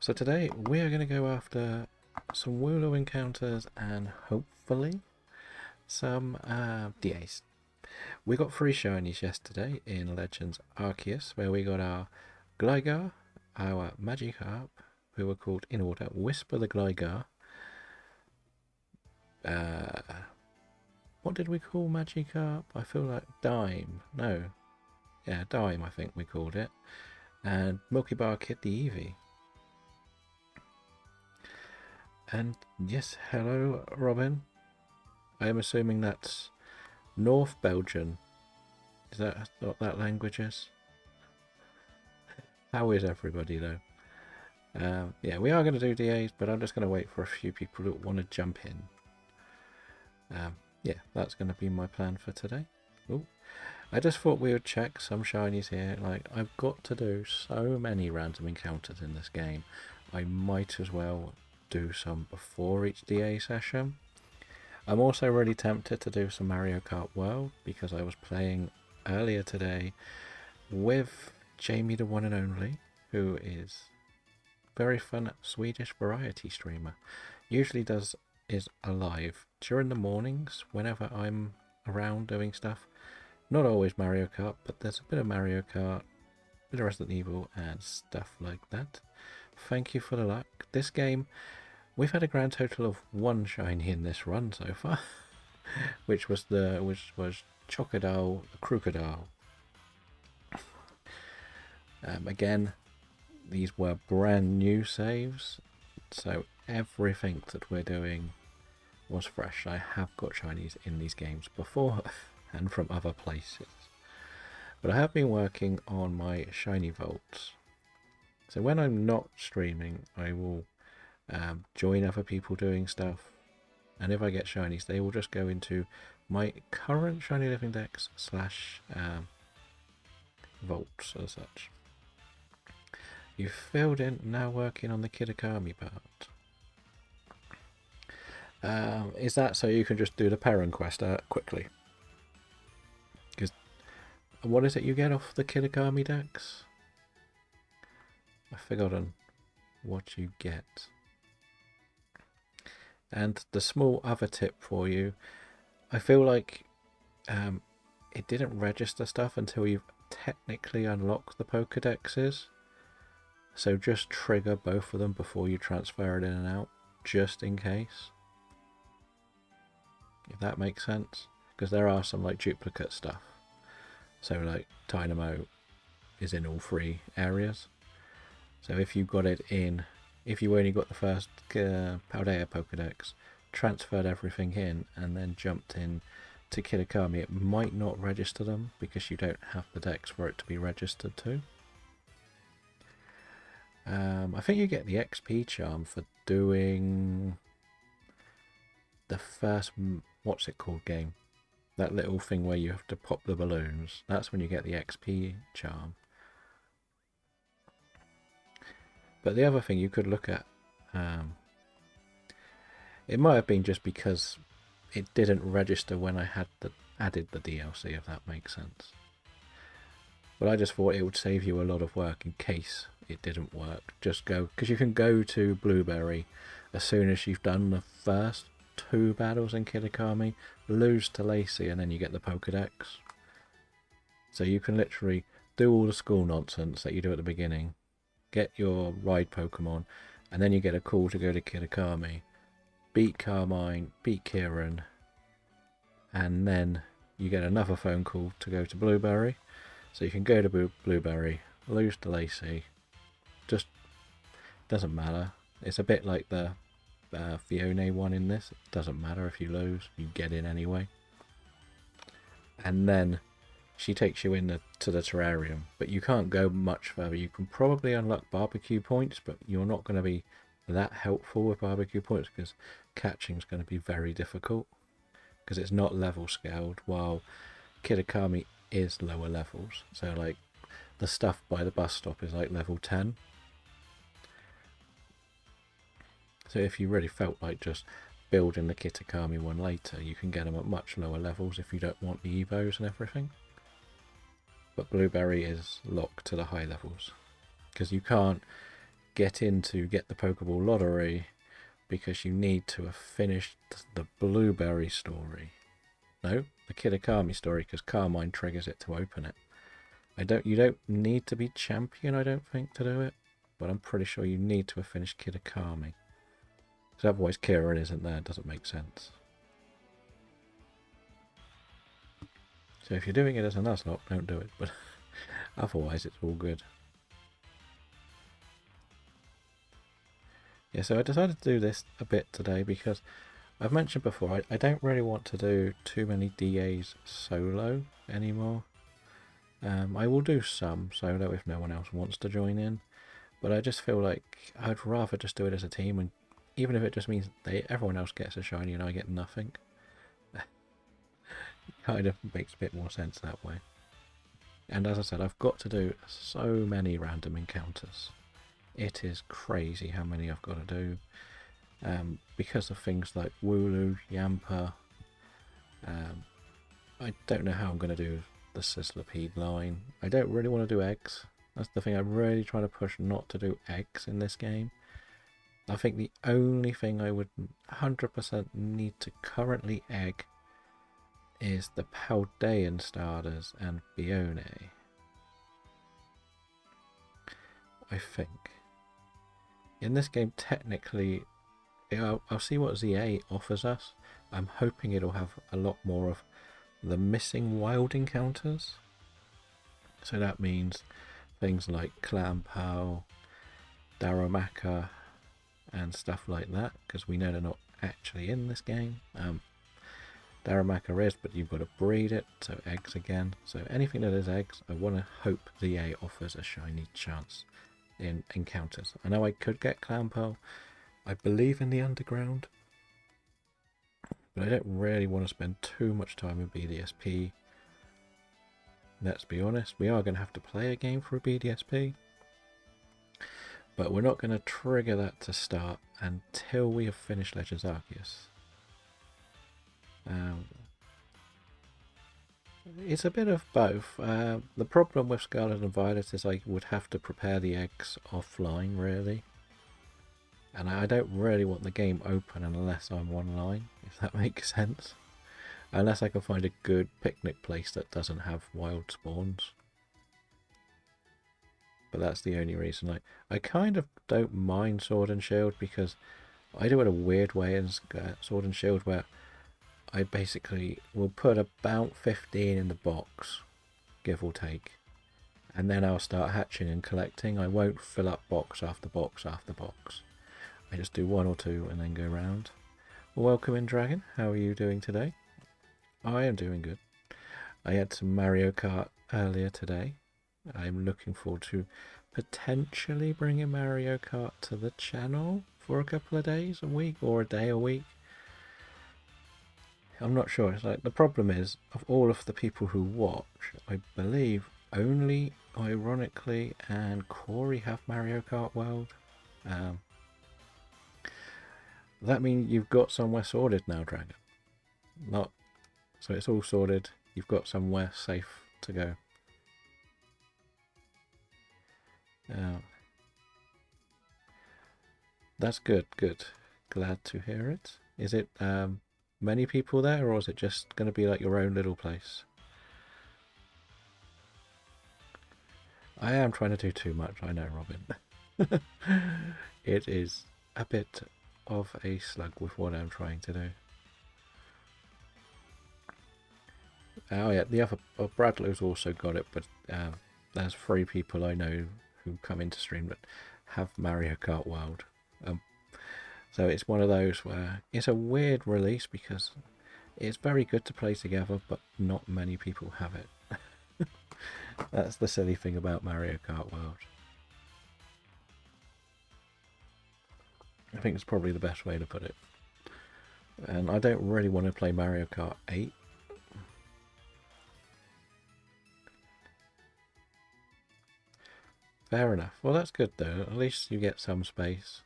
So today we are going to go after some Wooloo encounters and hopefully some DAs. We got 3 shinies yesterday in Legends Arceus, where we got our Gligar, our Magikarp, who were called in order Whisper the Gligar. What did we call Magikarp? I feel like Dime. No. Yeah, Dime I think we called it. And Milky Bar Kid the Eevee. And yes, hello Robin. I am assuming that's North Belgian. Is that what that language is? How is everybody though? Yeah, we are going to do DAs, but I'm just going to wait for a few people that want to jump in. Yeah, that's going to be my plan for today. Ooh. I just thought we would check some shinies here. Like, I've got to do so many random encounters in this game. I might as well do some before each DA session. I'm also really tempted to do some Mario Kart World because I was playing earlier today with Jamie the one and only, who is very fun Swedish variety streamer. Usually is alive during the mornings whenever I'm around doing stuff. Not always Mario Kart, but there's a bit of Mario Kart, a bit of Resident Evil and stuff like that. Thank you for the luck. This game, we've had a grand total of 1 shiny in this run so far, which was Chocodile the Crocodile. Again, these were brand new saves, so everything that we're doing was fresh. I have got shinies in these games before and from other places, but I have been working on my shiny vaults. So when I'm not streaming, I will join other people doing stuff, and if I get shinies, they will just go into my current shiny living dex / vaults as such. You filled in, now working on the Kitakami part. Is that so you can just do the parent quest quickly? Because what is it you get off the Kitakami dex? I've forgotten what you get. And the small other tip for you, I feel like it didn't register stuff until you've technically unlocked the Pokedexes. So just trigger both of them before you transfer it in and out, just in case. If that makes sense. Because there are some like duplicate stuff. So like Dynamo is in all 3 areas. So if you got it in, if you only got the first Paldea Pokedex, transferred everything in and then jumped in to Kitakami, it might not register them because you don't have the dex for it to be registered to. I think you get the XP charm for doing the first, what's it called game? That little thing where you have to pop the balloons. That's when you get the XP charm. But the other thing you could look at, it might have been just because it didn't register when I had added the DLC, if that makes sense. But I just thought it would save you a lot of work in case it didn't work. Just go, because you can go to Blueberry as soon as you've done the first 2 battles in Kitakami, lose to Lacey, and then you get the Pokedex. So you can literally do all the school nonsense that you do at the beginning, get your ride Pokemon, and then you get a call to go to Kitakami, beat Carmine, beat Kieran, and then you get another phone call to go to Blueberry. So you can go to Blueberry, lose to Lacey, just doesn't matter. It's a bit like the Fiona one in this. It doesn't matter if you lose, you get in anyway. And then she takes you in to the terrarium, but you can't go much further. You can probably unlock barbecue points, but you're not going to be that helpful with barbecue points because catching is going to be very difficult because it's not level scaled, while Kitakami is lower levels. So like the stuff by the bus stop is like level 10. So if you really felt like just building the Kitakami one later, you can get them at much lower levels if you don't want the Evos and everything. But Blueberry is locked to the high levels because you can't get the Pokeball lottery because you need to have finished the Blueberry story. No, the Kitakami story, because Carmine triggers it to open it. You don't need to be champion, I don't think, to do it, but I'm pretty sure you need to have finished Kitakami. Because otherwise Kieran isn't there, it doesn't make sense. So if you're doing it as a Nuzlocke, don't do it, but otherwise it's all good. Yeah, so I decided to do this a bit today because I've mentioned before, I don't really want to do too many DAs solo anymore. I will do some solo if no one else wants to join in, but I just feel like I'd rather just do it as a team, and even if it just means everyone else gets a shiny and I get nothing, kind of makes a bit more sense that way. And as I said, I've got to do so many random encounters. It is crazy how many I've got to do, because of things like Wooloo, Yamper. I don't know how I'm going to do the Sizzlipede line. I don't really want to do eggs. That's the thing, I'm really trying to push not to do eggs in this game. I think the only thing I would 100% need to currently egg is the Paldean starters and Bione. I think. In this game, technically, I'll see what ZA offers us. I'm hoping it'll have a lot more of the missing wild encounters. So that means things like Clampow, Darumaka, and stuff like that, because we know they're not actually in this game. Darumaka is, but you've got to breed it, so eggs again. So anything that is eggs, I want to hope ZA offers a shiny chance in encounters. I know I could get Clampow, I believe, in the underground, but I don't really want to spend too much time with BDSP. Let's be honest, we are going to have to play a game for a BDSP, but we're not going to trigger that to start until we have finished Legends Arceus. It's a bit of both. The problem with Scarlet and Violet is I would have to prepare the eggs offline, really. And I don't really want the game open unless I'm online, if that makes sense. Unless I can find a good picnic place that doesn't have wild spawns. But that's the only reason. I kind of don't mind Sword and Shield, because I do it a weird way in Sword and Shield, where I basically will put about 15 in the box, give or take, and then I'll start hatching and collecting. I won't fill up box after box after box. I just do one or two and then go round. Welcome in, Dragon. How are you doing today? I am doing good. I had some Mario Kart earlier today. I'm looking forward to potentially bringing Mario Kart to the channel for a couple of days a week, or a day a week. I'm not sure. It's like, the problem is, of all of the people who watch, I believe only Ironically and Corey have Mario Kart World. That means you've got somewhere sorted now, Dragon. So it's all sorted. You've got somewhere safe to go. That's good. Glad to hear it. Is it many people there, or is it just going to be like your own little place? I am trying to do too much, I know, Robin. It is a bit of a slug with what I'm trying to do. Oh yeah, the other Bradlow's also got it, but there's 3 people I know who come into stream that have Mario Kart World. So it's one of those where it's a weird release, because it's very good to play together, but not many people have it. That's the silly thing about Mario Kart World. I think it's probably the best way to put it. And I don't really want to play Mario Kart 8. Fair enough. Well, that's good though. At least you get some space.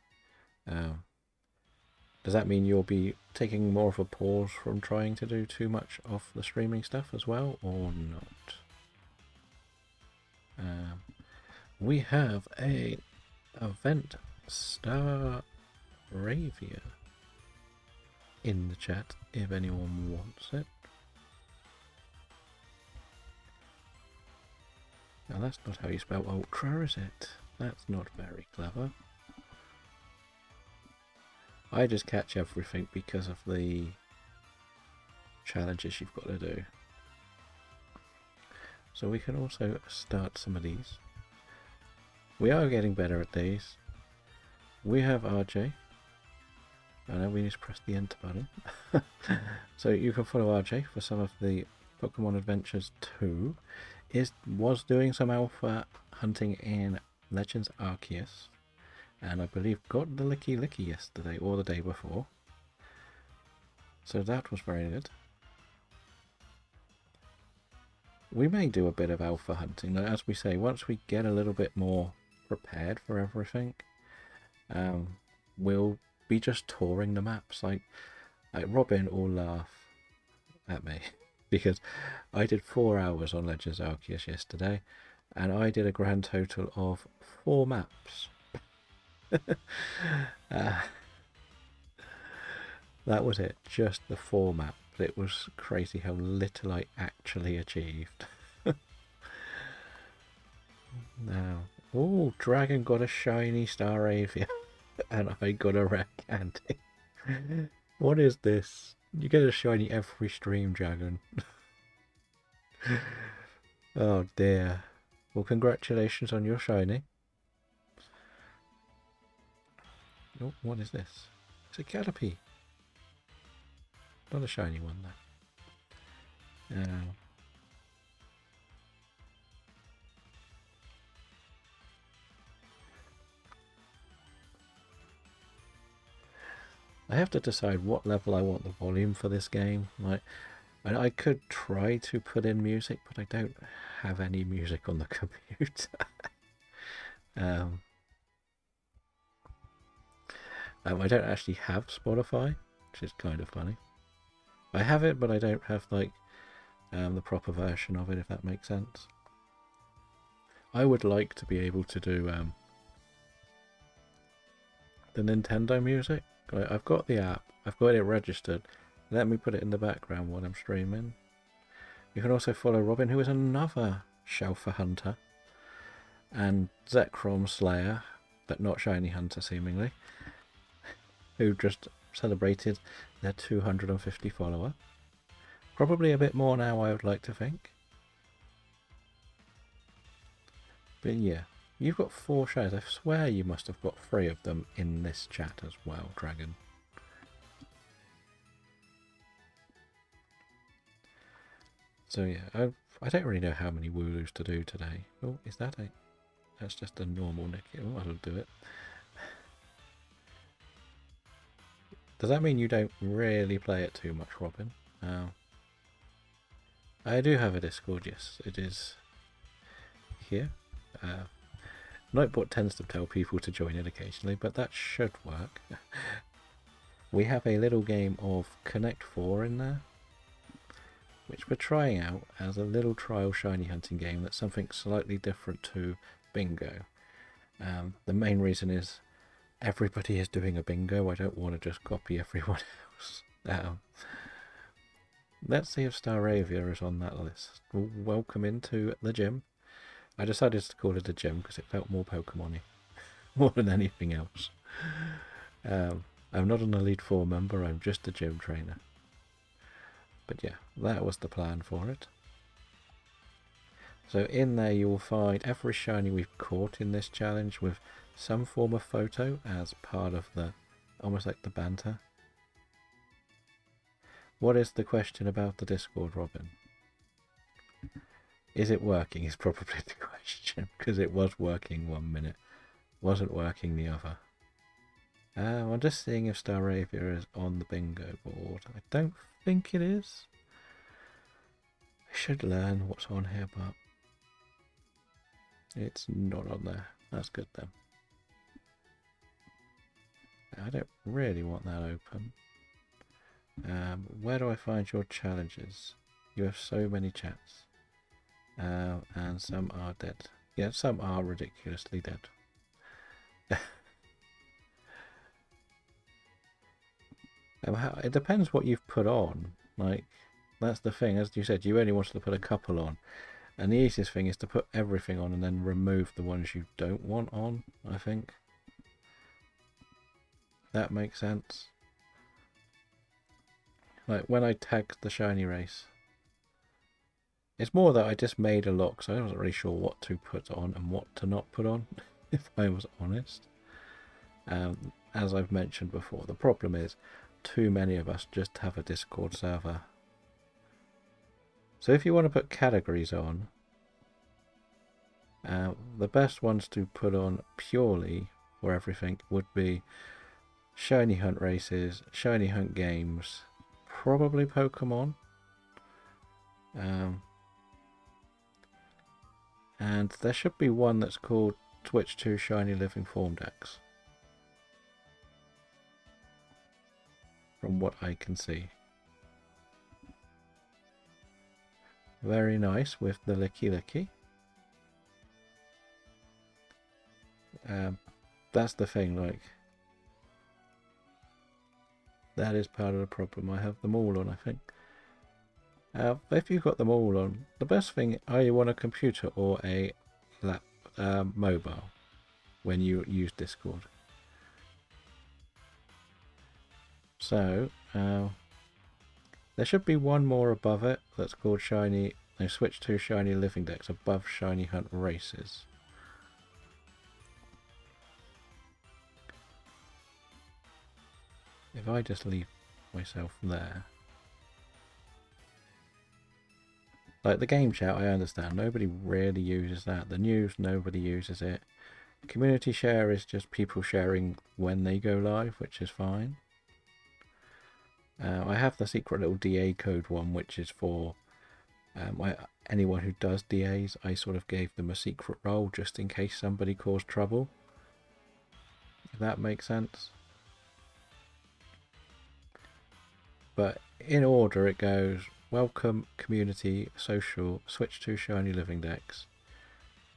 Does that mean you'll be taking more of a pause from trying to do too much of the streaming stuff as well, or not? We have a event Staravia in the chat if anyone wants it. Now that's not how you spell ultra, is it? That's not very clever. I just catch everything because of the challenges you've got to do. So we can also start some of these. We are getting better at these. We have RJ. I know we need to press the enter button. So you can follow RJ for some of the Pokemon Adventures 2. Was doing some alpha hunting in Legends Arceus. And I believe got the Licky Licky yesterday or the day before. So that was very good. We may do a bit of alpha hunting. As we say, once we get a little bit more prepared for everything, we'll be just touring the maps. Like Robin will laugh at me because I did 4 hours on Legends Arceus yesterday, and I did a grand total of 4 maps. That was it, just the 4 maps. It was crazy how little I actually achieved. Now, oh, Dragon got a shiny Staravia, and I got a rare candy. What is this? You get a shiny every stream, Dragon. Oh dear. Well, congratulations on your shiny. Oh, what is this? It's a Caterpie. Not a shiny one though. I have to decide what level I want the volume for this game. Like, I could try to put in music, but I don't have any music on the computer. I don't actually have Spotify, which is kind of funny. I have it, but I don't have like the proper version of it, if that makes sense. I would like to be able to do the Nintendo music. I've got the app, I've got it registered. Let me put it in the background while I'm streaming. You can also follow Robin, who is another Shelfer Hunter, and Zekrom Slayer, but not Shiny Hunter seemingly, who just celebrated their 250 follower. Probably a bit more now, I would like to think. But yeah, you've got 4 shares. I swear you must have got 3 of them in this chat as well, Dragon. So yeah, I don't really know how many Wooloos to do today. Oh, is that a... That's just a normal Nicky. Oh, I'll do it. Does that mean you don't really play it too much, Robin? I do have a Discord, yes. It is here. Nightbot tends to tell people to join it occasionally, but that should work. We have a little game of Connect 4 in there, which we're trying out as a little trial shiny hunting game that's something slightly different to Bingo. The main reason is everybody is doing a bingo. I don't want to just copy everyone else. Let's see if Staravia is on that list. Welcome into the gym. I decided to call it a gym because it felt more Pokemon-y, more than anything else. I'm not an Elite Four member, I'm just a gym trainer. But yeah, that was the plan for it. So in there you will find every shiny we've caught in this challenge with some form of photo as part of the, almost like the banter. What is the question about the Discord, Robin? Is it working is probably the question, because it was working 1 minute, wasn't working the other. I'm just seeing if Staravia is on the bingo board. I don't think it is. I should learn what's on here, but it's not on there. That's good then. I don't really want that open. Where do I find your challenges? You have so many chats. And some are dead. Yeah, some are ridiculously dead. It depends what you've put on. Like, that's the thing. As you said, you only wanted to put a couple on. And the easiest thing is to put everything on and then remove the ones you don't want on, I think. That makes sense. Like, when I tagged the shiny race, it's more that I just made a lock, so I wasn't really sure what to put on and what to not put on, if I was honest. As I've mentioned before, the problem is too many of us just have a Discord server. So if you want to put categories on, the best ones to put on purely for everything would be shiny hunt races, shiny hunt games, probably Pokemon. And there should be one that's called Twitch 2 Shiny Living Form Decks, from what I can see. Very nice with the Licky Licky. That's the thing, like, that is part of the problem. I have them all on, I think. If you've got them all on, the best thing, are you on a computer or a mobile when you use Discord? So, there should be one more above it that's called Shiny. They switch to Shiny Living Decks above Shiny Hunt Races. If I just leave myself there. Like the game chat, I understand. Nobody really uses that. The news, nobody uses it. Community share is just people sharing when they go live, which is fine. I have the secret little DA code one, which is for anyone who does DAs. I sort of gave them a secret role just in case somebody caused trouble. If that makes sense. But in order it goes: welcome, community, social, switch to shiny living decks,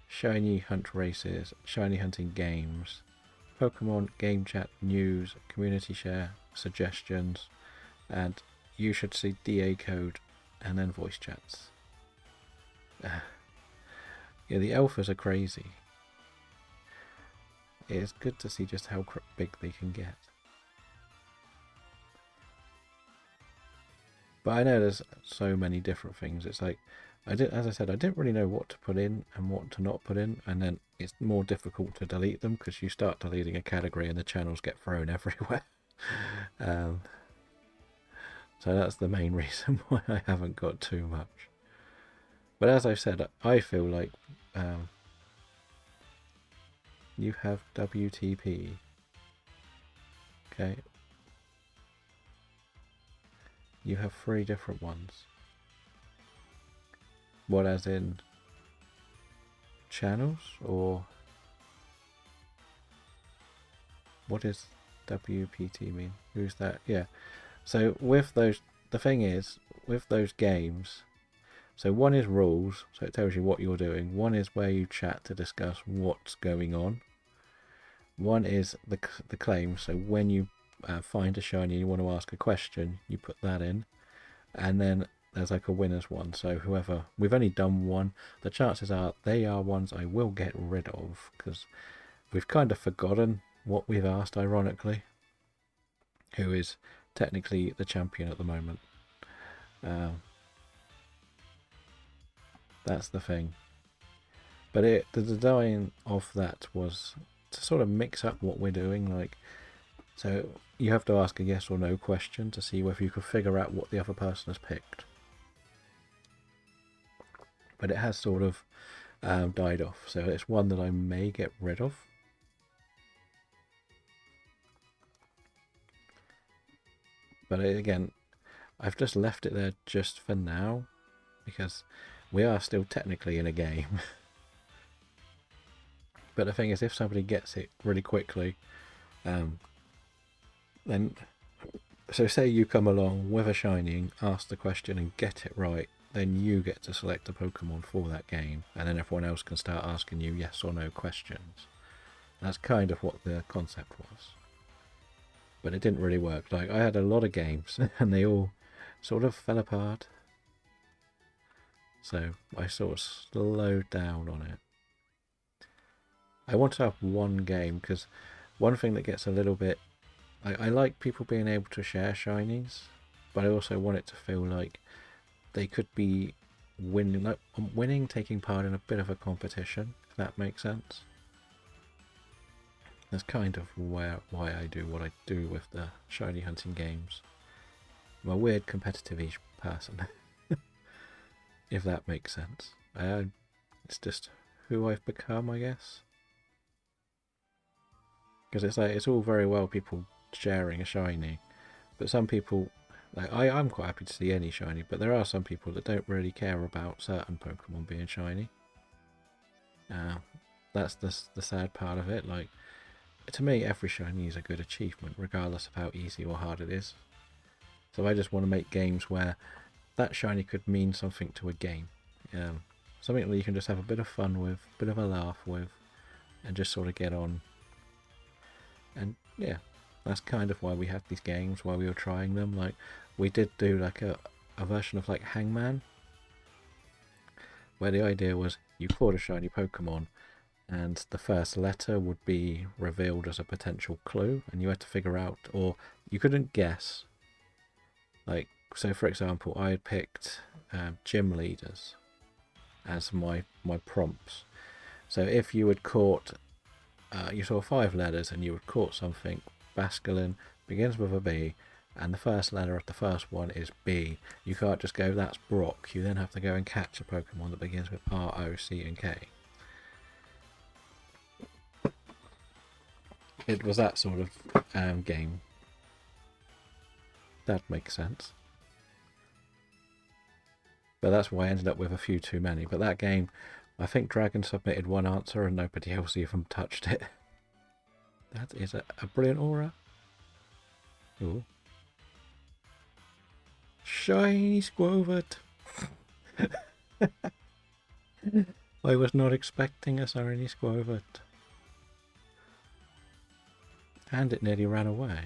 shiny hunt races, shiny hunting games, Pokemon, game chat, news, community share, suggestions, and you should see DA code and then voice chats. Yeah, the alphas are crazy. It's good to see just how big they can get. But I know there's so many different things. It's like, as I said, I didn't really know what to put in and what to not put in, and then it's more difficult to delete them because you start deleting a category and the channels get thrown everywhere. So that's the main reason why I haven't got too much. But as I've said, I feel like you have WTP. Okay. You have 3 different ones. What, as in channels, or what does WPT mean? Who's that? Yeah. So with those, the thing is, with those games, so one is rules, so it tells you what you're doing. One is where you chat to discuss what's going on. One is the claim, so when you find a shiny and you want to ask a question, you put that in. And then there's like a winners one, so whoever, we've only done one, the chances are they are ones I will get rid of, because we've kind of forgotten what we've asked, ironically, who is technically the champion at the moment. That's the thing. But the design of that was to sort of mix up what we're doing. Like, so you have to ask a yes or no question to see whether you can figure out what the other person has picked. But it has sort of died off, so it's one that I may get rid of. But again, I've just left it there just for now, because we are still technically in a game. But the thing is, if somebody gets it really quickly, then, so say you come along with a shiny, ask the question and get it right, then you get to select a Pokemon for that game, and then everyone else can start asking you yes or no questions. That's kind of what the concept was. But it didn't really work. Like, I had a lot of games and they all sort of fell apart. So I sort of slowed down on it. I want to have one game because one thing that gets a little bit... I like people being able to share shinies, but I also want it to feel like they could be winning, taking part in a bit of a competition, if that makes sense. That's kind of why I do what I do with the shiny hunting games. I'm a weird competitive-ish person, if that makes sense. It's just who I've become, I guess. Because it's like, it's all very well people sharing a shiny, but some people, like I'm quite happy to see any shiny, but there are some people that don't really care about certain Pokemon being shiny. That's the sad part of it. Like, to me, every shiny is a good achievement, regardless of how easy or hard it is. So I just want to make games where that shiny could mean something to a game. Something that you can just have a bit of fun with, a bit of a laugh with, and just sort of get on. And yeah, that's kind of why we had these games, why we were trying them. Like, we did do like a version of like Hangman, where the idea was you caught a shiny Pokemon and the first letter would be revealed as a potential clue, and you had to figure out, or you couldn't guess. Like, so for example, I had picked gym leaders as my prompts. So if you had caught, you saw 5 letters and you had caught something, Basculin begins with a B, and the first letter of the first one is B. You can't just go, that's Brock. You then have to go and catch a Pokemon that begins with R, O, C, and K. It was that sort of game. That makes sense. But that's why I ended up with a few too many. But that game, I think Dragon submitted one answer and nobody else even touched it. That is a brilliant aura. Ooh. Shiny Squovert. I was not expecting a shiny Squovert. And it nearly ran away.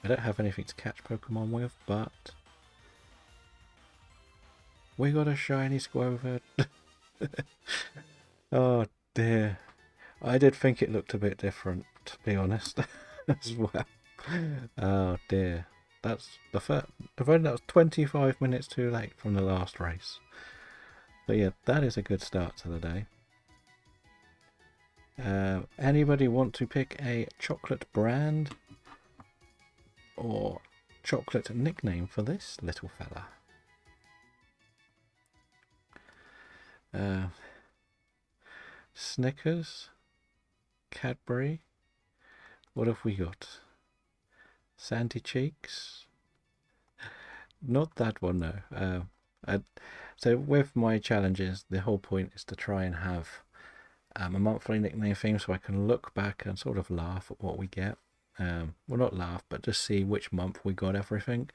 I don't have anything to catch Pokemon with, but we got a shiny Squovert. Oh dear. I did think it looked a bit different, to be honest, as well. Oh dear. That's the first. That was 25 minutes too late from the last race. But yeah, that is a good start to the day. Anybody want to pick a chocolate brand or chocolate nickname for this little fella? Snickers, Cadbury. What have we got? Sandy Cheeks. Not that one, no. So with my challenges, the whole point is to try and have a monthly nickname theme so I can look back and sort of laugh at what we get. Well, not laugh, but just see which month we got everything.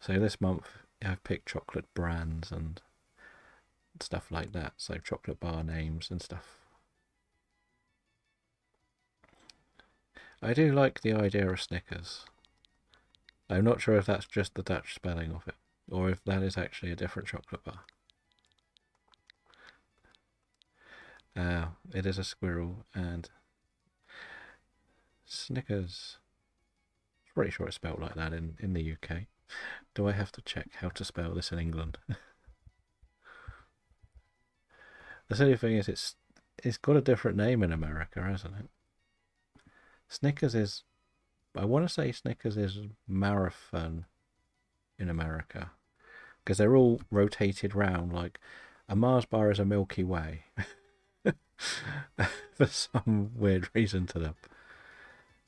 So this month I've picked chocolate brands and stuff like that. So chocolate bar names and stuff. I do like the idea of Snickers. I'm not sure if that's just the Dutch spelling of it, or if that is actually a different chocolate bar. It is a squirrel, and Snickers. I'm pretty sure it's spelled like that in the UK. Do I have to check how to spell this in England? The silly thing is, it's got a different name in America, hasn't it? Snickers is... I want to say Snickers is marathon in America, because they're all rotated round. Like a Mars bar is a Milky Way for some weird reason to them.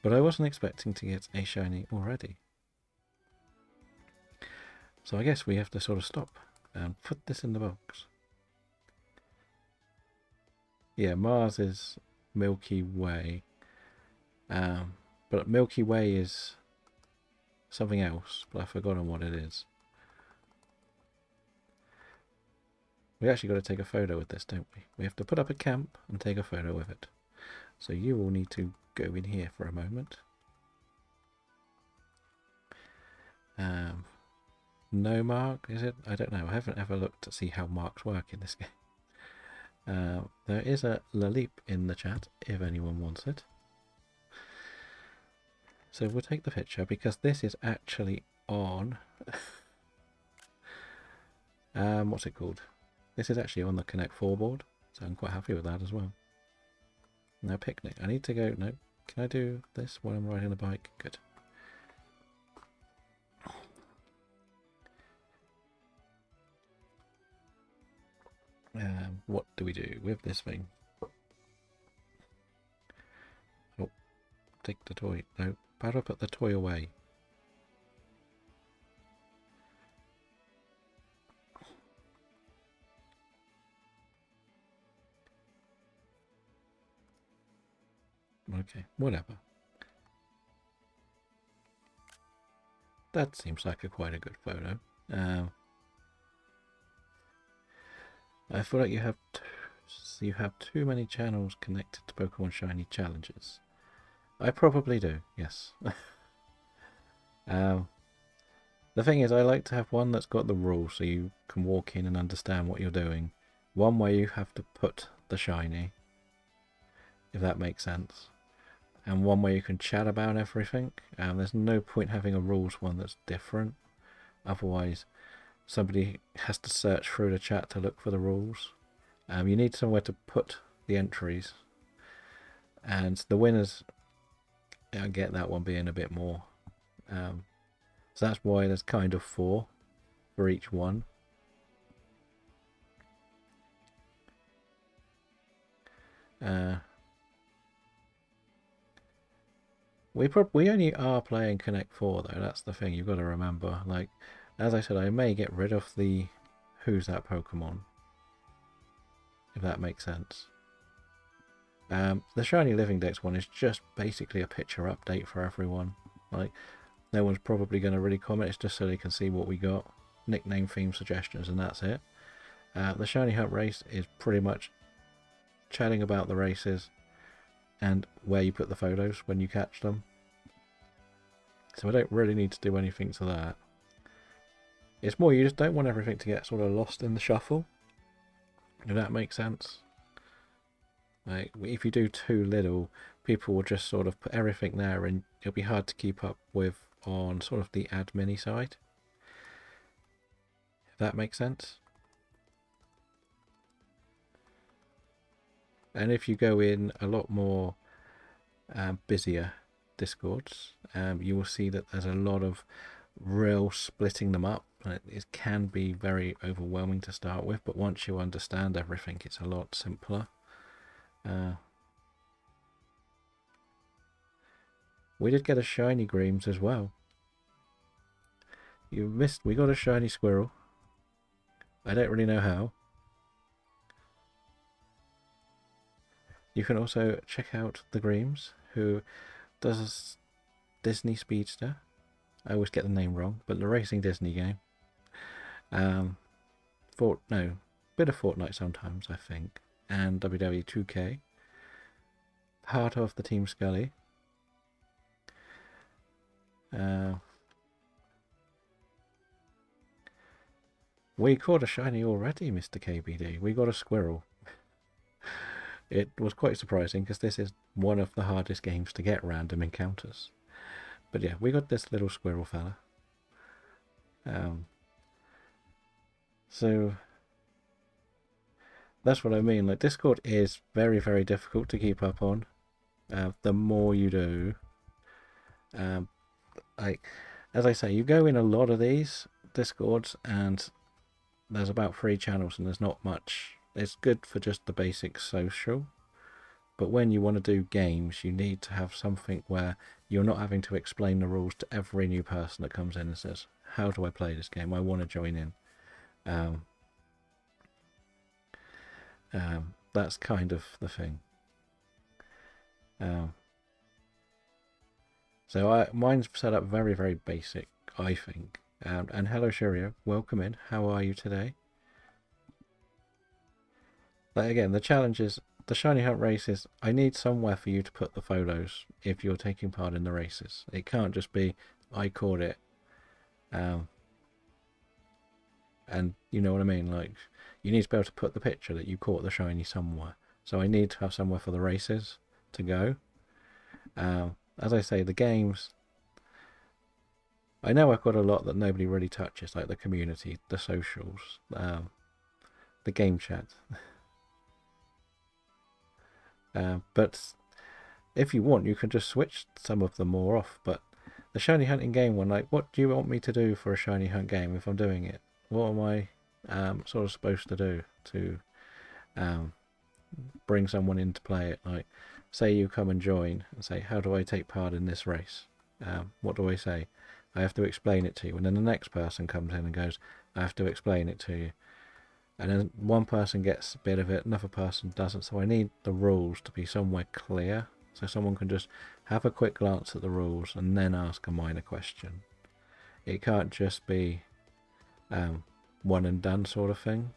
But I wasn't expecting to get a shiny already. So I guess we have to sort of stop and put this in the box. Yeah, Mars is Milky Way. But Milky Way is something else, but I've forgotten what it is. We actually got to take a photo with this, don't we? We have to put up a camp and take a photo with it. So you will need to go in here for a moment. No mark, is it? I don't know. I haven't ever looked to see how marks work in this game. There is a Laleep in the chat if anyone wants it. So we'll take the picture because this is actually on. What's it called? This is actually on the Connect 4 board, so I'm quite happy with that as well. Now picnic. I need to go. No, can I do this while I'm riding the bike? Good. What do we do with this thing? Oh, take the toy. No, how do I put the toy away? Okay, whatever. That seems like quite a good photo. I feel like you have too many channels connected to Pokemon Shiny challenges. I probably do, yes. The thing is, I like to have one that's got the rules so you can walk in and understand what you're doing. One where you have to put the shiny, if that makes sense. And one where you can chat about everything. There's no point having a rules one that's different. Otherwise, somebody has to search through the chat to look for the rules. You need somewhere to put the entries. And the winners, I get that one being a bit more. So that's why there's kind of 4 for each one. We only are playing Connect 4 though, that's the thing you've got to remember. Like, as I said, I may get rid of the Who's That Pokemon, if that makes sense. The Shiny Living Dex one is just basically a picture update for everyone. Like, no one's probably going to really comment, it's just so they can see what we got. Nickname, theme suggestions, and that's it. The Shiny Hunt race is pretty much chatting about the races and where you put the photos when you catch them. So I don't really need to do anything to that. It's more you just don't want everything to get sort of lost in the shuffle. If that makes sense. Like, if you do too little, people will just sort of put everything there and it'll be hard to keep up with on sort of the admin side. If that makes sense. And if you go in a lot more busier Discords, you will see that there's a lot of real splitting them up. It can be very overwhelming to start with, but once you understand everything, it's a lot simpler. We did get a shiny Greaves as well. You missed. We got a shiny Squirrel. I don't really know how. You can also check out the Greaves, who does a Disney Speedster. I always get the name wrong, but the Racing Disney game. Bit of Fortnite sometimes, I think, and WWE 2K. Part of the Team Scully. We caught a shiny already, Mr. KBD. We got a squirrel. It was quite surprising because this is one of the hardest games to get random encounters. But yeah, we got this little squirrel fella. So that's what I mean. Like, Discord is very, very difficult to keep up on. The more you do, like, as I say, you go in a lot of these Discords and there's about 3 channels and there's not much. It's good for just the basic social, but when you want to do games, you need to have something where you're not having to explain the rules to every new person that comes in and says, how do I play this game? I want to join in. That's kind of the thing. So mine's set up very, very basic, I think. And hello, Shirio. Welcome in. How are you today? But again, the challenges the shiny hunt races, I need somewhere for you to put the photos if you're taking part in the races. It can't just be, I caught it. And you know what I mean? Like, you need to be able to put the picture that you caught the shiny somewhere. So I need to have somewhere for the races to go. As I say, the games, I know I've got a lot that nobody really touches, like the community, the socials, the game chat. But if you want, you can just switch some of them more off. But the shiny hunting game one, like, what do you want me to do for a shiny hunt game if I'm doing it? What am I sort of supposed to do to bring someone in to play it? Like, say you come and join and say, how do I take part in this race? What do I say? I have to explain it to you. And then the next person comes in and goes, I have to explain it to you. And then one person gets a bit of it, another person doesn't. So I need the rules to be somewhere clear, so someone can just have a quick glance at the rules and then ask a minor question. It can't just be one and done sort of thing.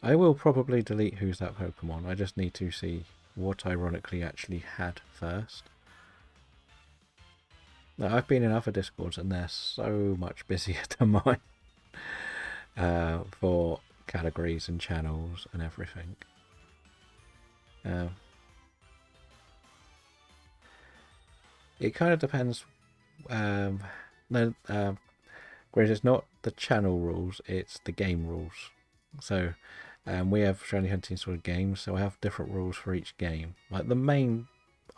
I will probably delete Who's That Pokemon. I just need to see what ironically actually had first. Now, I've been in other Discords and they're so much busier than mine. For categories and channels and everything. It kind of depends. Whereas it's not the channel rules, it's the game rules. So we have shiny hunting sort of games, so I have different rules for each game. Like, the main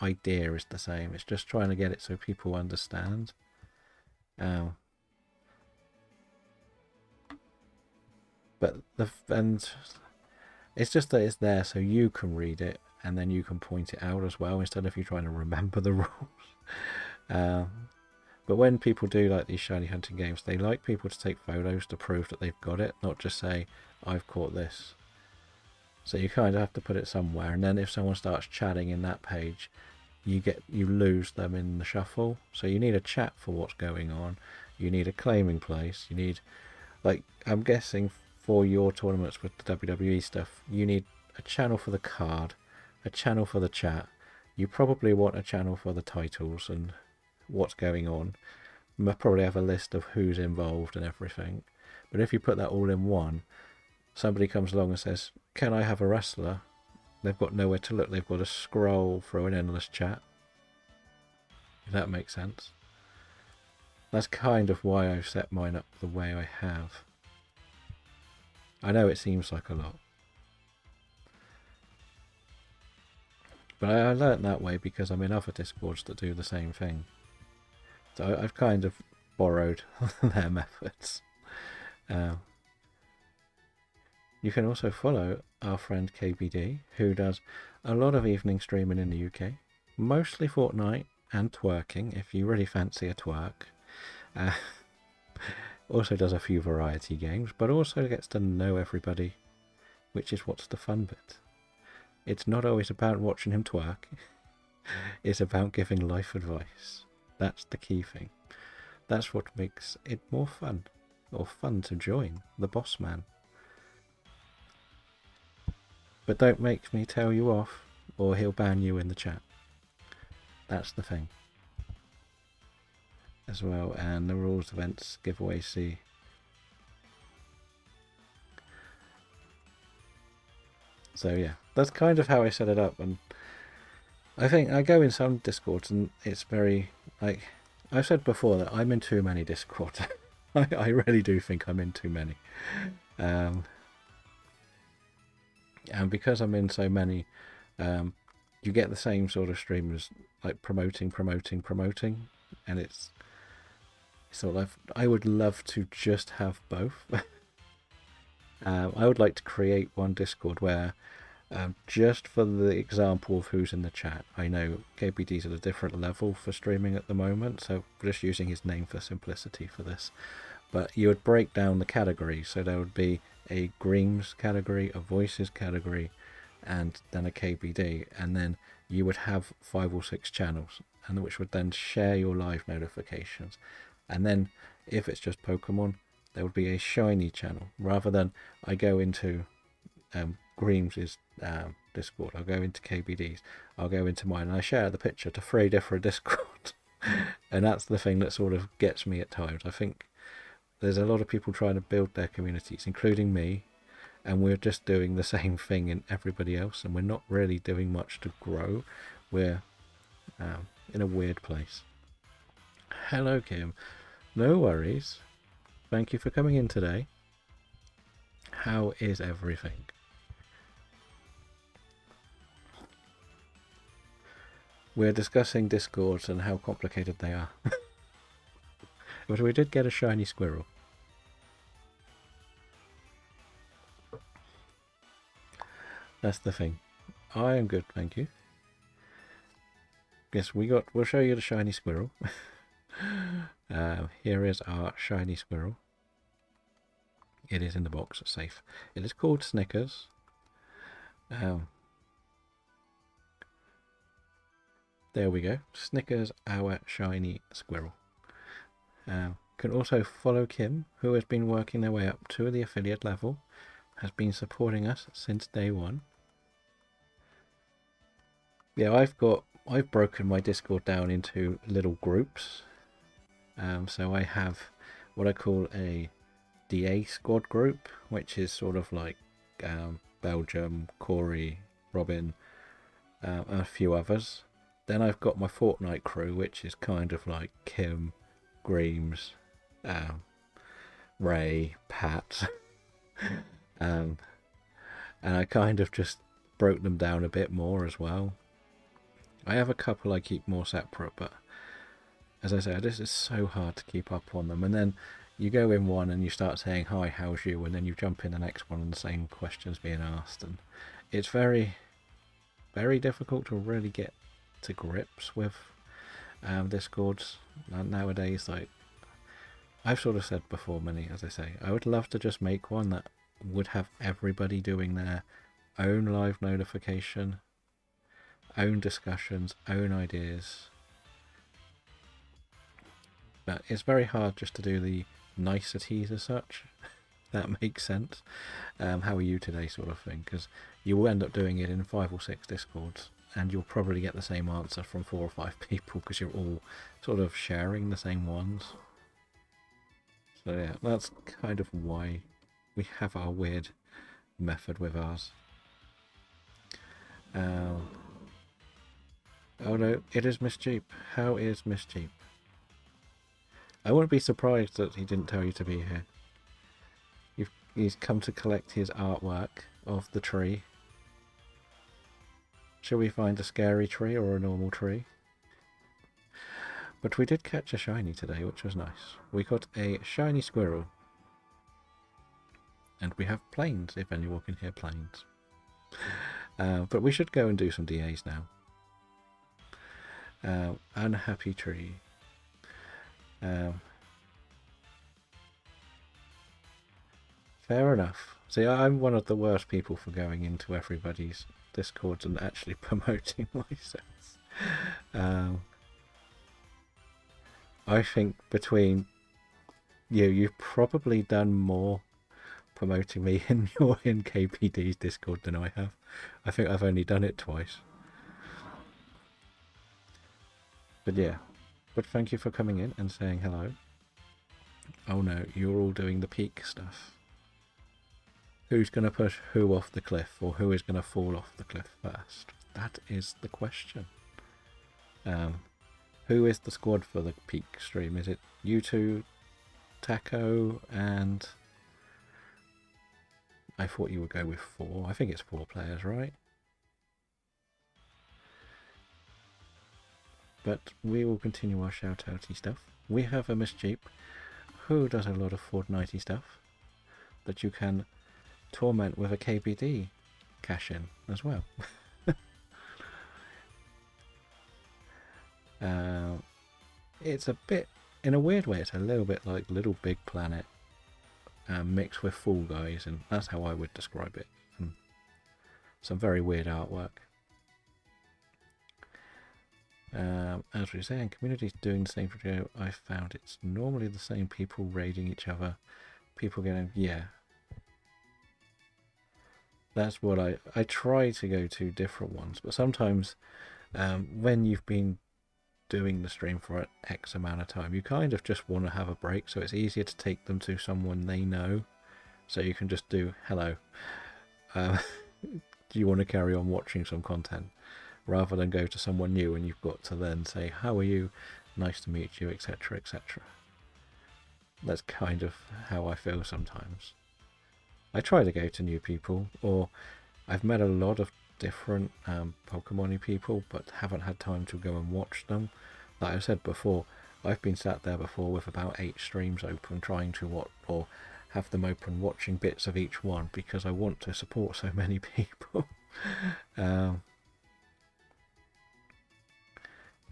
idea is the same. It's just trying to get it so people understand. But it's just that it's there so you can read it and then you can point it out as well, instead of you trying to remember the rules. But when people do like these shiny hunting games, they like people to take photos to prove that they've got it, not just say, I've caught this. So you kind of have to put it somewhere, and then if someone starts chatting in that page, you lose them in the shuffle. So you need a chat for what's going on. You need a claiming place. You need, like, I'm guessing for your tournaments with the WWE stuff, you need a channel for the card, a channel for the chat. You probably want a channel for the titles and what's going on. You probably have a list of who's involved and everything. But if you put that all in one, somebody comes along and says, can I have a wrestler? They've got nowhere to look. They've got to scroll through an endless chat. If that makes sense. That's kind of why I've set mine up the way I have. I know it seems like a lot. But I learnt that way because I'm in other Discords that do the same thing. So I've kind of borrowed their methods. You can also follow our friend KBD, who does a lot of evening streaming in the UK. Mostly Fortnite and twerking, if you really fancy a twerk. Also does a few variety games, but also gets to know everybody, which is what's the fun bit. It's not always about watching him twerk. It's about giving life advice. That's the key thing. That's what makes it more fun, or fun to join the boss man. But don't make me tell you off, or he'll ban you in the chat. That's the thing. As well, and the rules, events, giveaways, see. So yeah, that's kind of how I set it up, and I think I go in some Discords and it's very, like, I've said before that I'm in too many Discords. I really do think I'm in too many. And because I'm in so many, you get the same sort of streamers, like promoting, and it's sort of, I would love to just have both. I would like to create one Discord where, just for the example of who's in the chat, I know KBD's at a different level for streaming at the moment, so we're just using his name for simplicity for this. But you would break down the categories, so there would be a Greens category, a Voices category, and then a KBD, and then you would have 5 or 6 channels, and which would then share your live notifications. And then if it's just Pokemon, there would be a shiny channel, rather than I go into Greaves' Discord, I'll go into KBD's, I'll go into mine, and I share the picture to 3 different Discords. And that's the thing that sort of gets me at times. I think there's a lot of people trying to build their communities, including me, and we're just doing the same thing in everybody else, and we're not really doing much to grow. We're in a weird place. Hello, Kim. No worries. Thank you for coming in today. How is everything? We're discussing Discords and how complicated they are. But we did get a shiny squirrel. That's the thing. I am good, thank you. Yes, we'll show you the shiny squirrel. Here is our shiny squirrel. It is in the box, safe. It is called Snickers. There we go. Snickers, our shiny squirrel. Can also follow Kim, who has been working their way up to the affiliate level, has been supporting us since day one. Yeah, I've broken my Discord down into little groups. So I have what I call a DA squad group, which is sort of like Belgium, Corey, Robin, and a few others. Then I've got my Fortnite crew, which is kind of like Kim, Greaves, Ray, Pat, and I kind of just broke them down a bit more as well. I have a couple I keep more separate, but as I said, this is so hard to keep up on them. And then you go in one and you start saying, hi, how's you? And then you jump in the next one and the same question's being asked. And it's very, very difficult to really get to grips with Discords nowadays. Like I've sort of said before, as I say, I would love to just make one that would have everybody doing their own live notification, own discussions, own ideas. But it's very hard just to do the niceties as such. That makes sense. How are you today sort of thing, because you will end up doing it in 5 or 6 Discords and you'll probably get the same answer from 4 or 5 people because you're all sort of sharing the same ones. So yeah, that's kind of why we have our weird method with ours. Oh no, it is Miss Jeep. How is Miss Jeep? I wouldn't be surprised that he didn't tell you to be here. He's come to collect his artwork of the tree. Shall we find a scary tree or a normal tree? But we did catch a shiny today, which was nice. We got a shiny squirrel. And we have planes, if anyone can hear planes. But we should go and do some DAs now. Unhappy tree. Fair enough. See, I'm one of the worst people for going into everybody's Discords and actually promoting myself. I think between you've probably done more promoting me in KPD's Discord than I have. I think I've only done it twice. But yeah. But thank you for coming in and saying hello. Oh no, you're all doing the peak stuff. Who's going to push who off the cliff, or who is going to fall off the cliff first? That is the question. Who is the squad for the peak stream? Is it you two, Taco, and I thought you would go with 4. I think it's 4 players, right? But we will continue our shout-outy stuff. We have a Miss Jeep who does a lot of Fortnite stuff that you can torment with a KBD cash-in as well. It's a bit, in a weird way, it's a little bit like Little Big Planet mixed with Fall Guys, and that's how I would describe it. Some very weird artwork. As we were saying, communities doing the same video, I found it's normally the same people raiding each other. People getting, yeah. That's what I try to go to different ones, but sometimes when you've been doing the stream for X amount of time, you kind of just want to have a break, so it's easier to take them to someone they know, so you can just do hello. Do you want to carry on watching some content, rather than go to someone new and you've got to then say how are you, nice to meet you, etc., etc. That's kind of how I feel sometimes. I try to go to new people, or I've met a lot of different Pokemon people, but haven't had time to go and watch them. Like I said before, I've been sat there before with about 8 streams open trying to watch, or have them open watching bits of each one, because I want to support so many people. um,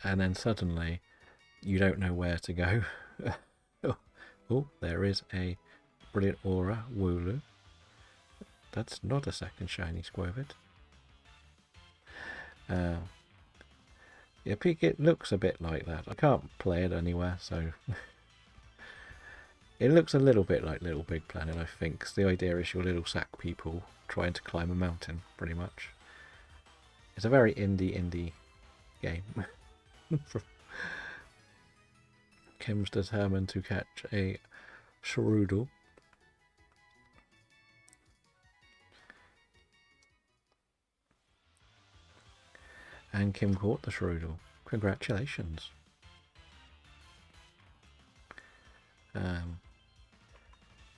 and then suddenly you don't know where to go. Oh, there is a brilliant aura Wooloo. That's not a second shiny Squirvid. Yeah, it looks a bit like that. I can't play it anywhere, so it looks a little bit like Little Big Planet, I think. 'Cause the idea is your little sack people trying to climb a mountain, pretty much. It's a very indie game. Kim's determined to catch a Shroodle. And Kim caught the Shroodle. Congratulations.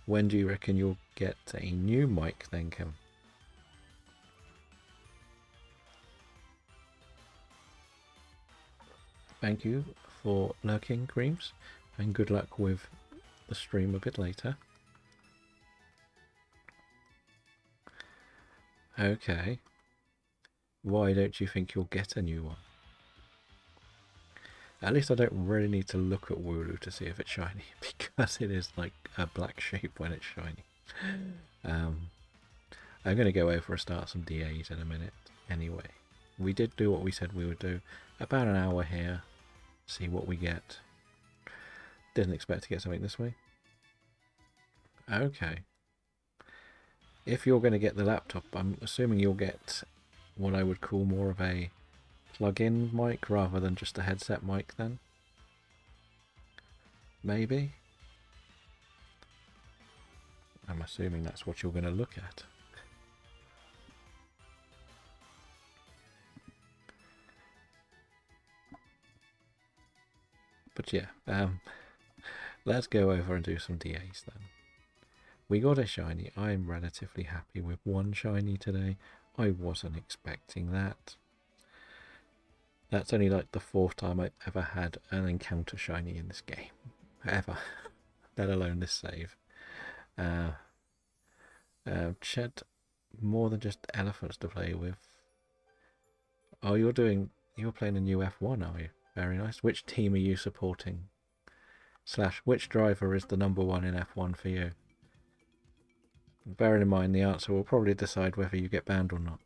When do you reckon you'll get a new mic then, Kim? Thank you for lurking, Creams, and good luck with the stream a bit later. Okay. Why don't you think you'll get a new one? At least I don't really need to look at Wooloo to see if it's shiny, because it is like a black sheep when it's shiny. I'm going to go over and start some DAs in a minute anyway. We did do what we said we would do. About an hour here. See what we get. Didn't expect to get something this way. Okay. If you're going to get the laptop, I'm assuming you'll get what I would call more of a plug-in mic rather than just a headset mic then. Maybe. I'm assuming that's what you're going to look at. But yeah, let's go over and do some DAs then. We got a shiny. I'm relatively happy with one shiny today. I wasn't expecting that. That's only like the 4th time I've ever had an encounter shiny in this game. Ever. Let alone this save. Chet, more than just elephants to play with. Oh, you're playing a new F1, are you? Very nice. Which team are you supporting? / which driver is the #1 in F1 for you? Bearing in mind the answer will probably decide whether you get banned or not.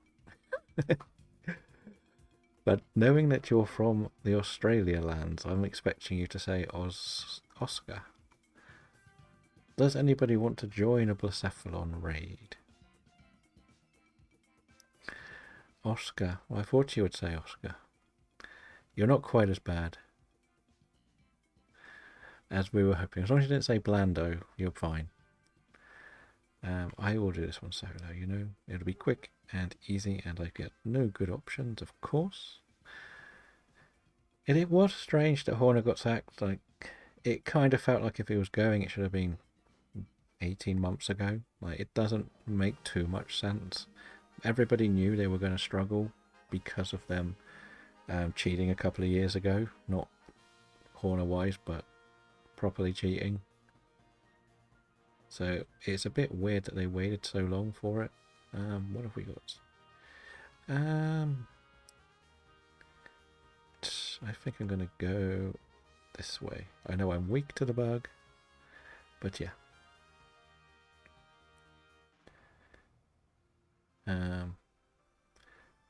But knowing that you're from the Australia lands, I'm expecting you to say Oscar. Does anybody want to join a Blacephalon raid? Oscar. Well, I thought you would say Oscar. You're not quite as bad as we were hoping. As long as you didn't say Blando, you're fine. I will do this one solo, you know. It'll be quick and easy, and I get no good options, of course. And it was strange that Horner got sacked. Like, it kind of felt like if he was going, it should have been 18 months ago. Like, it doesn't make too much sense. Everybody knew they were going to struggle because of them cheating a couple of years ago. Not Horner-wise, but properly cheating. So it's a bit weird that they waited so long for it. What have we got? I think I'm going to go this way. I know I'm weak to the bug, but yeah.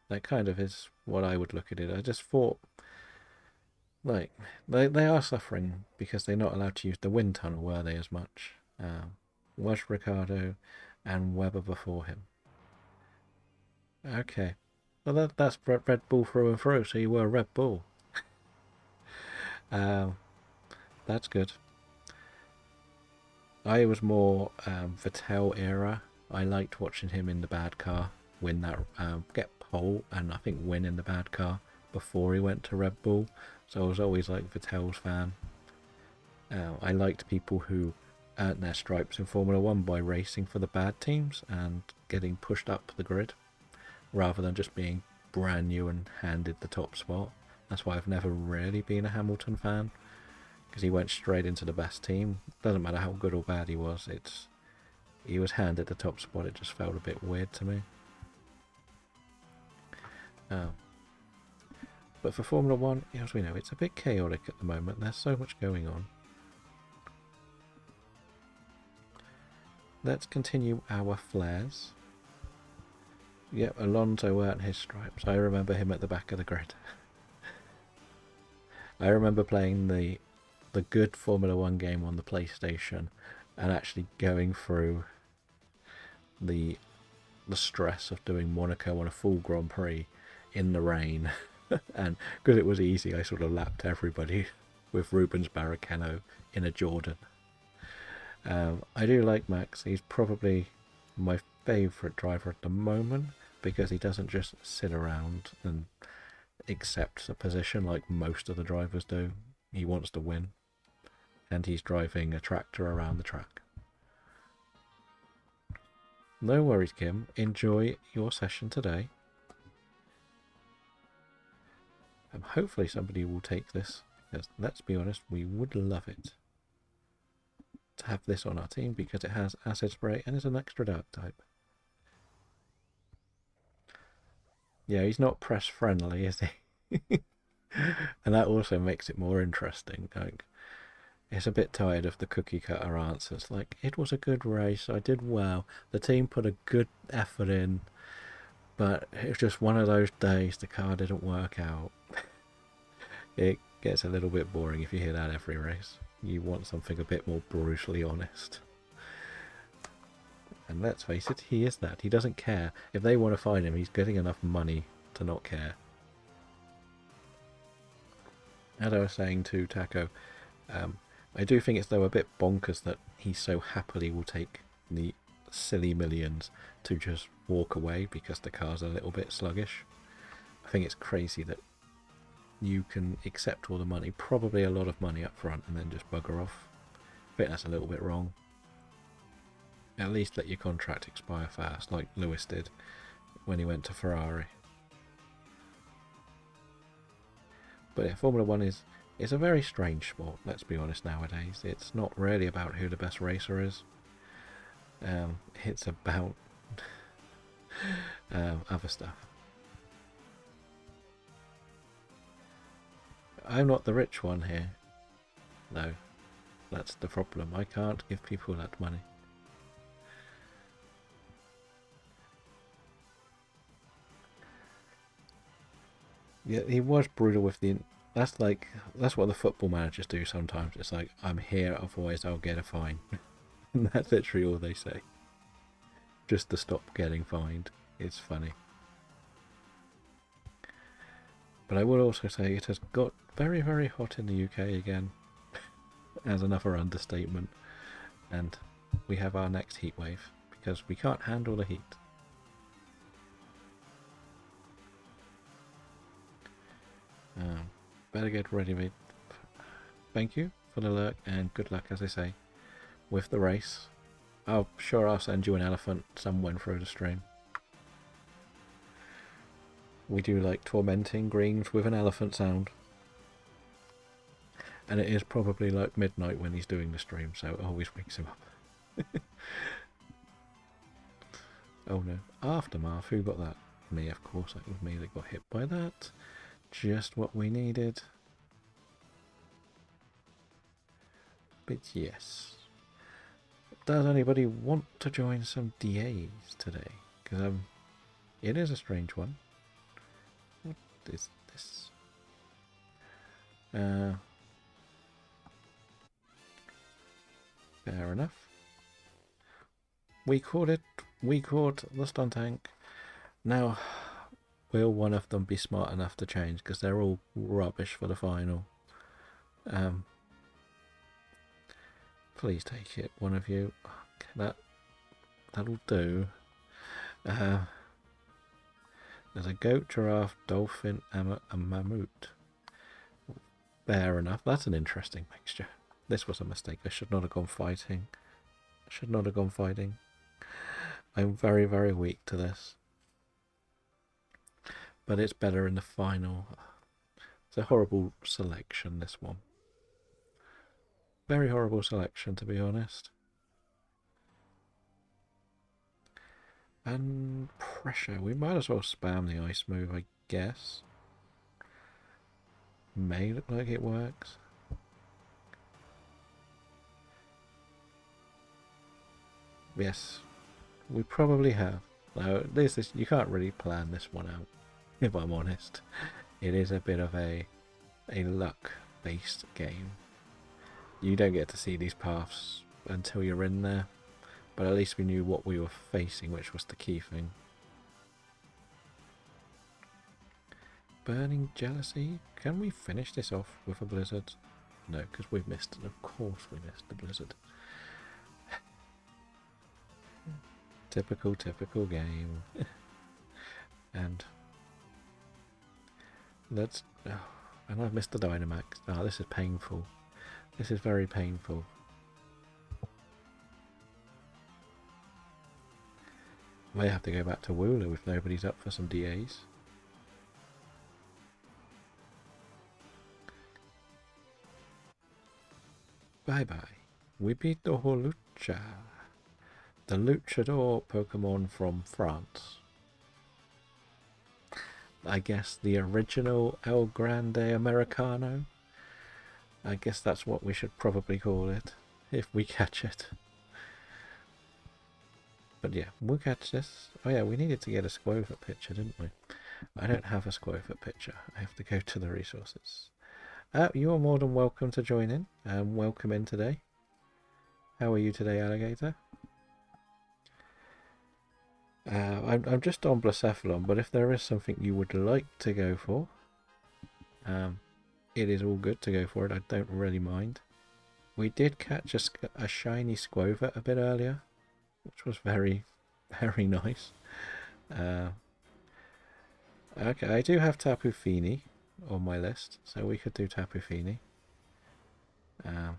That kind of is what I would look at it. I just thought, like, they are suffering because they're not allowed to use the wind tunnel, were they, as much? Was Ricardo and Weber before him. Okay. Well, that's Red Bull through and through, so you were Red Bull. Um, that's good. I was more Vettel era. I liked watching him in the bad car win that, get pole, and I think win in the bad car before he went to Red Bull. So I was always like Vettel's fan. I liked people who earned their stripes in Formula One by racing for the bad teams and getting pushed up the grid, rather than just being brand new and handed the top spot. That's why I've never really been a Hamilton fan, because he went straight into the best team. Doesn't matter how good or bad he was, he was handed the top spot. It just felt a bit weird to me. Oh. But for Formula One, as we know, it's a bit chaotic at the moment. There's so much going on. Let's continue our flares. Yep, Alonso earned his stripes. I remember him at the back of the grid. I remember playing the good Formula One game on the PlayStation and actually going through the stress of doing Monaco on a full Grand Prix in the rain. And because it was easy, I sort of lapped everybody with Rubens Barrichello in a Jordan. I do like Max. He's probably my favourite driver at the moment, because he doesn't just sit around and accept a position like most of the drivers do. He wants to win, and he's driving a tractor around the track. No worries, Kim. Enjoy your session today. Hopefully somebody will take this, because let's be honest, we would love it to have this on our team, because it has acid spray and is an extra dark type. Yeah, he's not press friendly, is he? And that also makes it more interesting. Like, it's a bit tired of the cookie cutter answers. Like, it was a good race, I did well, the team put a good effort in, but it was just one of those days the car didn't work out. It gets a little bit boring if you hear that every race. You want something a bit more brutally honest. And let's face it, he is that. He doesn't care. If they want to find him, he's getting enough money to not care. As I was saying to Taco, I do think it's though a bit bonkers that he so happily will take the silly millions to just walk away because the car's a little bit sluggish. I think it's crazy that you can accept all the money, probably a lot of money up front, and then just bugger off. I think that's a little bit wrong. At least let your contract expire fast, like Lewis did when he went to Ferrari. But yeah, Formula One is a very strange sport, let's be honest, nowadays. It's not really about who the best racer is. It's about other stuff. I'm not the rich one here. No, that's the problem. I can't give people that money. Yeah, he was brutal with the... That's what the football managers do sometimes. It's like, I'm here, otherwise I'll get a fine. And that's literally all they say. Just to stop getting fined. It's funny. But I will also say it has got very, very hot in the UK again. As another understatement. And we have our next heat wave, because we can't handle the heat. Better get ready, mate. Thank you for the alert, and good luck, as I say, with the race. I'll send you an elephant somewhere through the stream. We do like tormenting greens with an elephant sound. And it is probably like midnight when he's doing the stream, so it always wakes him up. Oh no. Aftermath, who got that? Me, of course, it was me that got hit by that. Just what we needed. But yes. Does anybody want to join some DAs today? Because it is a strange one. What is this? Fair enough. We caught it. We caught the stun tank. Now, will one of them be smart enough to change? Because they're all rubbish for the final. Please take it, one of you. That'll do. There's a goat, giraffe, dolphin, and a mammoth. Fair enough. That's an interesting mixture. This was a mistake. I should not have gone fighting. I'm very, very weak to this. But it's better in the final. It's a horrible selection, this one. Very horrible selection, to be honest. And pressure. We might as well spam the ice move, I guess. May look like it works. Yes, we probably have. Now, you can't really plan this one out, if I'm honest. It is a bit of a luck-based game. You don't get to see these paths until you're in there, but at least we knew what we were facing, which was the key thing. Burning jealousy? Can we finish this off with a blizzard? No, because we've missed it. Of course we missed the blizzard. Typical game. And let's... Oh, and I've missed the Dynamax. Ah, this is painful. This is very painful. May have to go back to Wooloo if nobody's up for some DAs. Bye-bye. We beat the Holucha. The luchador Pokemon from France. I guess the original El Grande Americano. I guess that's what we should probably call it, if we catch it. But yeah, we'll catch this. Oh yeah, we needed to get a Squover picture, didn't we? I don't have a Squover picture. I have to go to the resources. You are more than welcome to join in. Welcome in today. How are you today, Alligator? I'm just on Blacephalon, but if there is something you would like to go for, it is all good to go for it. I don't really mind. We did catch a shiny Squover a bit earlier, which was very, very nice. Okay, I do have Tapu Fini on my list, so we could do Tapu Fini. I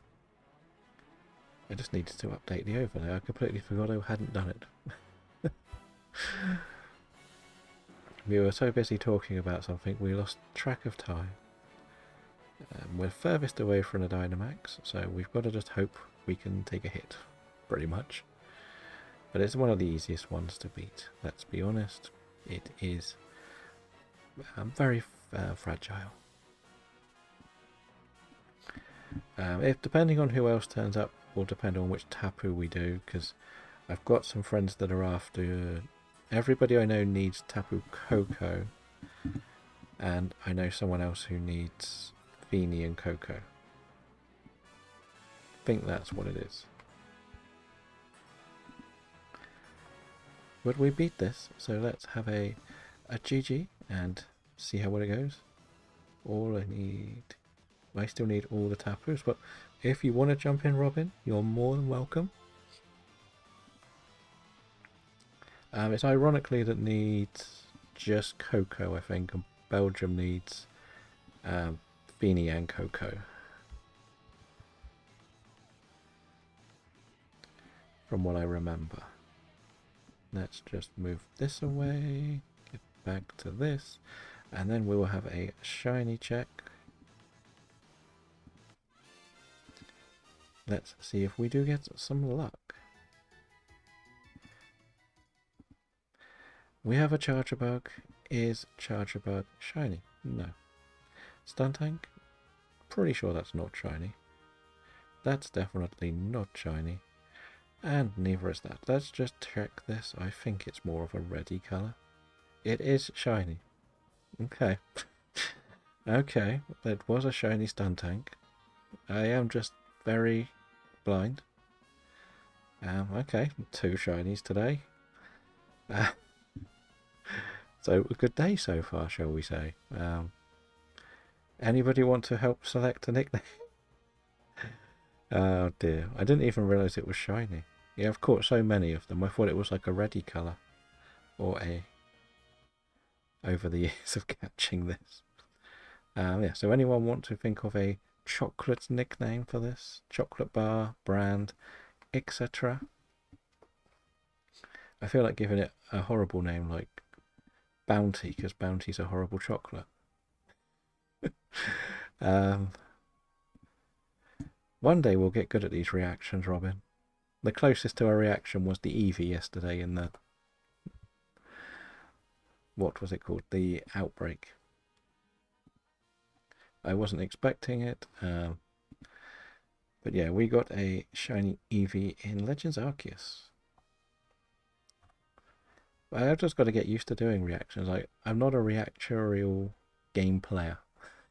just needed to update the overlay. I completely forgot I hadn't done it. We were so busy talking about something, we lost track of time. We're furthest away from the Dynamax, so we've got to just hope we can take a hit, pretty much. But it's one of the easiest ones to beat, let's be honest. It is very fragile. If depending on who else turns up, will depend on which Tapu we do, because I've got some friends that are after... Everybody I know needs Tapu Koko, and I know someone else who needs Fini and Koko. I think that's what it is. But we beat this, so let's have a GG and see how well it goes. I still need all the Tapus, but if you want to jump in, Robin, you're more than welcome. It's ironically that needs just Koko, I think, and Belgium needs Fini and Koko. From what I remember. Let's just move this away, get back to this, and then we will have a shiny check. Let's see if we do get some luck. We have a Charger Bug. Is Charger Bug shiny? No. Stuntank? Pretty sure that's not shiny. That's definitely not shiny. And neither is that. Let's just check this. I think it's more of a reddy colour. It is shiny. Okay. Okay, that was a shiny Stuntank. I am just very blind. Okay, 2 shinies today. So a good day so far, shall we say. Anybody want to help select a nickname? Oh dear, I didn't even realise it was shiny. Yeah, I've caught so many of them. I thought it was like a ready colour. Or a... over the years of catching this. Yeah, so anyone want to think of a chocolate nickname for this? Chocolate bar, brand, etc.? I feel like giving it a horrible name like Bounty, because Bounty's a horrible chocolate. One day we'll get good at these reactions, Robin. The closest to a reaction was the Eevee yesterday in the... what was it called? The Outbreak. I wasn't expecting it. But yeah, we got a shiny Eevee in Legends Arceus. I've just got to get used to doing reactions. I'm not a reactorial game player,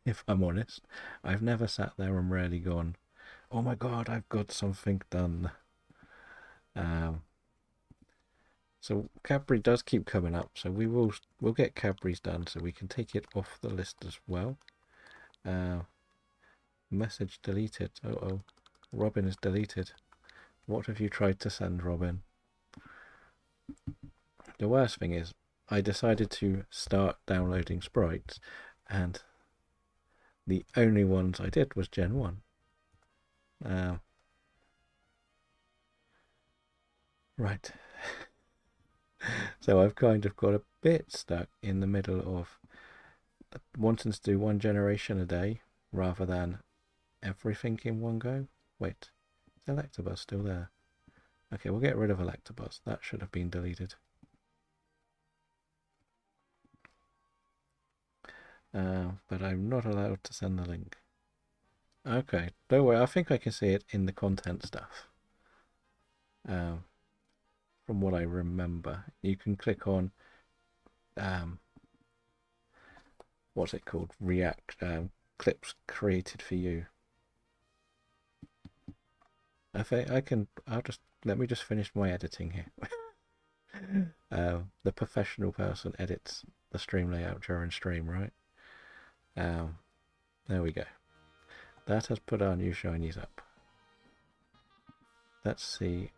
if I'm honest. I've never sat there and really gone, oh my god, I've got something done. So Cadbury does keep coming up, so we'll get Cadbury's done, so we can take it off the list as well. Message deleted. Oh, Robin is deleted. What have you tried to send, Robin? The worst thing is, I decided to start downloading sprites, and the only ones I did was Gen 1. Right. So I've kind of got a bit stuck in the middle of wanting to do one generation a day rather than everything in one go. Wait, is Electabuzz still there? Okay, we'll get rid of Electabuzz. That should have been deleted. But I'm not allowed to send the link. Okay, don't worry. I think I can see it in the content stuff. From what I remember, you can click on what's it called? React clips created for you. I think I can. Let me just finish my editing here. The professional person edits the stream layout during stream, right? There we go. That has put our new shinies up. Let's see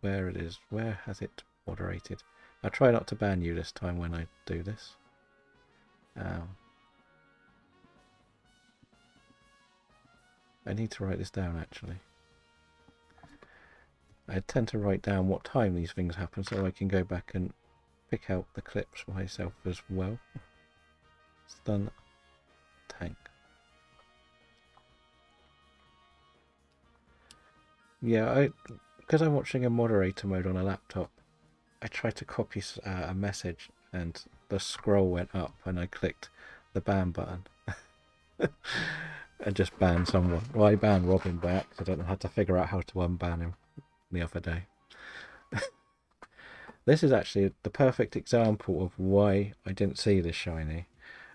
where it is. Where has it moderated? I'll try not to ban you this time when I do this. I need to write this down actually. I tend to write down what time these things happen so I can go back and pick out the clips myself as well. Stun tank. Yeah, because I'm watching a moderator mode on a laptop, I tried to copy a message and the scroll went up and I clicked the ban button and just banned someone. Well, I banned Robin by accident and had to figure out how to unban him the other day. This is actually the perfect example of why I didn't see this shiny.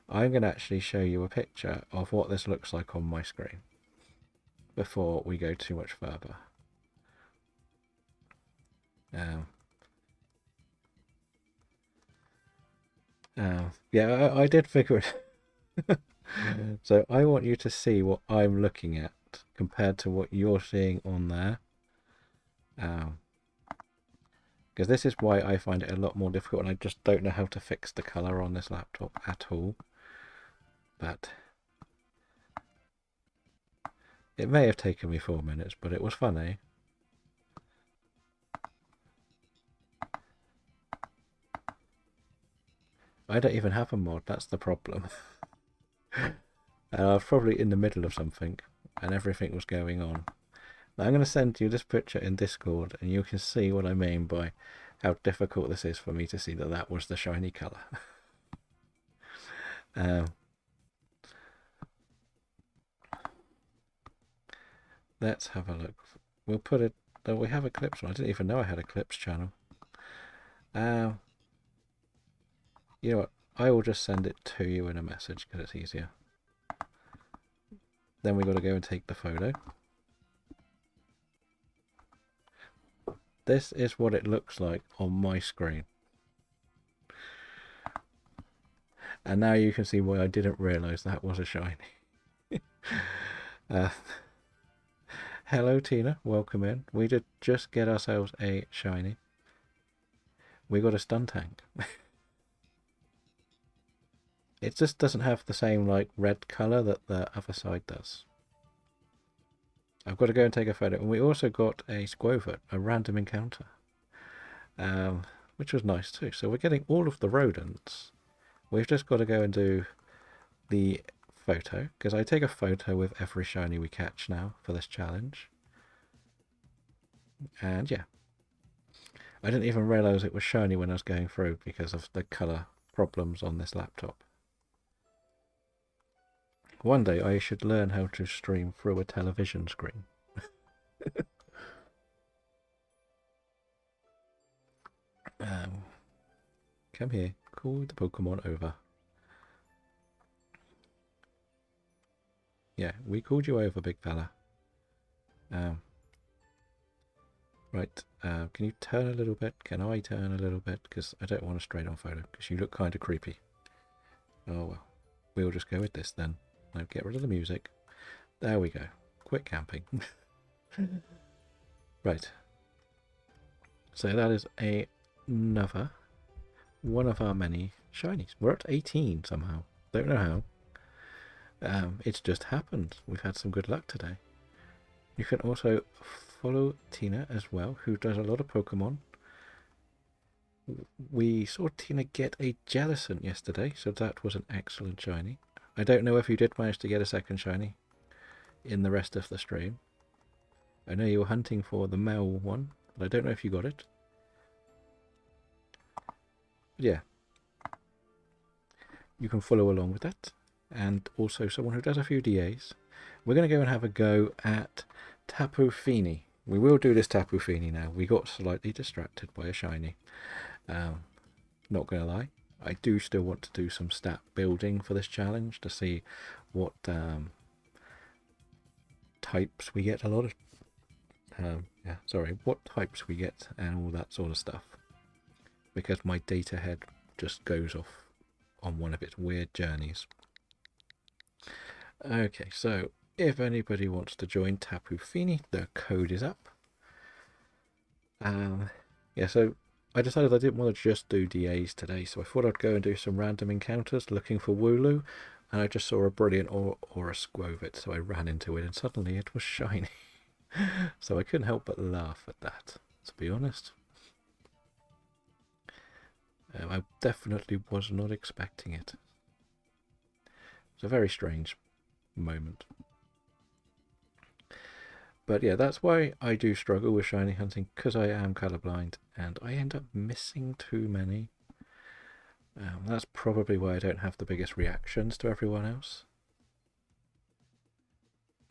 I'm going to actually show you a picture of what this looks like on my screen before we go too much further. Yeah, I did figure it. So I want you to see what I'm looking at compared to what you're seeing on there. Because this is why I find it a lot more difficult and I just don't know how to fix the colour on this laptop at all. But it may have taken me 4 minutes, but it was funny. I don't even have a mod, that's the problem. I was probably in the middle of something and everything was going on. Now I'm going to send you this picture in Discord and you can see what I mean by how difficult this is for me to see that that was the shiny colour. Let's have a look. We'll put it... Oh, we have a clips one. I didn't even know I had a clips channel. You know what? I will just send it to you in a message because it's easier. Then we got to go and take the photo. This is what it looks like on my screen. And now you can see why I didn't realise that was a shiny. uh, hello Tina, welcome in. We did just get ourselves a shiny. We got a stun tank. It just doesn't have the same like red colour that the other side does. I've got to go and take a photo. And we also got a Squovert, a random encounter, which was nice too. So we're getting all of the rodents. We've just got to go and do the photo, because I take a photo with every shiny we catch now for this challenge. And yeah, I didn't even realise it was shiny when I was going through because of the colour problems on this laptop. One day I should learn how to stream through a television screen. Come here, call the Pokemon over. Yeah, we called you over, big fella. Right, can you turn a little bit? Can I turn a little bit? Because I don't want a straight on photo, because you look kind of creepy. Oh well, we'll just go with this then. Now get rid of the music. There we go. Quit camping. Right. So that is another one of our many shinies. We're at 18 somehow. Don't know how. It's just happened. We've had some good luck today. You can also follow Tina as well, who does a lot of Pokemon. We saw Tina get a Jellicent yesterday, so that was an excellent shiny. I don't know if you did manage to get a second shiny in the rest of the stream. I know you were hunting for the male one, but I don't know if you got it. Yeah. You can follow along with that. And also someone who does a few DAs. We're going to go and have a go at Tapu Fini. We will do this Tapu Fini now. We got slightly distracted by a shiny. Not going to lie. I do still want to do some stat building for this challenge to see what types we get. What types we get and all that sort of stuff. Because my data head just goes off on one of its weird journeys. Okay, so if anybody wants to join Tapu Fini, the code is up. Yeah, so I decided I didn't want to just do DAs today, so I thought I'd go and do some random encounters looking for Wooloo, and I just saw a brilliant or a Squovit, so I ran into it, and suddenly it was shiny. So I couldn't help but laugh at that, to be honest. I definitely was not expecting it. It's a very strange moment. But yeah, that's why I do struggle with shiny hunting, because I am colorblind and I end up missing too many. That's probably why I don't have the biggest reactions to everyone else.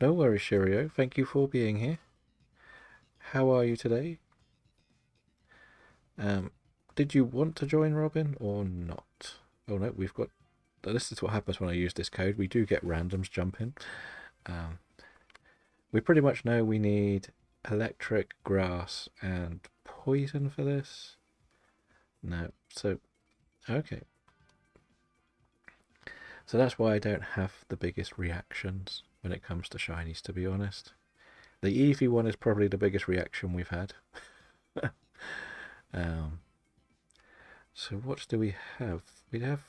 No worries, Shirio. Thank you for being here. How are you today? Did you want to join Robin or not? Oh no, we've got... This is what happens when I use this code. We do get randoms jump in. We pretty much know we need electric, grass, and poison for this. No, so... Okay. So that's why I don't have the biggest reactions when it comes to shinies, to be honest. The Eevee one is probably the biggest reaction we've had. So what do we have? We have...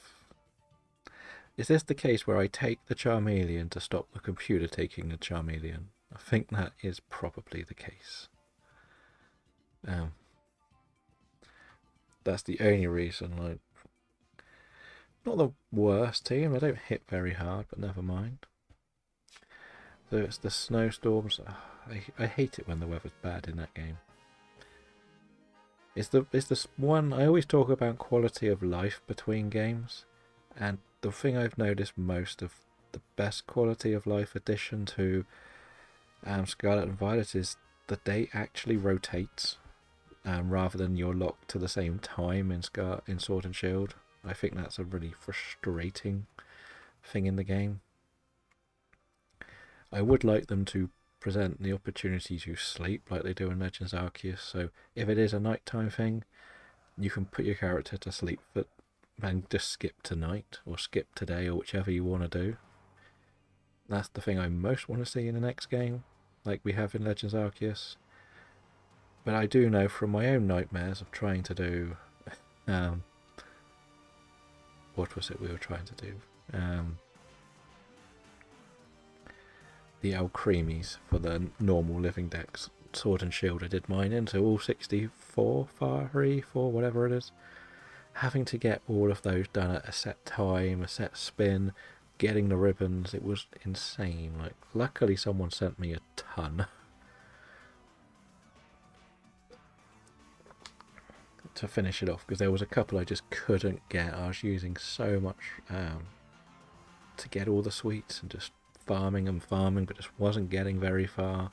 Is this the case where I take the Charmeleon to stop the computer taking the Charmeleon? I think that is probably the case. That's the only reason. Like, not the worst team. I don't hit very hard, but never mind. So it's the snowstorms. I hate it when the weather's bad in that game. It's the one I always talk about quality of life between games, and the thing I've noticed most of the best quality of life addition to Scarlet and Violet is the day actually rotates, rather than you're locked to the same time in Sword and Shield. I think that's a really frustrating thing in the game. I would like them to present the opportunity to sleep like they do in Legends Arceus, so if it is a nighttime thing, you can put your character to sleep for and just skip tonight or skip today or whichever you want to do. That's the thing I most want to see in the next game, like we have in Legends Arceus. But I do know from my own nightmares of trying to do, what was it we were trying to do? The Alchremies for the normal living decks. Sword and Shield I did mine in, so all 64, 4, whatever it is. Having to get all of those done at a set time, a set spin, getting the ribbons, it was insane. Like, luckily someone sent me a ton to finish it off, because there was a couple I just couldn't get. I was using so much to get all the sweets and just farming and farming, but just wasn't getting very far.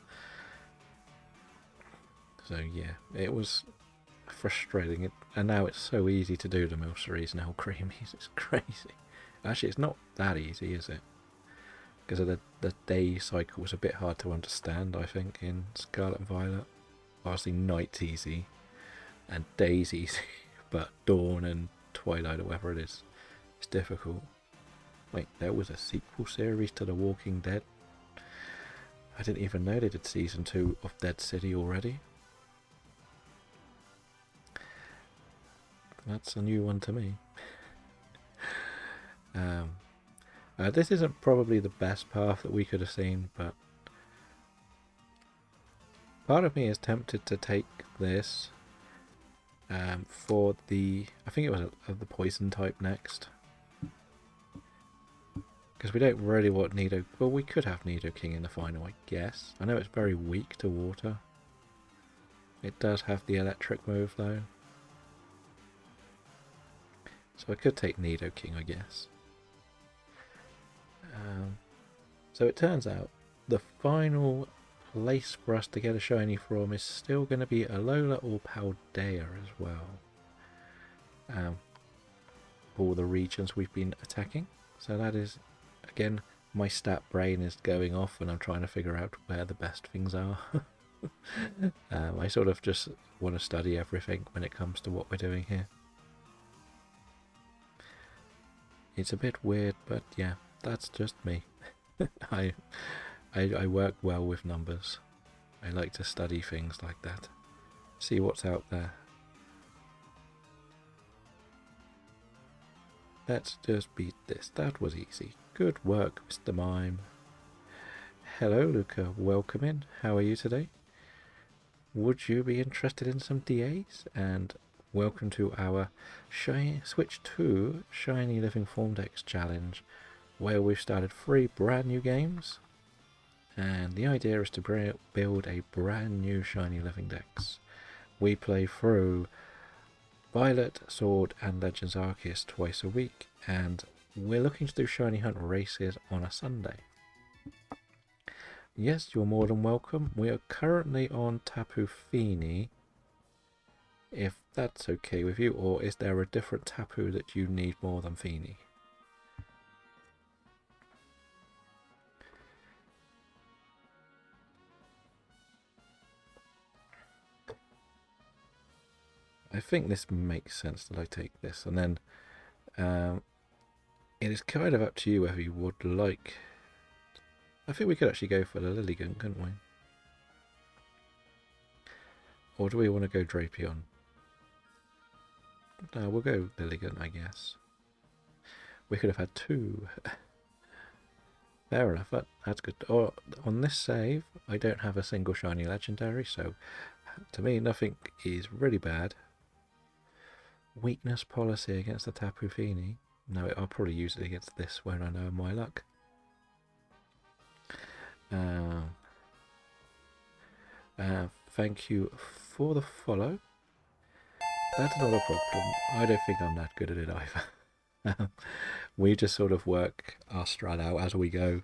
So yeah, it was frustrating. And now it's so easy to do the Milceries and Alchremies. It's crazy. Actually, it's not that easy, is it? Because of the day cycle was a bit hard to understand, I think, in Scarlet and Violet. Obviously, night's easy and day's easy, but dawn and twilight or whatever it is, it's difficult. Wait, there was a sequel series to The Walking Dead? I didn't even know they did season 2 of Dead City already. That's a new one to me. This isn't probably the best path that we could have seen, but part of me is tempted to take this for the, I think it was the poison type next, because we don't really want Nido. Well, we could have Nidoking in the final, I guess. I know it's very weak to water. It does have the electric move though, so I could take Nidoking, I guess. So it turns out the final place for us to get a shiny from is still going to be Alola or Paldea as well. All the regions we've been attacking. So that is, again, my stat brain is going off and I'm trying to figure out where the best things are. I sort of just want to study everything when it comes to what we're doing here. It's a bit weird, but yeah, that's just me. I work well with numbers. I like to study things like that. See what's out there. Let's just beat this. That was easy. Good work, Mr. Mime. Hello, Luca. Welcome in. How are you today? Would you be interested in some DAs? And welcome to our Switch 2 Shiny Living Form Decks Challenge, where we've started 3 brand new games, and the idea is to build a brand new Shiny Living Dex. We play through Violet, Sword and Legends Arceus twice a week, and we're looking to do Shiny Hunt races on a Sunday. Yes, you're more than welcome. We are currently on Tapu Fini, if that's okay with you, or is there a different Tapu that you need more than Fini? I think this makes sense that I take this, and then it is kind of up to you whether you would like. I think we could actually go for the Lilligant, couldn't we? Or do we want to go Drapion? No, we'll go Lilligant, I guess. We could have had 2. Fair enough, that's good. On this save, I don't have a single shiny legendary, so to me nothing is really bad. Weakness policy against the Tapu Fini. No, I'll probably use it against this when I know my luck. Thank you for the follow. That's not a problem. I don't think I'm that good at it either. We just sort of work our strat out as we go.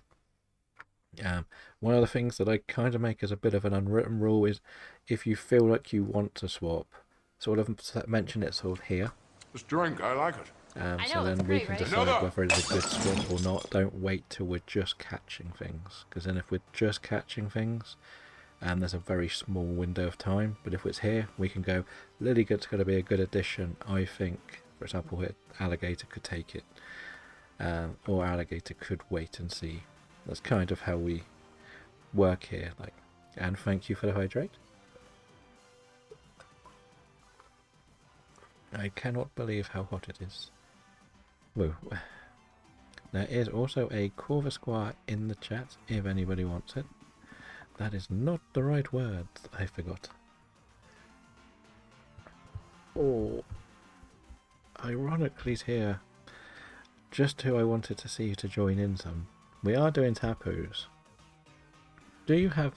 One of the things that I kind of make as a bit of an unwritten rule is if you feel like you want to swap, sort of mention it sort of here. This drink, I like it. So then we can decide whether it's a good swap or not. Don't wait till we're just catching things, because then if we're just catching things, there's a very small window of time. But if it's here, we can go, Lilligant's going to be a good addition, I think For example, alligator could take it, or alligator could wait and see. That's kind of how we work here. Like, and thank you for the hydrate. I cannot believe how hot it is. Whoa. There is also a Corvisquire in the chat if anybody wants it. That is not the right word, I forgot. Oh, ironically's here. Just who I wanted to see to join in some. We are doing Tapus. Do you have,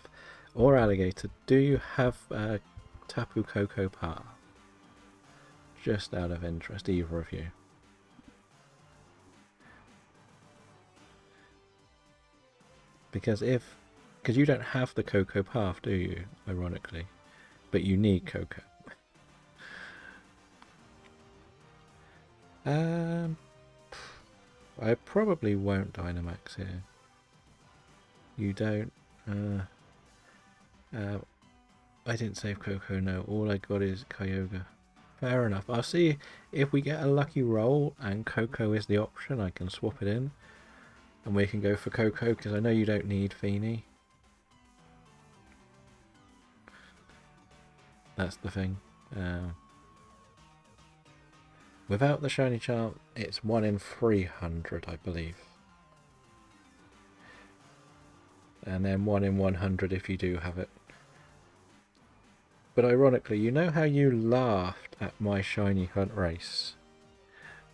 or alligator, do you have Tapu Koko Path? Just out of interest, either of you. Because you don't have the Cocoa Path, do you, ironically? But you need Cocoa. I probably won't Dynamax here. You don't. I didn't save Cocoa, no. All I got is Kyogre. Fair enough. I'll see if we get a lucky roll and Cocoa is the option. I can swap it in. And we can go for Cocoa, because I know you don't need Feeny. That's the thing. Without the shiny charm, it's 1 in 300, I believe. And then 1 in 100 if you do have it. But ironically, you know how you laughed at my shiny hunt race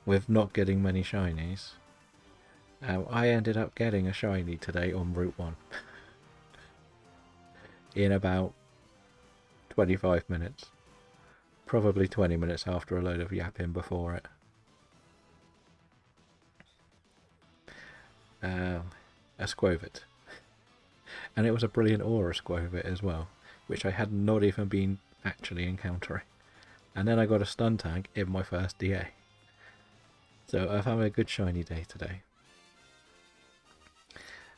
with not getting many shinies? I ended up getting a shiny today on Route 1. In about 25 minutes. Probably 20 minutes after a load of yapping before it. A Squovit. And it was a brilliant aura Squovit as well, which I had not even been actually encountering. And then I got a stun tag in my first DA. So I've had a good shiny day today.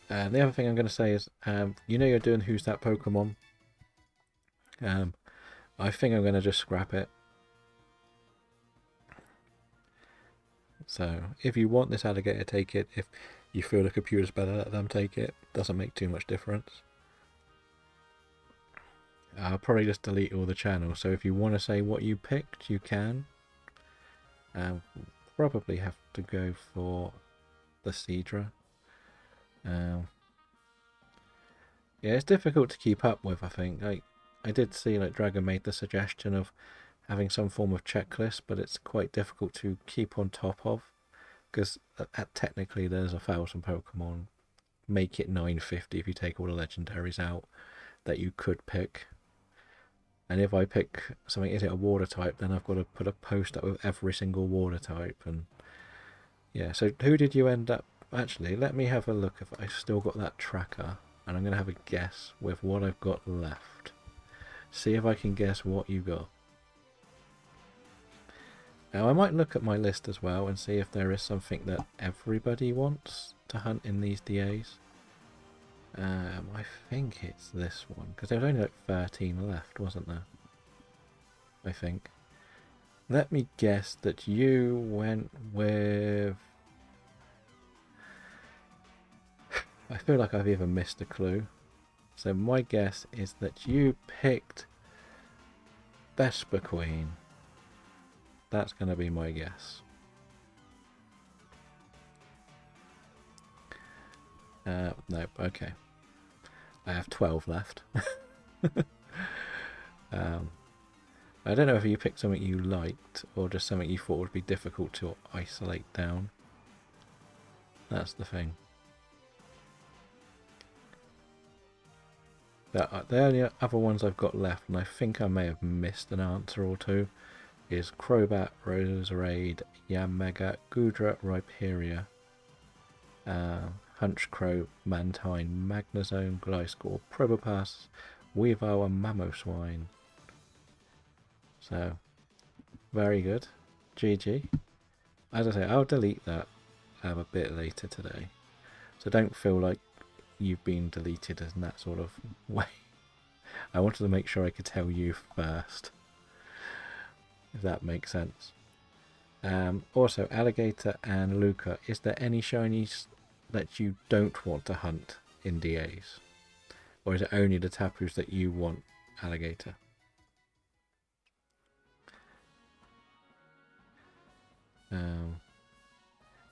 The other thing I'm going to say is, you know you're doing Who's That Pokemon? I think I'm going to just scrap it. So if you want this alligator, take it. If you feel the computer's better, let them take it. Doesn't make too much difference. I'll probably just delete all the channels. So if you want to say what you picked, you can. Probably have to go for the Seadra. Yeah, it's difficult to keep up with, I think. I did see like Dragon made the suggestion of having some form of checklist, but it's quite difficult to keep on top of, because technically there's 1,000 Pokemon. Make it 950 if you take all the legendaries out that you could pick. And if I pick something, is it a water type, then I've got to put a post up with every single water type. And yeah, so who did you end up? Actually, let me have a look if I've still got that tracker, and I'm going to have a guess with what I've got left. See if I can guess what you got. Now I might look at my list as well and see if there is something that everybody wants to hunt in these DAs. I think it's this one, because there was only like 13 left, wasn't there? I think. Let me guess that you went with... I feel like I've even missed a clue. So my guess is that you picked Vesper Queen. That's going to be my guess. Nope, okay. I have 12 left. I don't know if you picked something you liked or just something you thought would be difficult to isolate down. That's the thing. The only other ones I've got left, and I think I may have missed an answer or two, is Crobat, Roserade, Yanmega, Goodra, Rhyperior, Hunchcrow, Mantine, Magnezone, Gliscor, Probopass, Weavile and Mamoswine. So, very good. GG. As I say, I'll delete that a bit later today. So don't feel like you've been deleted in that sort of way. I wanted to make sure I could tell you first, if that makes sense. Also, Alligator and Luca, is there any shinies that you don't want to hunt in DAs? Or is it only the Tapus that you want, Alligator?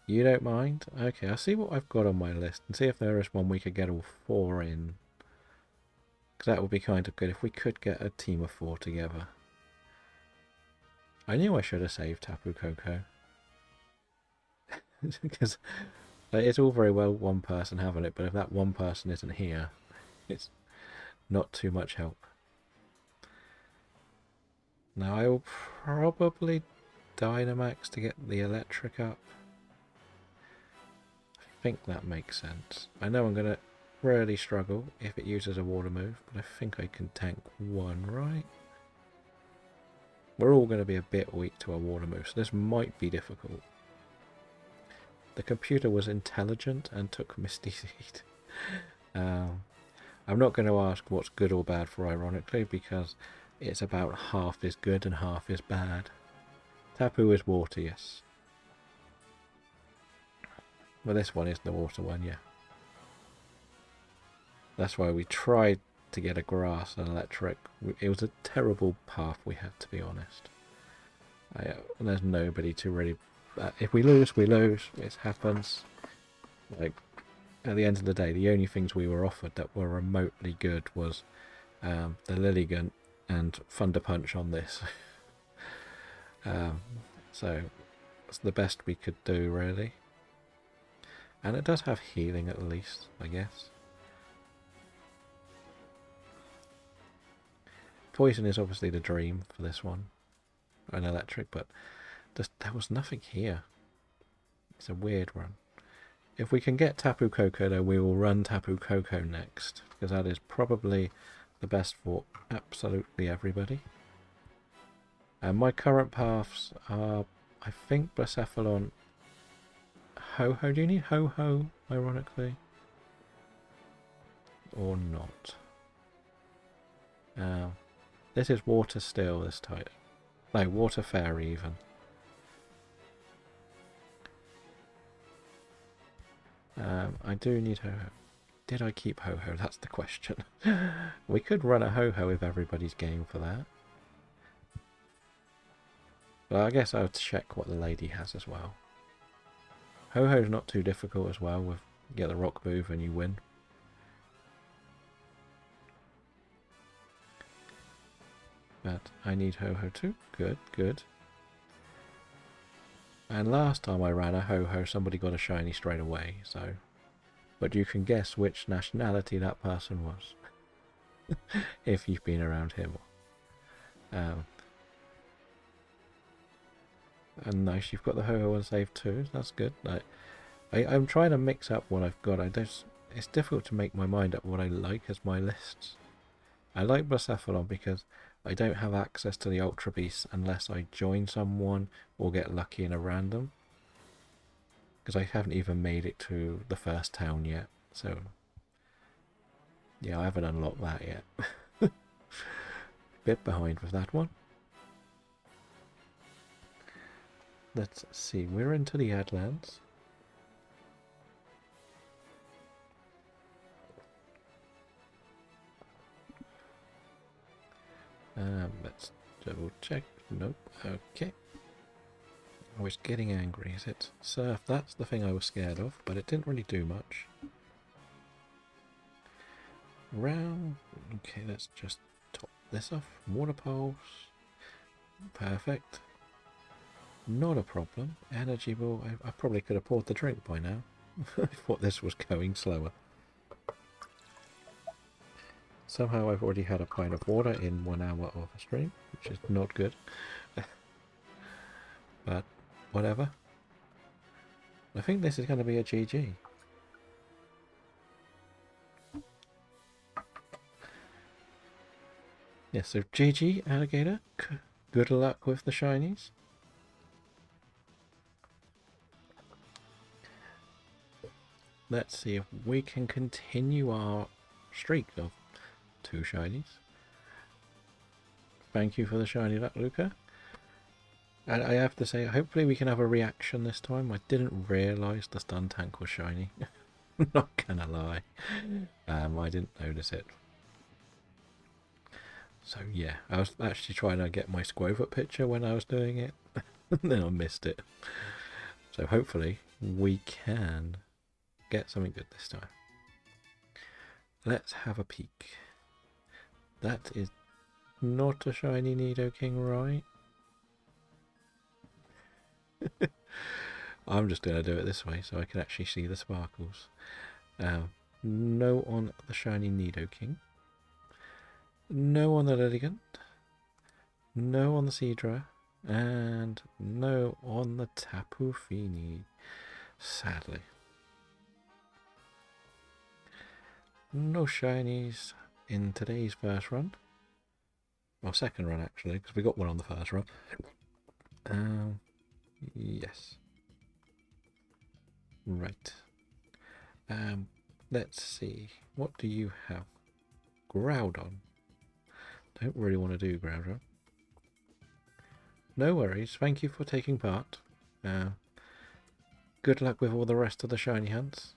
You don't mind? Okay, I'll see what I've got on my list and see if there is one we could get all 4 in. Because that would be kind of good if we could get a team of 4 together. I knew I should have saved Tapu Koko. Because it's all very well one person having it, but if that one person isn't here, it's not too much help. Now I will probably Dynamax to get the electric up. I think that makes sense. I know I'm going to really struggle if it uses a water move, but I think I can tank 1, right? We're all going to be a bit weak to a water move, so this might be difficult. The computer was intelligent and took Misty Seed. I'm not going to ask what's good or bad for ironically, because it's about half is good and half is bad. Tapu is water, yes. Well, this one is the water one, yeah. That's why we tried to get a grass and electric. It was a terrible path we had, to be honest. There's nobody to really... if we lose, we lose. It happens. Like, at the end of the day, the only things we were offered that were remotely good was the Lilligant and Thunder Punch on this. So it's the best we could do, really. And it does have healing at least, I guess. Poison is obviously the dream for this one. An electric, but there was nothing here. It's a weird one. If we can get Tapu Koko, though, we will run Tapu Koko next, because that is probably the best for absolutely everybody. And my current paths are, I think, Blacephalon. Ho-Ho, do you need Ho-Ho, ironically? Or not? This is Water Steel, this type. No, Water Fairy, even. I do need Ho-Ho. Did I keep Ho-Ho? That's the question. We could run a Ho-Ho if everybody's game for that. But I guess I would check what the lady has as well. Ho-Ho's not too difficult as well. With get the rock move and you win. But I need Ho-Ho too. Good, good. And last time I ran a Ho-Ho, somebody got a shiny straight away, so... But you can guess which nationality that person was. If you've been around him. And nice, you've got the Ho-Ho on save too. That's good. I'm trying to mix up what I've got. It's difficult to make my mind up what I like as my lists. I like Blacephalon because I don't have access to the Ultra Beasts unless I join someone or get lucky in a random. Because I haven't even made it to the first town yet. So, yeah, I haven't unlocked that yet. Bit behind with that one. Let's see, we're into the Adlands. Let's double check. Nope. Okay. I was getting angry. Is it surf? That's the thing I was scared of, but it didn't really do much. Round. Okay, let's just top this off. Water pulse. Perfect. Not a problem. Energy ball. I probably could have poured the drink by now. I thought this was going slower. Somehow I've already had a pint of water in 1 hour of a stream, which is not good. But whatever. I think this is going to be a GG. Yeah, so GG, Alligator. Good luck with the shinies. Let's see if we can continue our streak of 2 shinies. Thank you for the shiny luck, Luca. And I have to say, hopefully we can have a reaction this time. I didn't realise the stun tank was shiny. Not gonna lie. I didn't notice it. So yeah, I was actually trying to get my Squover picture when I was doing it. Then I missed it. So hopefully we can get something good this time. Let's have a peek. That is not a shiny Nidoking, right? I'm just going to do it this way so I can actually see the sparkles. No on the shiny Nidoking. No on the Lilligant. No on the Seadra. And no on the Tapu Fini. Sadly. No shinies in today's first run. Well, second run actually, because we got one on the first run. Yes. Right. Let's see. What do you have? Groudon. Don't really want to do Groudon. No worries. Thank you for taking part. Good luck with all the rest of the shiny hunts.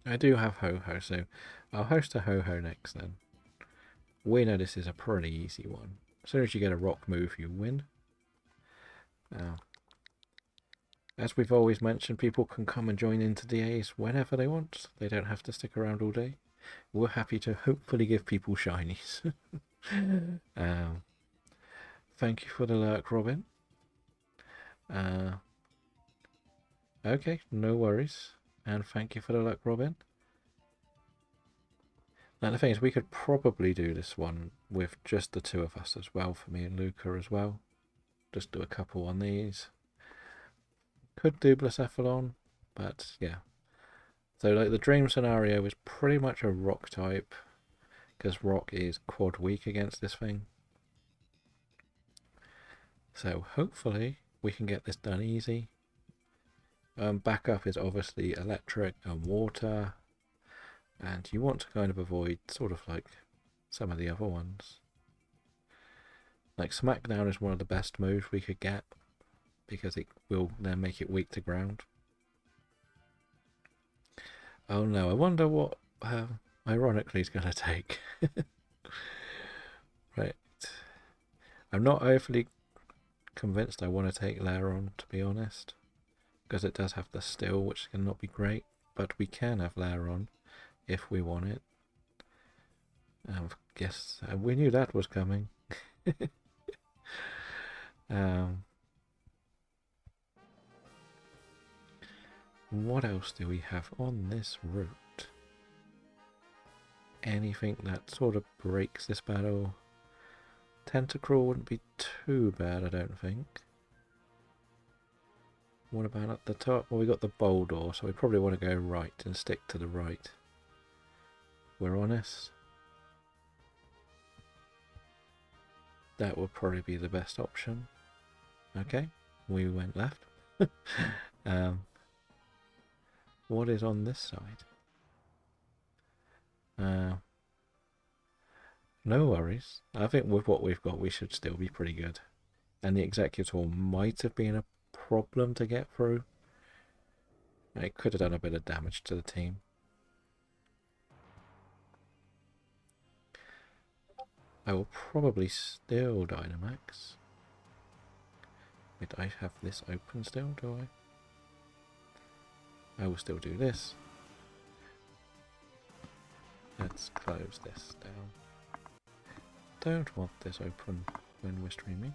I do have Ho-Ho, so I'll host a Ho-Ho next then. We know this is a pretty easy one. As soon as you get a rock move, you win. As we've always mentioned, people can come and join into DAs whenever they want. They don't have to stick around all day. We're happy to hopefully give people shinies. Thank you for the lurk, Robin. Okay, no worries. And thank you for the lurk, Robin. Now the thing is, we could probably do this one with just the two of us as well, for me and Luca as well. Just do a couple on these. Could do Blacephalon, but yeah. So like the dream scenario is pretty much a rock type, because rock is quad weak against this thing. So hopefully we can get this done easy. Backup is obviously electric and water, and you want to kind of avoid sort of like some of the other ones. Like Smackdown is one of the best moves we could get, because it will then make it weak to ground. Oh no, I wonder what ironically is going to take. Right. I'm not overly convinced I want to take Lairon, to be honest, because it does have the still, which can not be great, but we can have Lairon if we want it. Guess we knew that was coming. What else do we have on this route? Anything that sort of breaks this battle? Tentacruel wouldn't be too bad, I don't think. What about at the top? Well, we got the Boldor, so we probably want to go right and stick to the right. We're honest. That would probably be the best option. Okay, we went left. What is on this side? No worries. I think with what we've got, we should still be pretty good. And the Executor might have been a problem to get through. It could have done a bit of damage to the team. I will probably still Dynamax. Wait, I have this open still, do I? I will still do this. Let's close this down. Don't want this open when we're streaming.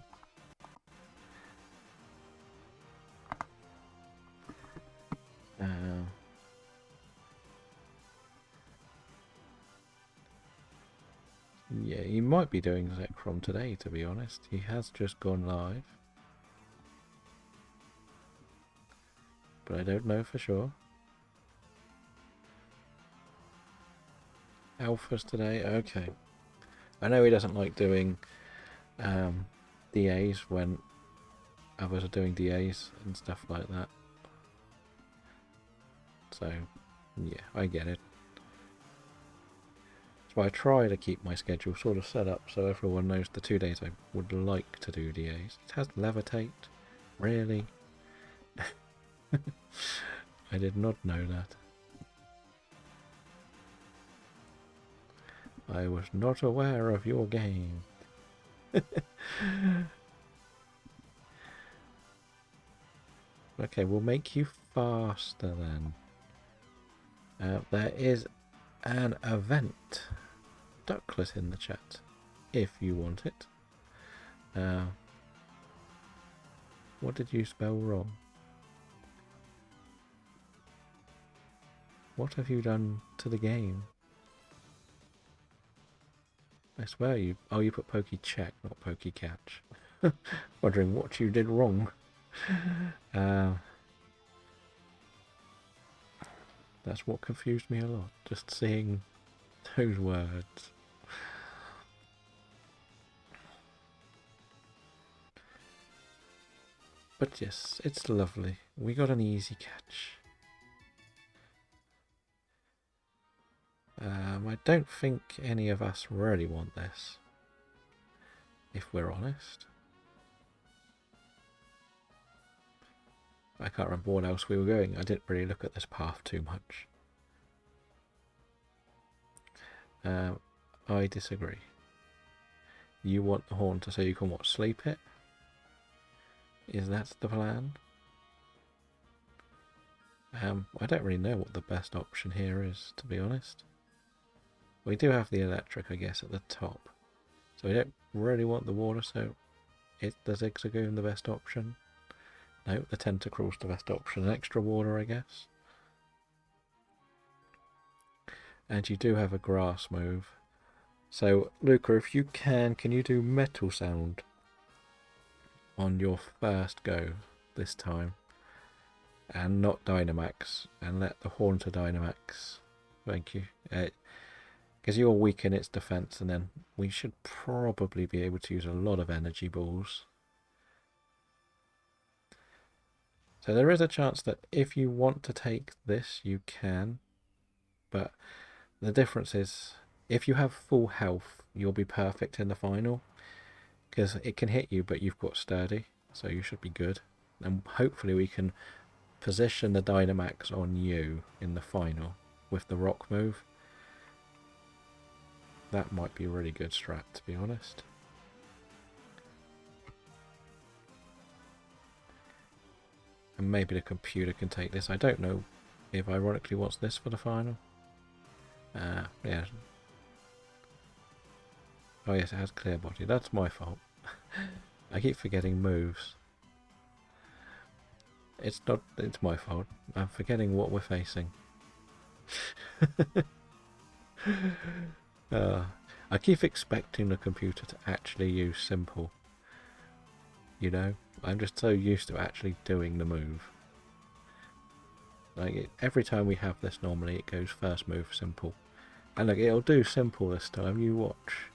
Yeah, he might be doing Zekrom today, to be honest. He has just gone live. But I don't know for sure. Alphas today? Okay. I know he doesn't like doing DAs when others are doing DAs and stuff like that. So, yeah, I get it. So I try to keep my schedule sort of set up so everyone knows the 2 days I would like to do DAs. It has levitate. Really? I did not know that. I was not aware of your game. Okay, we'll make you faster then. There is an event. Ducklet in the chat, if you want it. What did you spell wrong? What have you done to the game? I swear you... Oh, you put Pokey Check, not Pokey Catch. Wondering what you did wrong. That's what confused me a lot, just seeing those words. But yes, it's lovely. We got an easy catch. I don't think any of us really want this, if we're honest. I can't remember what else we were going. I didn't really look at this path too much. I disagree. You want the Haunter so you can what, sleep it? Is that the plan? I don't really know what the best option here is, to be honest. We do have the electric, I guess, at the top. So we don't really want the water, so is the Zigzagoon the best option? No, the Tentacruel's the best option. An extra water, I guess. And you do have a grass move. So, Luca, if you can you do Metal Sound on your first go this time? And not Dynamax, and let the Haunter Dynamax. Thank you. Because you'll weaken its defense, and then we should probably be able to use a lot of energy balls. So there is a chance that if you want to take this, you can. But the difference is, if you have full health, you'll be perfect in the final. Because it can hit you, but you've got Sturdy, so you should be good. And hopefully we can position the Dynamax on you in the final with the rock move. That might be a really good strat, to be honest. And maybe the computer can take this. I don't know if ironically wants this for the final. Yeah. Oh yes, it has clear body. That's my fault. I keep forgetting moves. It's my fault. I'm forgetting what we're facing. I keep expecting the computer to actually use simple. You know? I'm just so used to actually doing the move. Like, every time we have this normally it goes first move simple. And look, it'll do simple this time, you watch.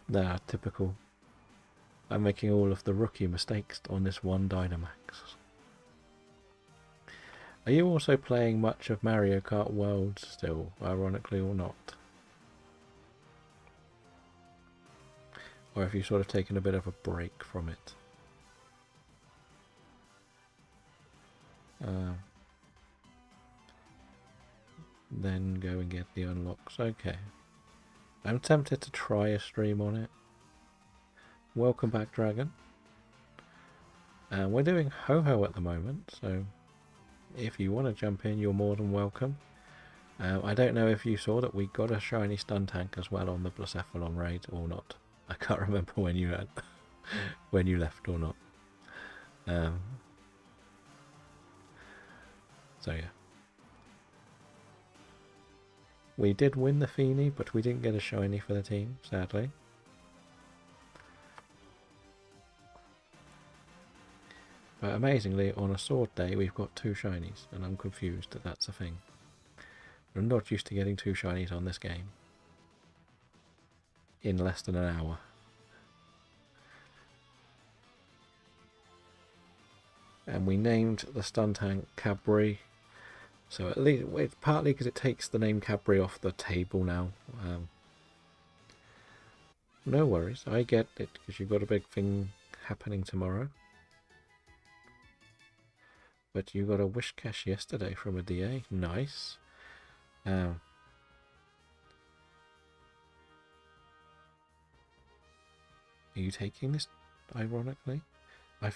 Nah, typical. I'm making all of the rookie mistakes on this one Dynamax. Are you also playing much of Mario Kart World still, ironically or not? Or have you sort of taken a bit of a break from it? Then go and get the unlocks. Okay. I'm tempted to try a stream on it. Welcome back, Dragon. We're doing Ho-Ho at the moment, so if you want to jump in, you're more than welcome. I don't know if you saw that we got a shiny stun tank as well on the Blacephalon raid or not. I can't remember when you had, when you left or not. So yeah. We did win the Feeny, but we didn't get a shiny for the team, sadly. But amazingly, on a sword day, we've got 2 shinies, and I'm confused that that's a thing. I'm not used to getting 2 shinies on this game in less than an hour. And we named the stun tank Cabri So at least it's partly because it takes the name Cadbury off the table now. No worries, I get it because you've got a big thing happening tomorrow. But you got a wish cash yesterday from a DA. Nice. Are you taking this? Ironically, I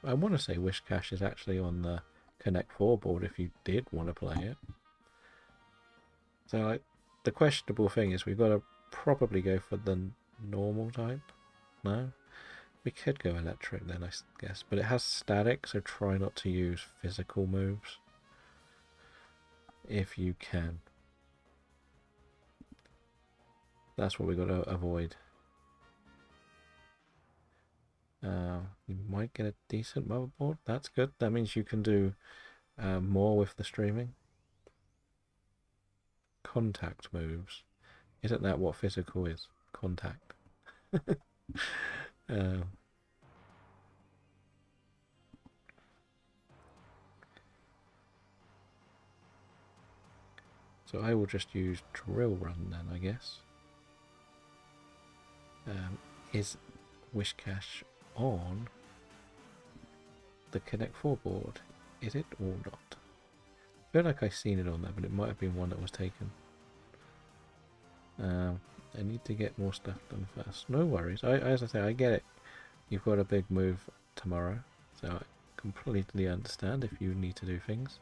want to say wish cash is actually on the Connect 4 board if you did want to play it. So like, the questionable thing is we've got to probably go for the normal type. No, we could go electric then, I guess, but it has static, so try not to use physical moves if you can. That's what we've got to avoid. You might get a decent motherboard. That's good. That means you can do more with the streaming. Contact moves. Isn't that what physical is? Contact. So I will just use drill run then, I guess. Is wish cash on the Connect 4 board? Is it or not? I feel like I've seen it on there, but it might have been one that was taken. I need to get more stuff done first. No worries. As I say, I get it. You've got a big move tomorrow, so I completely understand if you need to do things.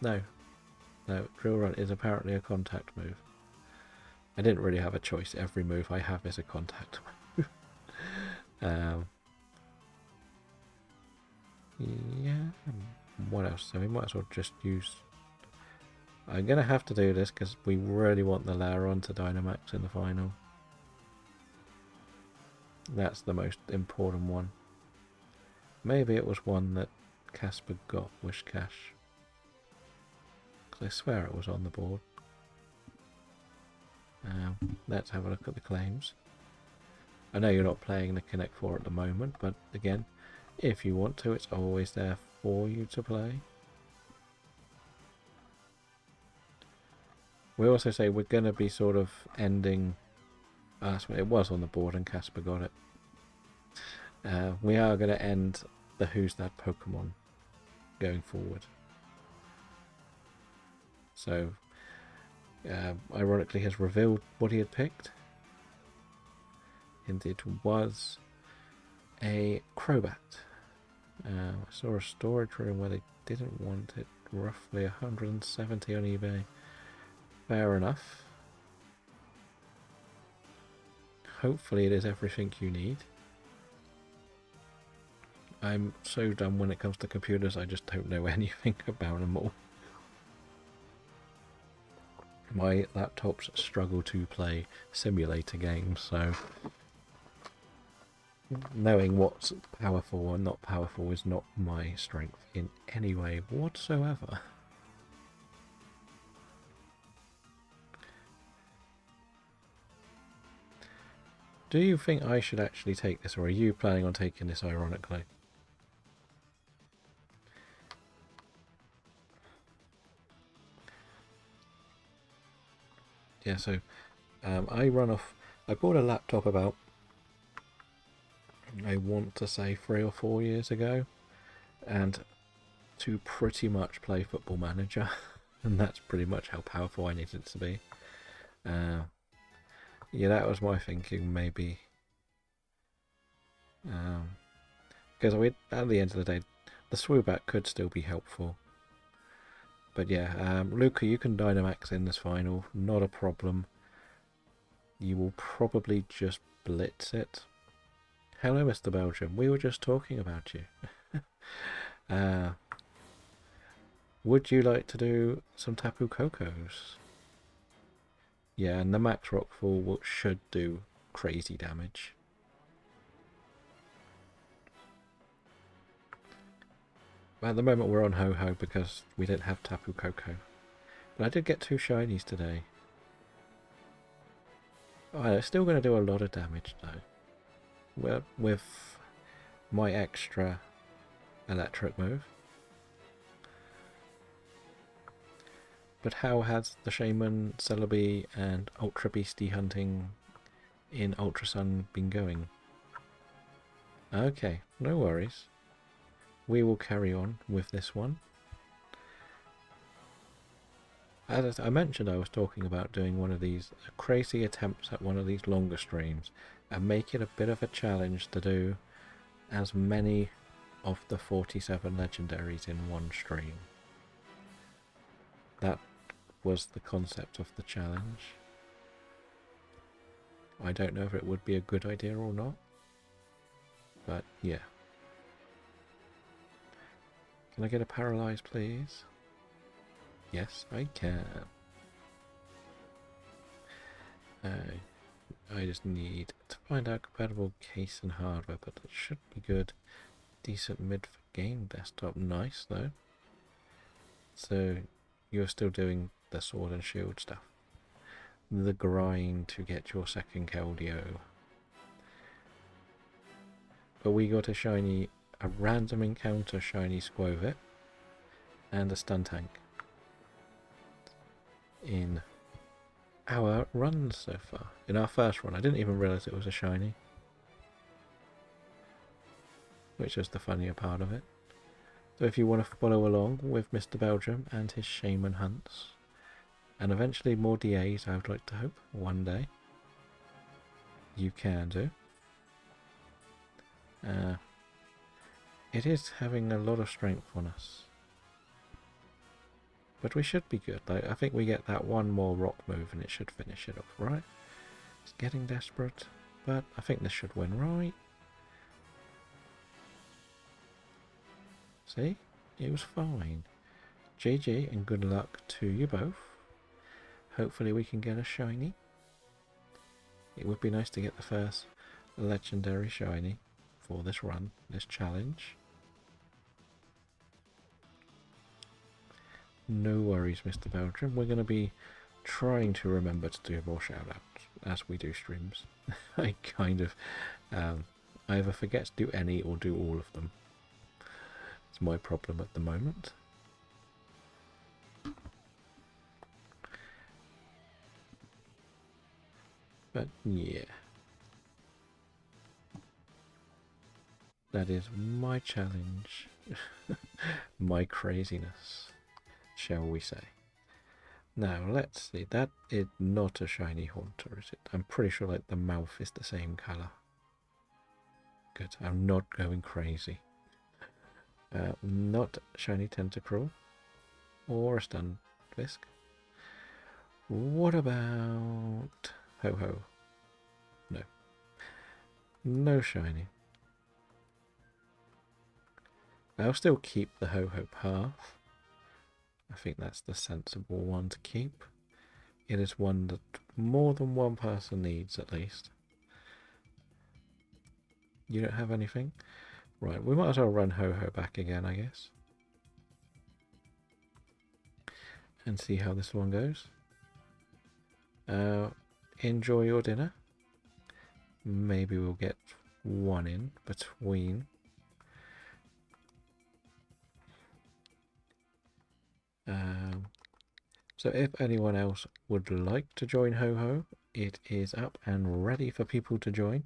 No, drill run is apparently a contact move. I didn't really have a choice. Every move I have is a contact move. Yeah. What else? So we might as well just use. I'm gonna have to do this because we really want the Laron to Dynamax in the final. That's the most important one. Maybe it was one that Casper got, Wish Cash. Because I swear it was on the board. Let's have a look at the claims. I know you're not playing the Connect 4 at the moment, but again, if you want to, it's always there for you to play. We also say we're going to be sort of ending. It was on the board and Casper got it. We are going to end the Who's That Pokemon going forward. So, ironically, has revealed what he had picked. And it was a Crobat. I saw a storage room where they didn't want it. Roughly 170 on eBay. Fair enough. Hopefully it is everything you need. I'm so dumb when it comes to computers, I just don't know anything about them all. My laptops struggle to play simulator games, so knowing what's powerful and not powerful is not my strength in any way whatsoever. Do you think I should actually take this, or are you planning on taking this ironically? Yeah, so I bought a laptop about, I want to say 3 or 4 years ago, and to pretty much play Football Manager, and that's pretty much how powerful I needed it to be. Yeah, that was my thinking, maybe. Because at the end of the day, the Swoobat could still be helpful. But yeah, Luca, you can Dynamax in this final, not a problem. You will probably just blitz it. Hello, Mr. Belgium, we were just talking about you. Would you like to do some Tapu Kokos? Yeah, and the Max Rockfall should do crazy damage. At the moment we're on Ho-Ho because we didn't have Tapu Koko. But I did get 2 shinies today. Oh, it's still going to do a lot of damage though. Well, with my extra electric move. But how has the Shaman, Celebi, and Ultra Beastie hunting in Ultra Sun been going? Okay, no worries. We will carry on with this one. As I mentioned, I was talking about doing one of these crazy attempts at one of these longer streams and make it a bit of a challenge to do as many of the 47 legendaries in one stream. That was the concept of the challenge. I don't know if it would be a good idea or not, but yeah. Can I get a paralyze, please? Yes, I can. I just need to find out compatible case and hardware, but it should be good. Decent mid for game desktop. Nice, though. So, you're still doing the sword and shield stuff. The grind to get your second Keldeo. But we got a random encounter shiny Squovit and a stun tank in our runs so far. In our first run, I didn't even realise it was a shiny, which is the funnier part of it. So if you want to follow along with Mr. Belgium and his Shaman hunts, and eventually more DAs, I would like to hope, one day, you can do. It is having a lot of strength on us. But we should be good. I think we get that one more rock move and it should finish it off, right? It's getting desperate, but I think this should win, right? See? It was fine. GG and good luck to you both. Hopefully we can get a shiny. It would be nice to get the first legendary shiny for this run, this challenge. No worries, Mr. Belgium. We're going to be trying to remember to do more shout-outs as we do streams. I kind of either forget to do any or do all of them. It's my problem at the moment. But yeah. That is my challenge. My craziness, shall we say. Now, let's see. That is not a shiny Haunter, is it? I'm pretty sure like the mouth is the same colour. Good. I'm not going crazy. Not shiny Tentacruel or a Stunfisk. What about Ho-Ho? No. No shiny. I'll still keep the Ho-Ho path. I think that's the sensible one to keep. It is one that more than one person needs, at least. You don't have anything? Right, we might as well run Ho-Ho back again, I guess. And see how this one goes. Enjoy your dinner. Maybe we'll get one in between. So if anyone else would like to join Ho-Ho, it is up and ready for people to join.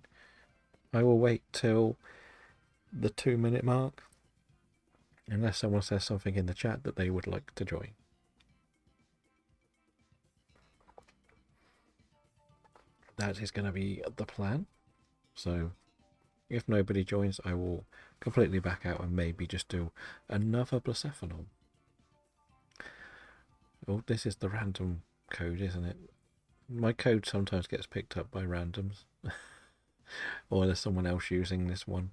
I will wait till the 2-minute mark, unless someone says something in the chat that they would like to join. That is going to be the plan. So if nobody joins, I will completely back out and maybe just do another Blacephalon. Oh, this is the random code, isn't it? My code sometimes gets picked up by randoms. Or there's someone else using this one.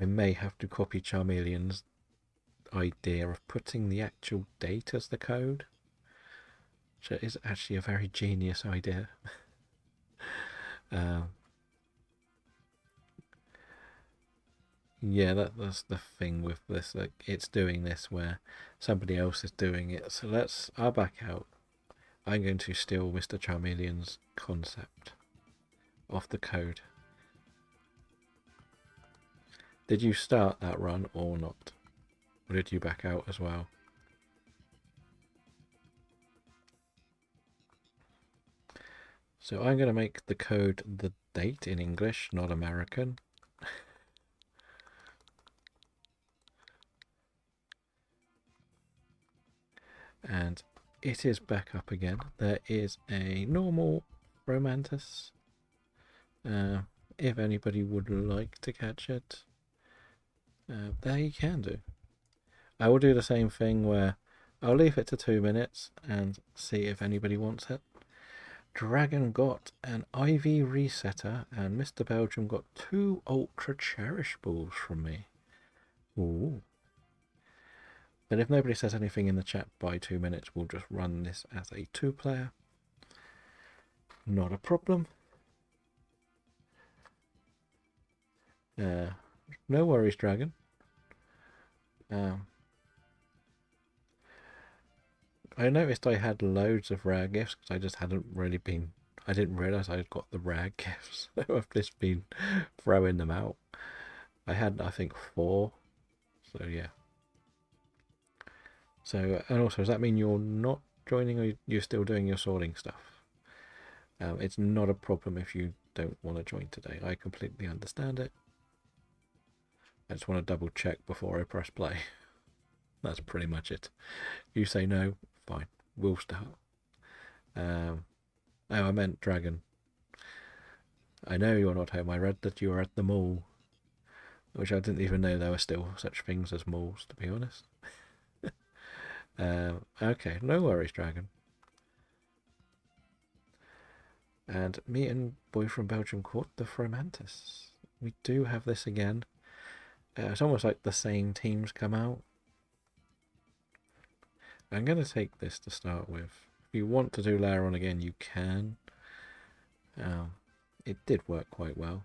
I may have to copy Charmeleon's idea of putting the actual date as the code, which is actually a very genius idea. Yeah, that's the thing with this. Like, it's doing this where somebody else is doing it. So I'll back out. I'm going to steal Mr. Charmeleon's concept of the code. Did you start that run or not? Or did you back out as well? So I'm going to make the code the date in English, not American. And it is back up again. There is a normal Romantis. If anybody would like to catch it, there you can do. I will do the same thing where I'll leave it to 2 minutes and see if anybody wants it. Dragon got an IV resetter, and Mr. Belgium got 2 ultra cherish balls from me. Ooh. But if nobody says anything in the chat by 2 minutes, we'll just run this as a 2-player. Not a problem. No worries, Dragon. I noticed I had loads of rare gifts because I just hadn't really been. I didn't realise I'd got the rare gifts. So I've just been throwing them out. I had, I think, 4. So yeah. So, and also, does that mean you're not joining, or you're still doing your sorting stuff? It's not a problem if you don't want to join today. I completely understand it. I just want to double check before I press play. That's pretty much it. You say no, fine. We'll start. Oh, I meant Dragon. I know you're not home. I read that you were at the mall, which I didn't even know there were still such things as malls, to be honest. Okay, no worries, Dragon. And me and Boy from Belgium caught the Fromantis. We do have this again. It's almost like the same teams come out. I'm going to take this to start with. If you want to do Laron again, you can. It did work quite well.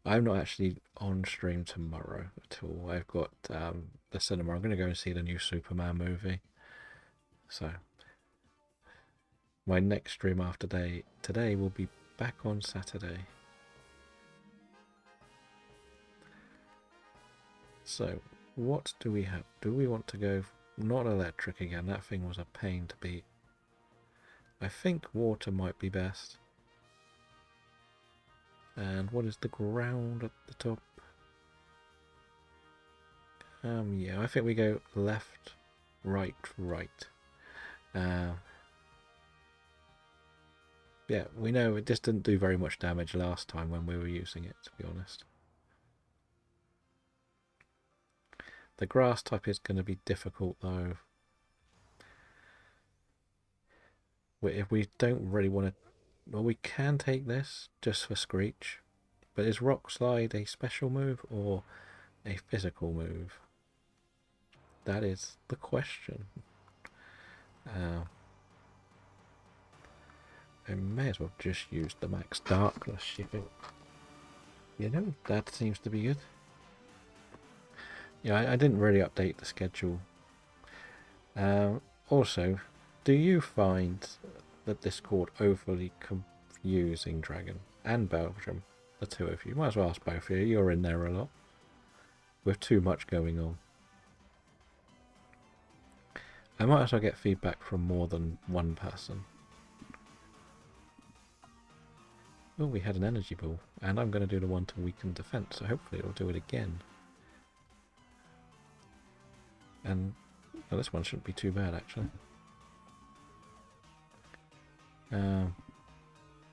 I'm not actually on stream tomorrow at all. I've got the cinema. I'm going to go and see the new Superman movie. So my next stream after today will be back on Saturday. So what do we have? Do we want to go not electric again? That thing was a pain to beat. I think water might be best. And what is the ground at the top? Yeah, I think we go left, right, right. Yeah, we know it just didn't do very much damage last time when we were using it, to be honest. The grass type is going to be difficult though. If we don't really want to... Well, we can take this just for Screech. But is Rock Slide a special move or a physical move? That is the question. I may as well just use the max darkness shipping. You know, that seems to be good. Yeah, I didn't really update the schedule. Also, do you find that Discord overly confusing, Dragon and Belgium? The two of you. Might as well ask both of you. You're in there a lot. With too much going on. I might as well get feedback from more than one person. Oh, we had an energy ball. And I'm going to do the one to weaken defense, so hopefully it'll do it again. And well, this one shouldn't be too bad, actually.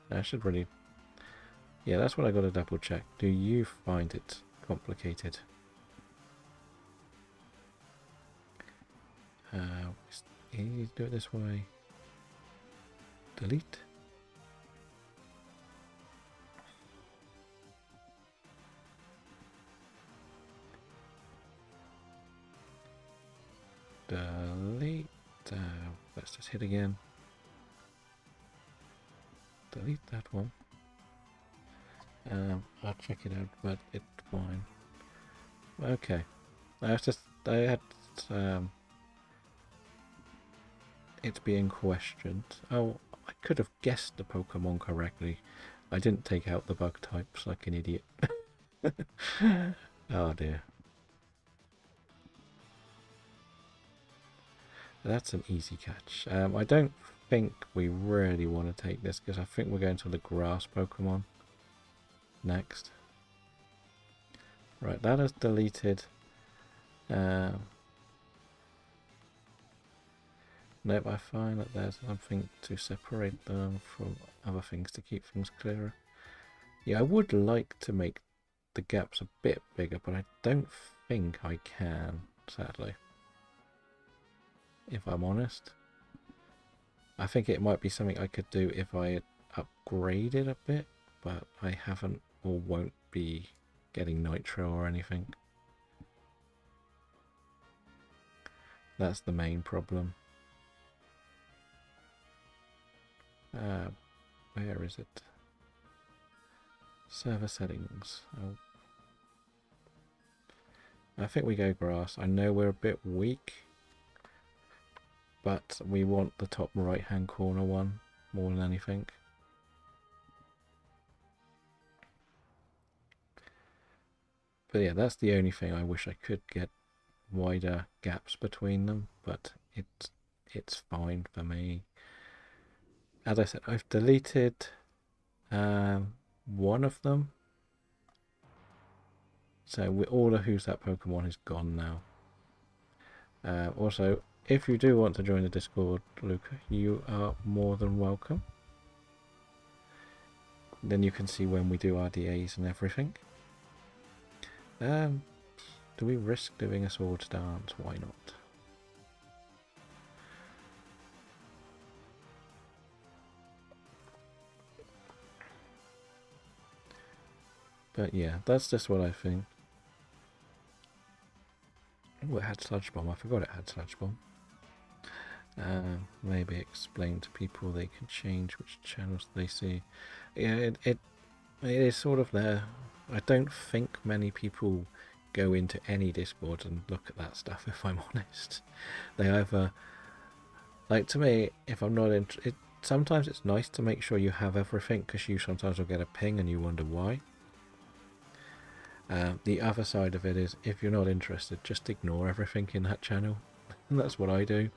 I should really... Yeah, that's what I got to double check. Do you find it complicated? Easy to do it this way. Delete. Delete. Let's just hit again. Delete that one. I'll check it out, but it's fine. Okay. I had it being questioned. Oh, I could have guessed the Pokemon correctly. I didn't take out the bug types like an idiot. Oh dear. That's an easy catch. I don't think we really want to take this because I think we're going to the grass Pokemon next. Right, that has deleted. Nope, I find that there's something to separate them from other things to keep things clearer. Yeah, I would like to make the gaps a bit bigger, but I don't think I can, sadly. If I'm honest. I think it might be something I could do if I upgraded a bit, but I haven't or won't be getting Nitro or anything. That's the main problem. Where is it? Server settings. Oh. I think we go grass. I know we're a bit weak, but we want the top right hand corner one more than anything. But yeah, that's the only thing I wish I could get wider gaps between them, but it's fine for me. As I said, I've deleted one of them, so all of Who's That Pokemon is gone now. Also, if you do want to join the Discord, Luca, you are more than welcome. Then you can see when we do our DAs and everything. Do we risk doing a swords dance? Why not? But yeah, that's just what I think. Oh, it had Sludge Bomb. I forgot it had Sludge Bomb. Maybe explain to people they can change which channels they see. Yeah, it is sort of there. I don't think many people go into any Discord and look at that stuff, if I'm honest. They either, like, to me, if I'm not interested, sometimes it's nice to make sure you have everything, because you sometimes will get a ping and you wonder why. The other side of it is, if you're not interested, just ignore everything in that channel. And that's what I do.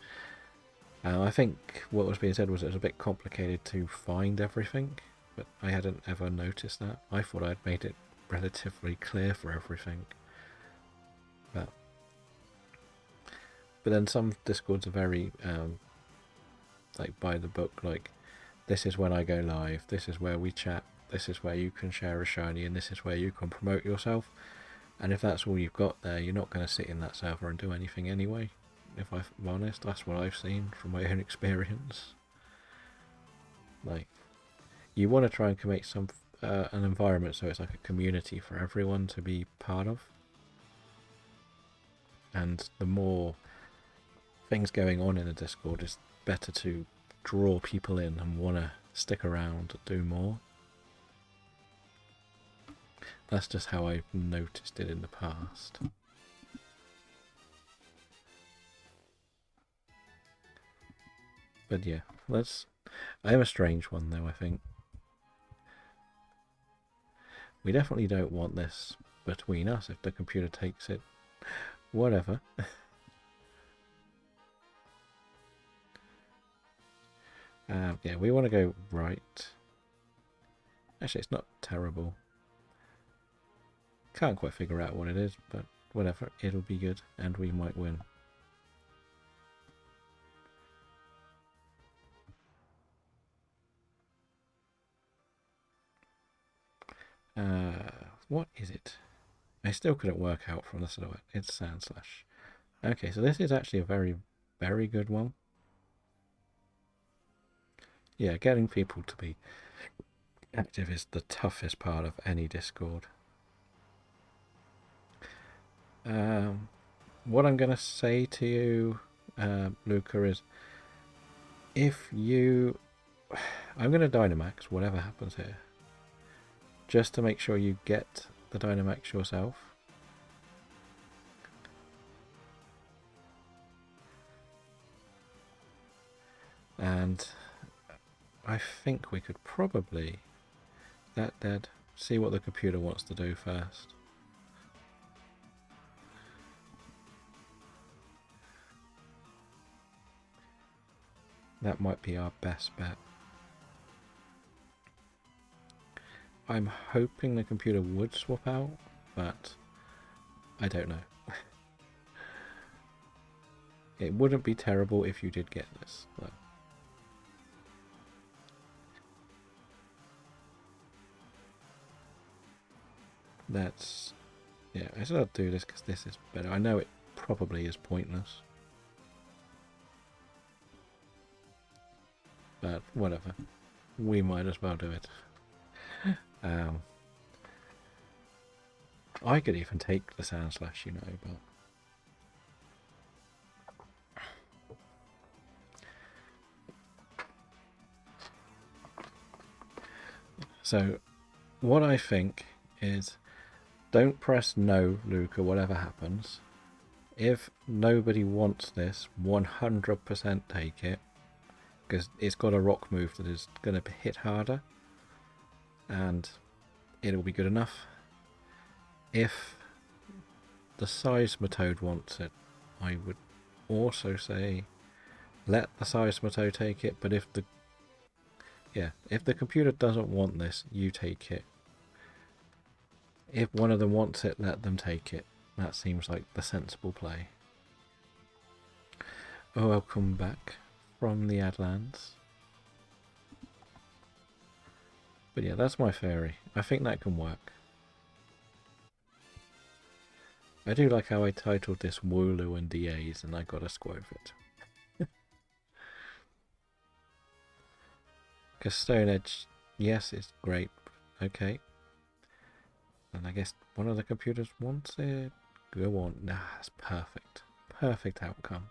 I think what was being said was it was a bit complicated to find everything, but I hadn't ever noticed that. I thought I'd made it relatively clear for everything. But then some Discords are very like by the book, like this is when I go live, this is where we chat, this is where you can share a shiny, and this is where you can promote yourself. And if that's all you've got there, you're not going to sit in that server and do anything anyway. If I'm honest, that's what I've seen from my own experience. Like, you want to try and create some an environment so it's like a community for everyone to be part of. And the more things going on in a Discord, it's better to draw people in and want to stick around and do more. That's just how I've noticed it in the past. But yeah, I am a strange one though, I think. We definitely don't want this between us if the computer takes it. Whatever. Yeah, we want to go right. Actually, it's not terrible. Can't quite figure out what it is, but whatever. It'll be good, and we might win. What is it? I still couldn't work out from the silhouette. It's Sandslash. Okay, so this is actually a very, very good one. Yeah, getting people to be active is the toughest part of any Discord. What I'm going to say to you, Luca, is if you... I'm going to Dynamax, whatever happens here. Just to make sure you get the Dynamax yourself. And I think we could probably, that dead, see what the computer wants to do first. That might be our best bet. I'm hoping the computer would swap out, but I don't know. It wouldn't be terrible if you did get this, though. That's... yeah, I said I'd do this because this is better. I know it probably is pointless. But whatever. We might as well do it. I could even take the Sand Slash, you know, but... so, what I think is, don't press no, Luca, whatever happens. If nobody wants this, 100% take it. Because it's got a rock move that is going to hit harder. And it'll be good enough. If the Seismitoad wants it, I would also say let the Seismitoad take it, but if the computer doesn't want this, you take it. If one of them wants it, let them take it. That seems like the sensible play. Oh, I'll come back from the Adlands. But yeah, that's my theory. I think that can work. I do like how I titled this Wooloo and DAs and I got a Squovit. Because Stone Edge, yes, it's great. Okay. And I guess one of the computers wants it. Go on. Nah, that's perfect. Perfect outcome.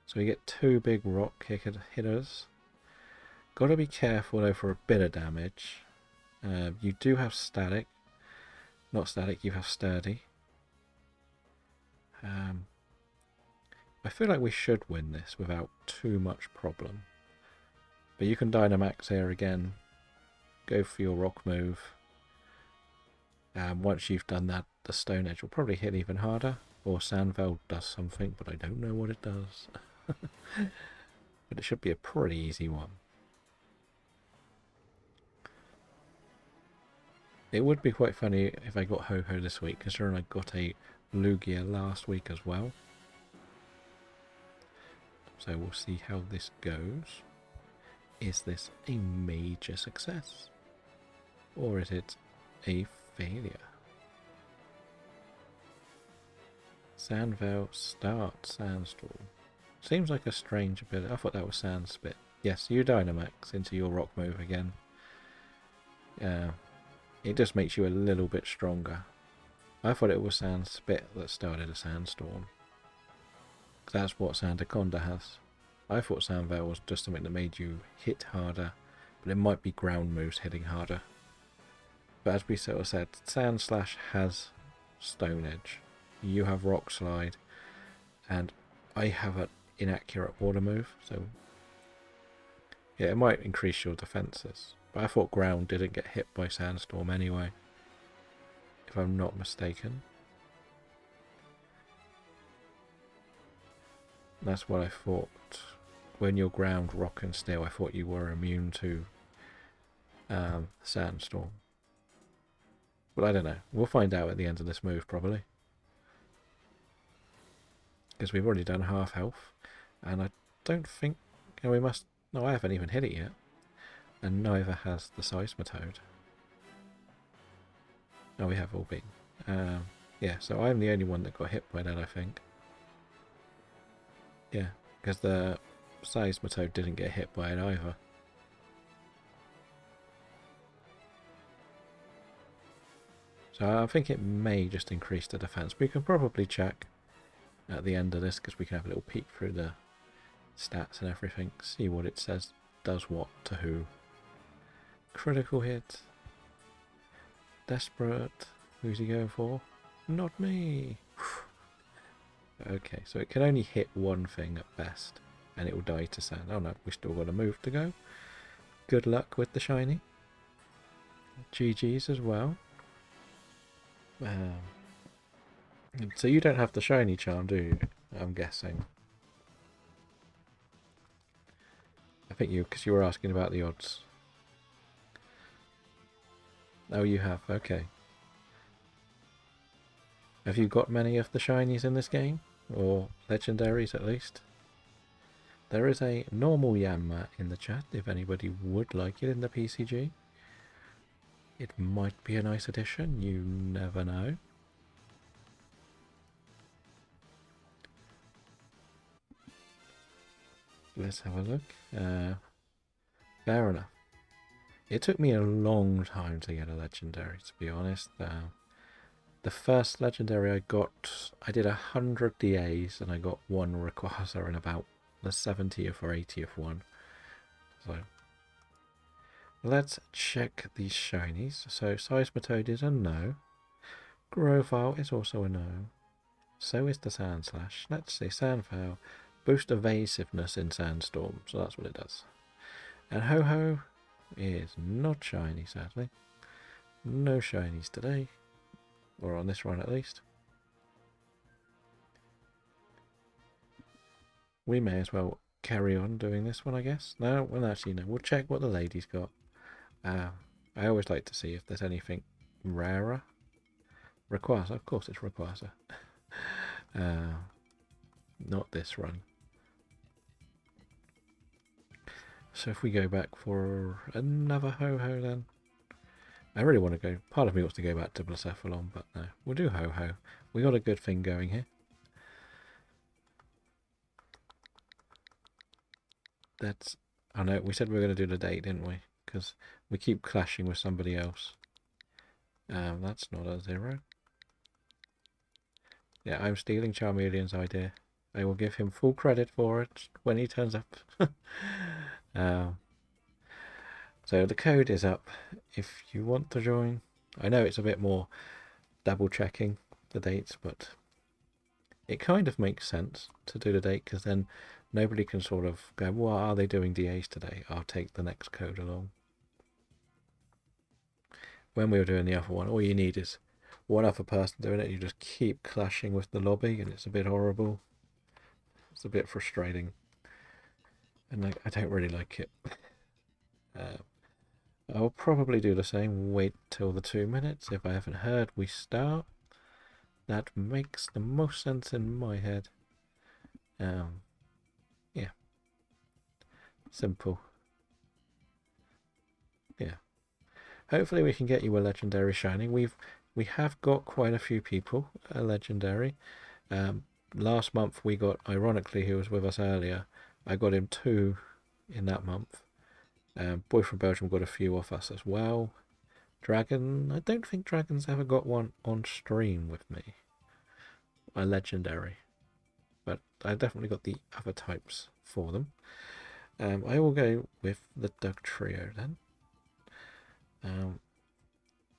So we get 2 big rock hitters. Got to be careful though for a bit of damage. You do have static. Not static, you have sturdy. I feel like we should win this without too much problem. But you can Dynamax here again. Go for your rock move. Once you've done that, the Stone Edge will probably hit even harder. Or Sandveld does something, but I don't know what it does. But it should be a pretty easy one. It would be quite funny if I got Ho-Ho this week, considering I got a Lugia last week as well. So we'll see how this goes. Is this a major success? Or is it a failure? Sandvale, start, Sandstorm. Seems like a strange ability. I thought that was Sandspit. Yes, you Dynamax into your rock move again. It just makes you a little bit stronger. I thought it was Sandspit that started a Sandstorm. That's what Sandaconda has. I thought Sandvale was just something that made you hit harder, but it might be ground moves hitting harder. But as we sort of said, Sand Slash has Stone Edge. You have Rock Slide, and I have an inaccurate water move, so yeah, it might increase your defences. But I thought ground didn't get hit by Sandstorm anyway, if I'm not mistaken. That's what I thought. When you're ground, rock and steel, I thought you were immune to Sandstorm. But I don't know. We'll find out at the end of this move, probably. Because we've already done half health. And I don't think... oh, we must... no, I haven't even hit it yet. And neither has the Seismitoad. No, we have all been. Yeah, so I'm the only one that got hit by that, I think. Yeah, because the Seismitoad didn't get hit by it either. So I think it may just increase the defense. We can probably check at the end of this because we can have a little peek through the stats and everything. See what it says, does what to who. Critical hit. Desperate. Who's he going for? Not me. Okay, so it can only hit one thing at best, and it will die to sand. Oh no, we still got a move to go. Good luck with the shiny. GG's as well. So you don't have the shiny charm, do you? I'm guessing. think because you were asking about the odds. Oh, you have, okay. Have you got many of the shinies in this game? Or legendaries at least? There is a normal Yanma in the chat if anybody would like it in the PCG. It might be a nice addition, you never know. Let's have a look. Fair enough. It took me a long time to get a legendary, to be honest. The first legendary I got, I did 100 DAs and I got one Rayquaza in about the 70th or 80th one. So let's check these shinies. So Seismitoad is a no. Grovyle is also a no. So is the Sandslash. Let's see, Sandfowl. Boost evasiveness in Sandstorm, so that's what it does. And Ho-Ho is not shiny, sadly. No shinies today. Or on this run at least. We may as well carry on doing this one, I guess. No, well, actually, no. We'll check what the lady's got. I always like to see if there's anything rarer. Rayquaza, of course it's Rayquaza. Not this run. So if we go back for another Ho-Ho then. I really want to go, part of me wants to go back to Blacephalon, but no. We'll do Ho-Ho. We got a good thing going here. That's, I know, we said we were going to do the date, didn't we? Because we keep clashing with somebody else. That's not a 0. Yeah, I'm stealing Charmeleon's idea. I will give him full credit for it when he turns up. So the code is up if you want to join. I know it's a bit more double checking the dates, but it kind of makes sense to do the date because then nobody can sort of go, well, are they doing DAs today? I'll take the next code along. When we were doing the other one, all you need is one other person doing it. You just keep clashing with the lobby and it's a bit horrible. It's a bit frustrating. And I don't really like it. I'll probably do the same. Wait till the 2 minutes. If I haven't heard, we start. That makes the most sense in my head. Yeah. Simple. Yeah. Hopefully we can get you a legendary shining. We have got quite a few people a legendary. Last month we got, ironically, who was with us earlier, I got him 2 in that month. Boy from Belgium got a few off us as well. Dragon, I don't think Dragon's ever got one on stream with me. A legendary. But I definitely got the other types for them. I will go with the Doug Trio then.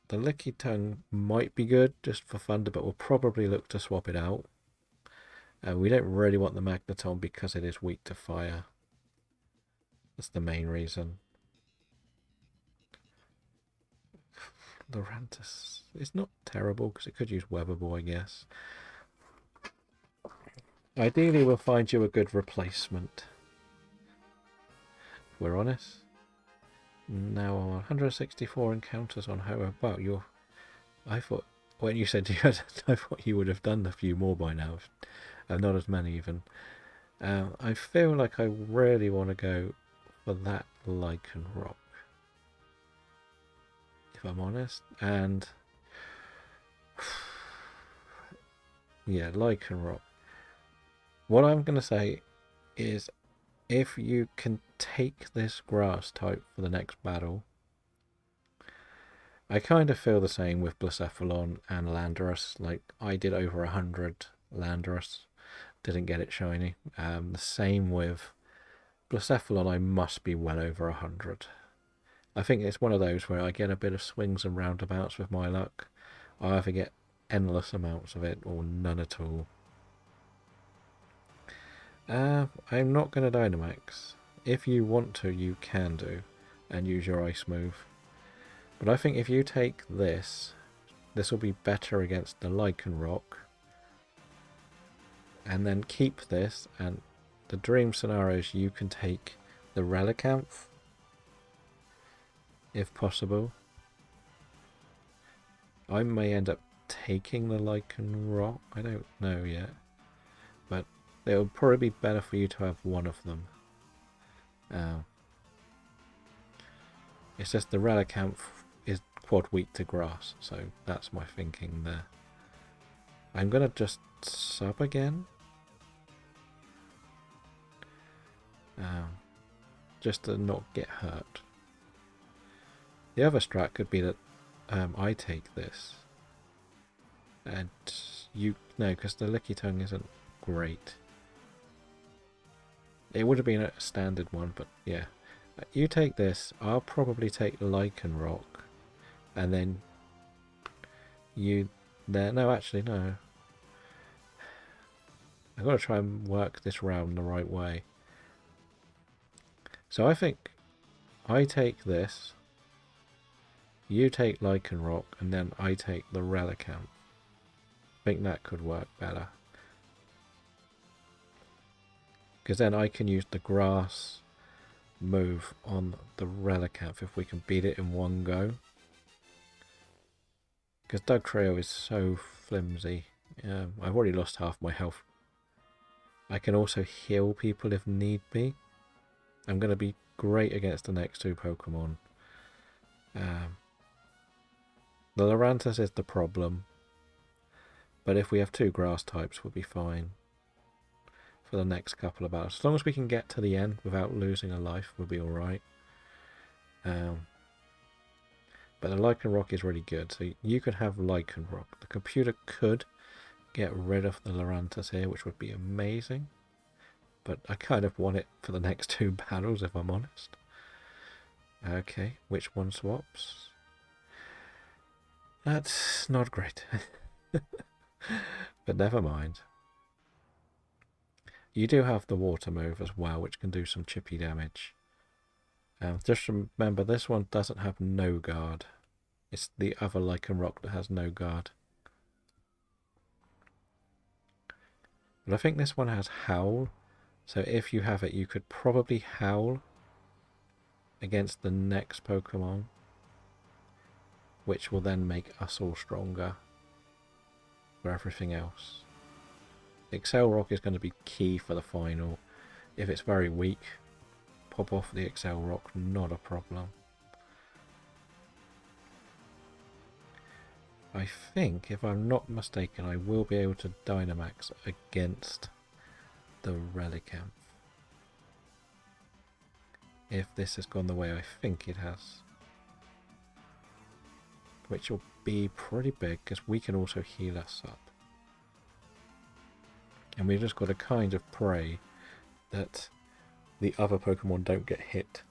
The Licky Tongue might be good just for Thunder, but we'll probably look to swap it out. We don't really want the Magneton because it is weak to fire. That's the main reason. Lurantis is not terrible because it could use Weatherball, I guess. Ideally, we'll find you a good replacement. If we're honest. Now 164 encounters on Ho-Oh. Wow, you're... I thought when you said you had, I thought you would have done a few more by now. Not as many even. I feel like I really want to go for that Lycanroc, if I'm honest. And yeah, Lycanroc. What I'm going to say is if you can take this grass type for the next battle, I kind of feel the same with Blacephalon and Landorus. Like, I did over 100 Landorus, didn't get it shiny. The same with Blacephalon, I must be well over 100. I think it's one of those where I get a bit of swings and roundabouts with my luck. I either get endless amounts of it or none at all. I'm not going to Dynamax. If you want to, you can do, and use your ice move. But I think if you take this, this will be better against the Lycanroc. And then keep this, and the dream scenarios you can take the Relicanth, if possible. I may end up taking the Lichen Rock. I don't know yet. But it would probably be better for you to have one of them. It's just the Relicanth is quad weak to grass, so that's my thinking there. I'm going to just sub again. Just to not get hurt. The other strat could be that I take this. And you... No, because the Licky Tongue isn't great. It would have been a standard one, but yeah. You take this, I'll probably take Lichen Rock. And then you there. No, actually, no. I've got to try and work this round the right way. So I think I take this, you take Lichen Rock, and then I take the Relicanth. I think that could work better. Because then I can use the grass move on the Relicanth if we can beat it in one go. Because Dugtrio is so flimsy. I've already lost half my health. I can also heal people if need be. I'm going to be great against the next two Pokemon. The Lurantis is the problem. But if we have two grass types, we'll be fine for the next couple of battles. As long as we can get to the end without losing a life, we'll be alright. But the Lichen Rock is really good. So you could have Lichen Rock. The computer could get rid of the Lurantis here, which would be amazing. But I kind of want it for the next two battles, if I'm honest. Okay, which one swaps? That's not great. But never mind. You do have the water move as well, which can do some chippy damage. Just remember, this one doesn't have no guard. It's the other Lichen Rock that has no guard. But I think this one has Howl. So if you have it, you could probably Howl against the next Pokemon, which will then make us all stronger for everything else. Excel Rock is going to be key for the final. If it's very weak, pop off the Excel Rock, not a problem. I think, if I'm not mistaken, I will be able to Dynamax against the Relicanth. If this has gone the way I think it has. Which will be pretty big, because we can also heal us up. And we've just got to kind of pray that the other Pokemon don't get hit.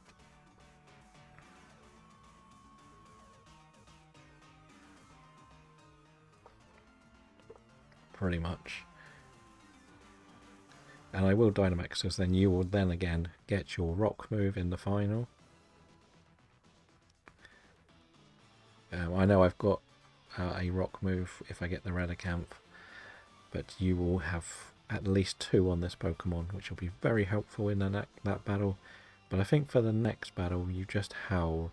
Pretty much. And I will Dynamax, because then you will then again get your Rock move in the final. I know I've got a Rock move if I get the Relicanth, but you will have at least two on this Pokemon, which will be very helpful in that battle. But I think for the next battle, you just Howl,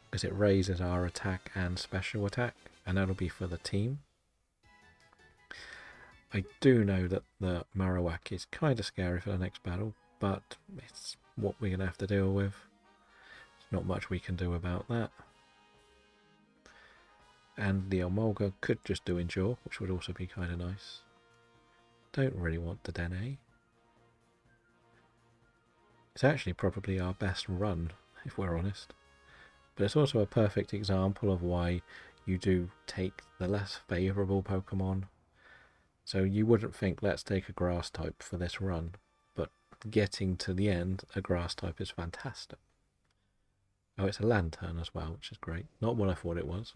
because it raises our attack and special attack, and that'll be for the team. I do know that the Marowak is kind of scary for the next battle, but it's what we're going to have to deal with. There's not much we can do about that. And the Emolga could just do Endure, which would also be kind of nice. Don't really want the Dene. It's actually probably our best run, if we're honest. But it's also a perfect example of why you do take the less favourable Pokemon. So you wouldn't think, let's take a grass type for this run, but getting to the end, a grass type is fantastic. Oh, it's a Lantern as well, which is great. Not what I thought it was.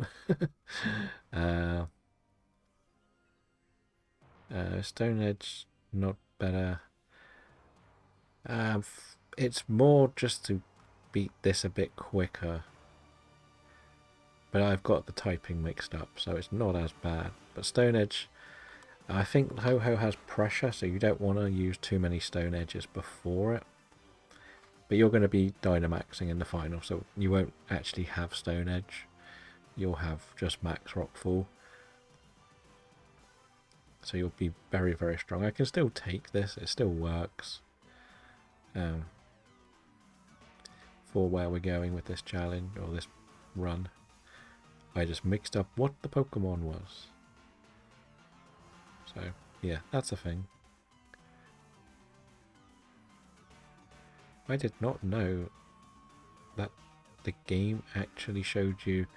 Stone Edge, not better. It's more just to beat this a bit quicker. But I've got the typing mixed up, so it's not as bad. But Stone Edge, I think Ho-Ho has pressure, so you don't want to use too many Stone Edges before it. But you're going to be Dynamaxing in the final, so you won't actually have Stone Edge. You'll have just Max Rockfall. So you'll be very, very strong. I can still take this. It still works. For where we're going with this challenge, or this run. I just mixed up what the Pokemon was. So, yeah, that's a thing. I did not know that the game actually showed you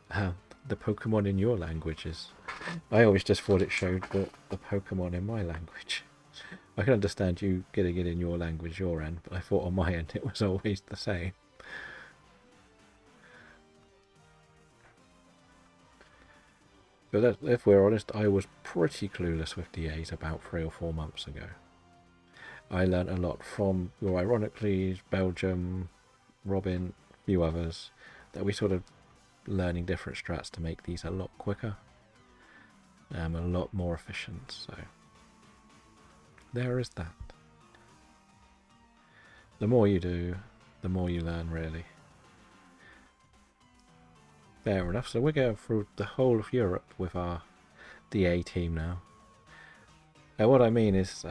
the Pokemon in your languages. I always just thought it showed the Pokemon in my language. I can understand you getting it in your language, your end, but I thought on my end it was always the same. But if we're honest, I was pretty clueless with D8 about 3 or 4 months ago. I learnt a lot from your Ironically, Belgium, Robin, a few others, that we sort of learning different strats to make these a lot quicker, a lot more efficient. So there is that. The more you do, the more you learn, really. Fair enough. So we're going through the whole of Europe with our DA team now. Now what I mean is,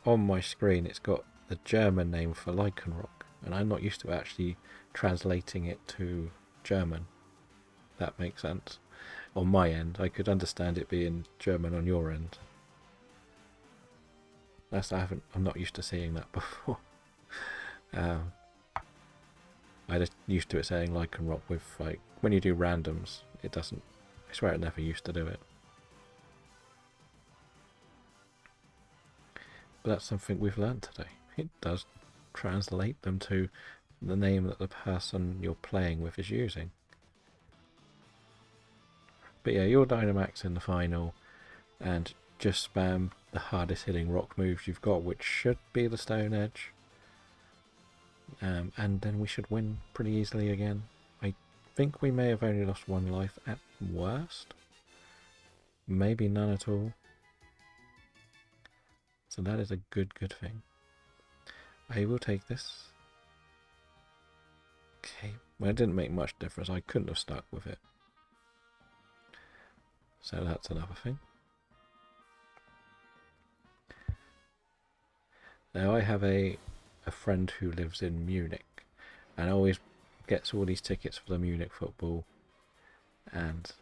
on my screen it's got the German name for Lycanroc, and I'm not used to actually translating it to German. That makes sense. On my end, I could understand it being German on your end. I'm not used to seeing that before. I just used to it saying Lycanroc with, like, when you do randoms, it doesn't. I swear it never used to do it. But that's something we've learned today. It does translate them to the name that the person you're playing with is using. But yeah, you're Dynamax in the final, and just spam the hardest hitting rock moves you've got, which should be the Stone Edge. And then we should win pretty easily again. I think we may have only lost 1 life at worst. Maybe none at all. So that is a good thing. I will take this. Okay, well, it didn't make much difference. I couldn't have stuck with it. So that's another thing. Now I have a friend who lives in Munich and always gets all these tickets for the Munich football, and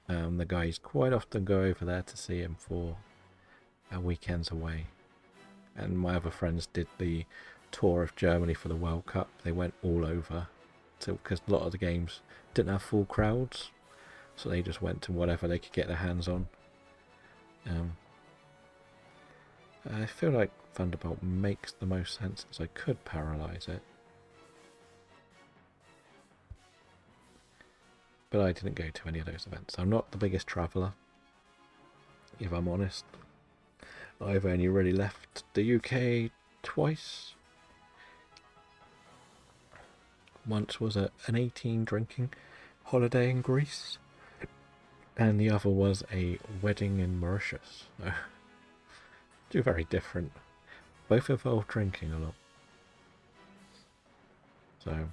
the guys quite often go over there to see him for weekends away. And my other friends did the tour of Germany for the World Cup. They went all over, because a lot of the games didn't have full crowds, so they just went to whatever they could get their hands on. I feel like Thunderbolt makes the most sense, as I could paralyze it. But I didn't go to any of those events. I'm not the biggest traveller, if I'm honest. I've only really left the UK twice. Once was an 18 drinking holiday in Greece, and the other was a wedding in Mauritius. Two very different. Both involve drinking a lot. So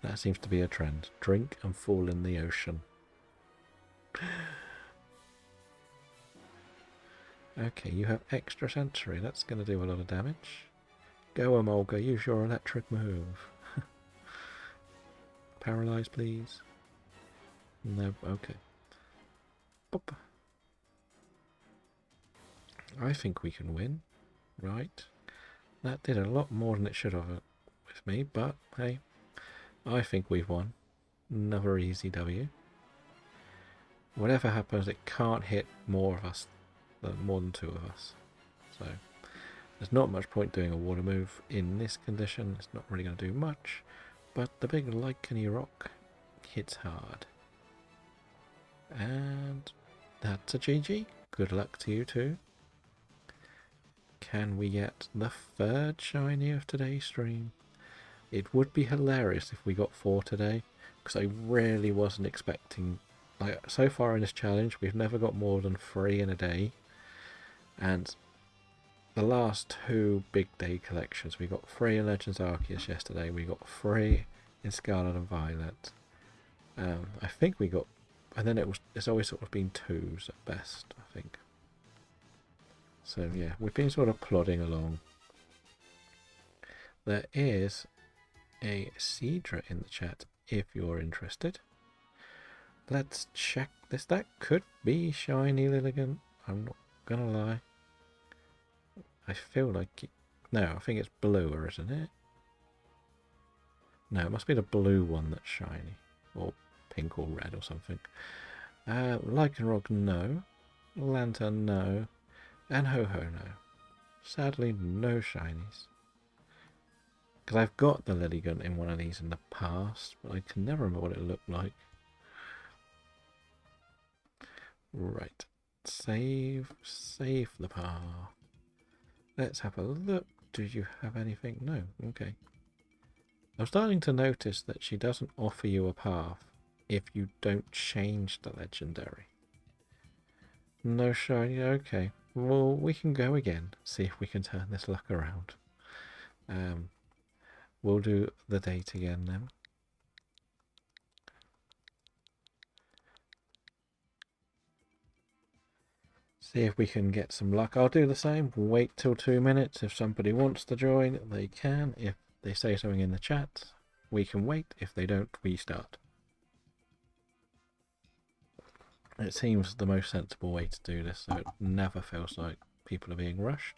that seems to be a trend. Drink and fall in the ocean. Okay, you have extra sensory. That's going to do a lot of damage. Go, Emolga, use your electric move. Paralyze, please. No, okay. Boop. I think we can win, right? That did a lot more than it should have with me, but hey, I think we've won. Another easy W. Whatever happens, it can't hit more than 2 of us. So there's not much point doing a water move in this condition. It's not really going to do much, but the big Lycanroc rock hits hard. And that's a GG. Good luck to you too. Can we get the 3rd shiny of today's stream? It would be hilarious if we got 4 today, because I really wasn't expecting, like, so far in this challenge we've never got more than 3 in a day, and the last two big day collections. We got 3 in Legends Arceus yesterday. We got 3 in Scarlet and Violet. I think we got, and then it's always sort of been 2s at best, I think. So yeah, we've been sort of plodding along. There is a Cedra in the chat if you're interested. Let's check this. That could be shiny Lilligant. I'm not gonna lie. I feel like it. No, I think it's bluer, isn't it? No, it must be the blue one that's shiny. Or pink or red or something. Lycanroc, no. Lantern, no. And Ho-Ho, no. Sadly, no shinies. Because I've got the Lilligant in one of these in the past, but I can never remember what it looked like. Right. Save the path. Let's have a look. Do you have anything? No. Okay. I'm starting to notice that she doesn't offer you a path if you don't change the legendary. No shiny. Okay. Well, we can go again. See if we can turn this luck around. We'll do the date again then. See if we can get some luck. I'll do the same. Wait till 2 minutes. If somebody wants to join, they can. If they say something in the chat, we can wait. If they don't, we start. It seems the most sensible way to do this, so it never feels like people are being rushed.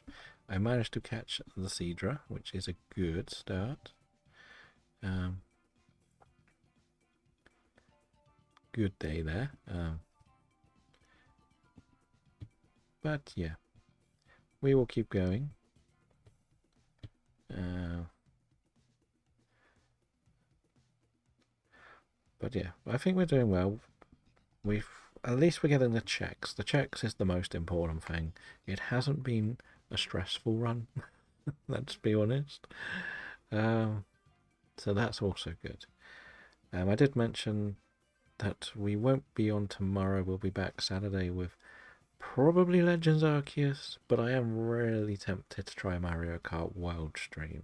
I managed to catch the Cedra, which is a good start. Good day there. But yeah, we will keep going. But yeah, I think we're doing well. At least we're getting the checks. The checks is the most important thing. It hasn't been a stressful run, let's be honest. So that's also good. I did mention that we won't be on tomorrow. We'll be back Saturday with probably Legends Arceus, but I am really tempted to try Mario Kart World stream.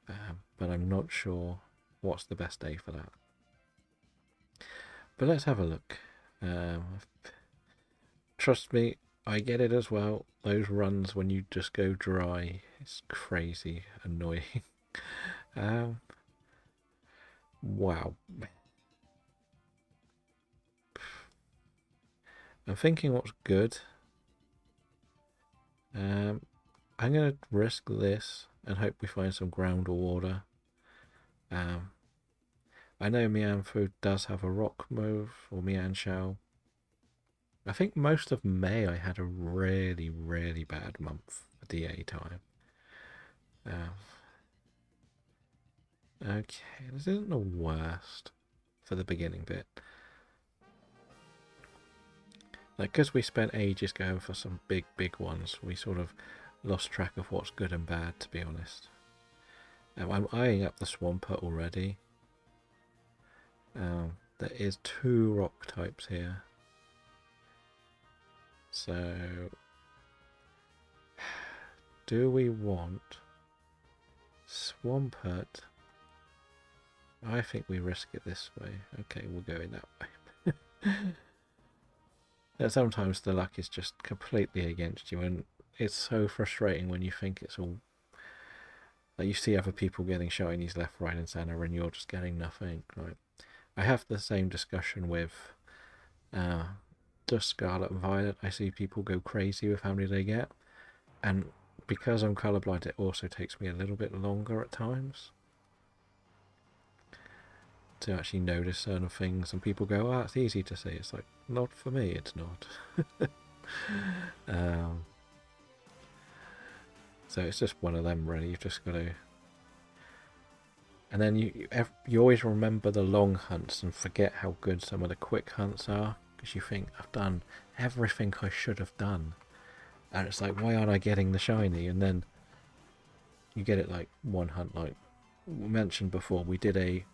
But I'm not sure what's the best day for that. But let's have a look. Trust me, I get it as well. Those runs when you just go dry, it's crazy annoying. Wow. I'm thinking what's good. I'm going to risk this and hope we find some ground or water. I know Mianfu does have a rock move, or Mianshao. I think most of May I had a really, really bad month for DA time. Okay, this isn't the worst for the beginning bit. Like, because we spent ages going for some big ones, we sort of lost track of what's good and bad, to be honest. I'm eyeing up the Swampert already. There is 2 rock types here. So, do we want Swampert? I think we risk it this way. Okay, we'll go in that way. Sometimes the luck is just completely against you, and it's so frustrating when you think it's all... Like, you see other people getting shinies left, right and centre, and you're just getting nothing. Right? I have the same discussion with just Scarlet and Violet. I see people go crazy with how many they get, and because I'm colourblind, it also takes me a little bit longer at times to actually notice certain things, and people go, "Oh, it's easy to see." It's like, not for me, it's not. So it's just one of them, really. You've just got to... And then you always remember the long hunts and forget how good some of the quick hunts are, because you think, I've done everything I should have done. And it's like, why aren't I getting the shiny? And then you get it like one hunt, like we mentioned before, we did a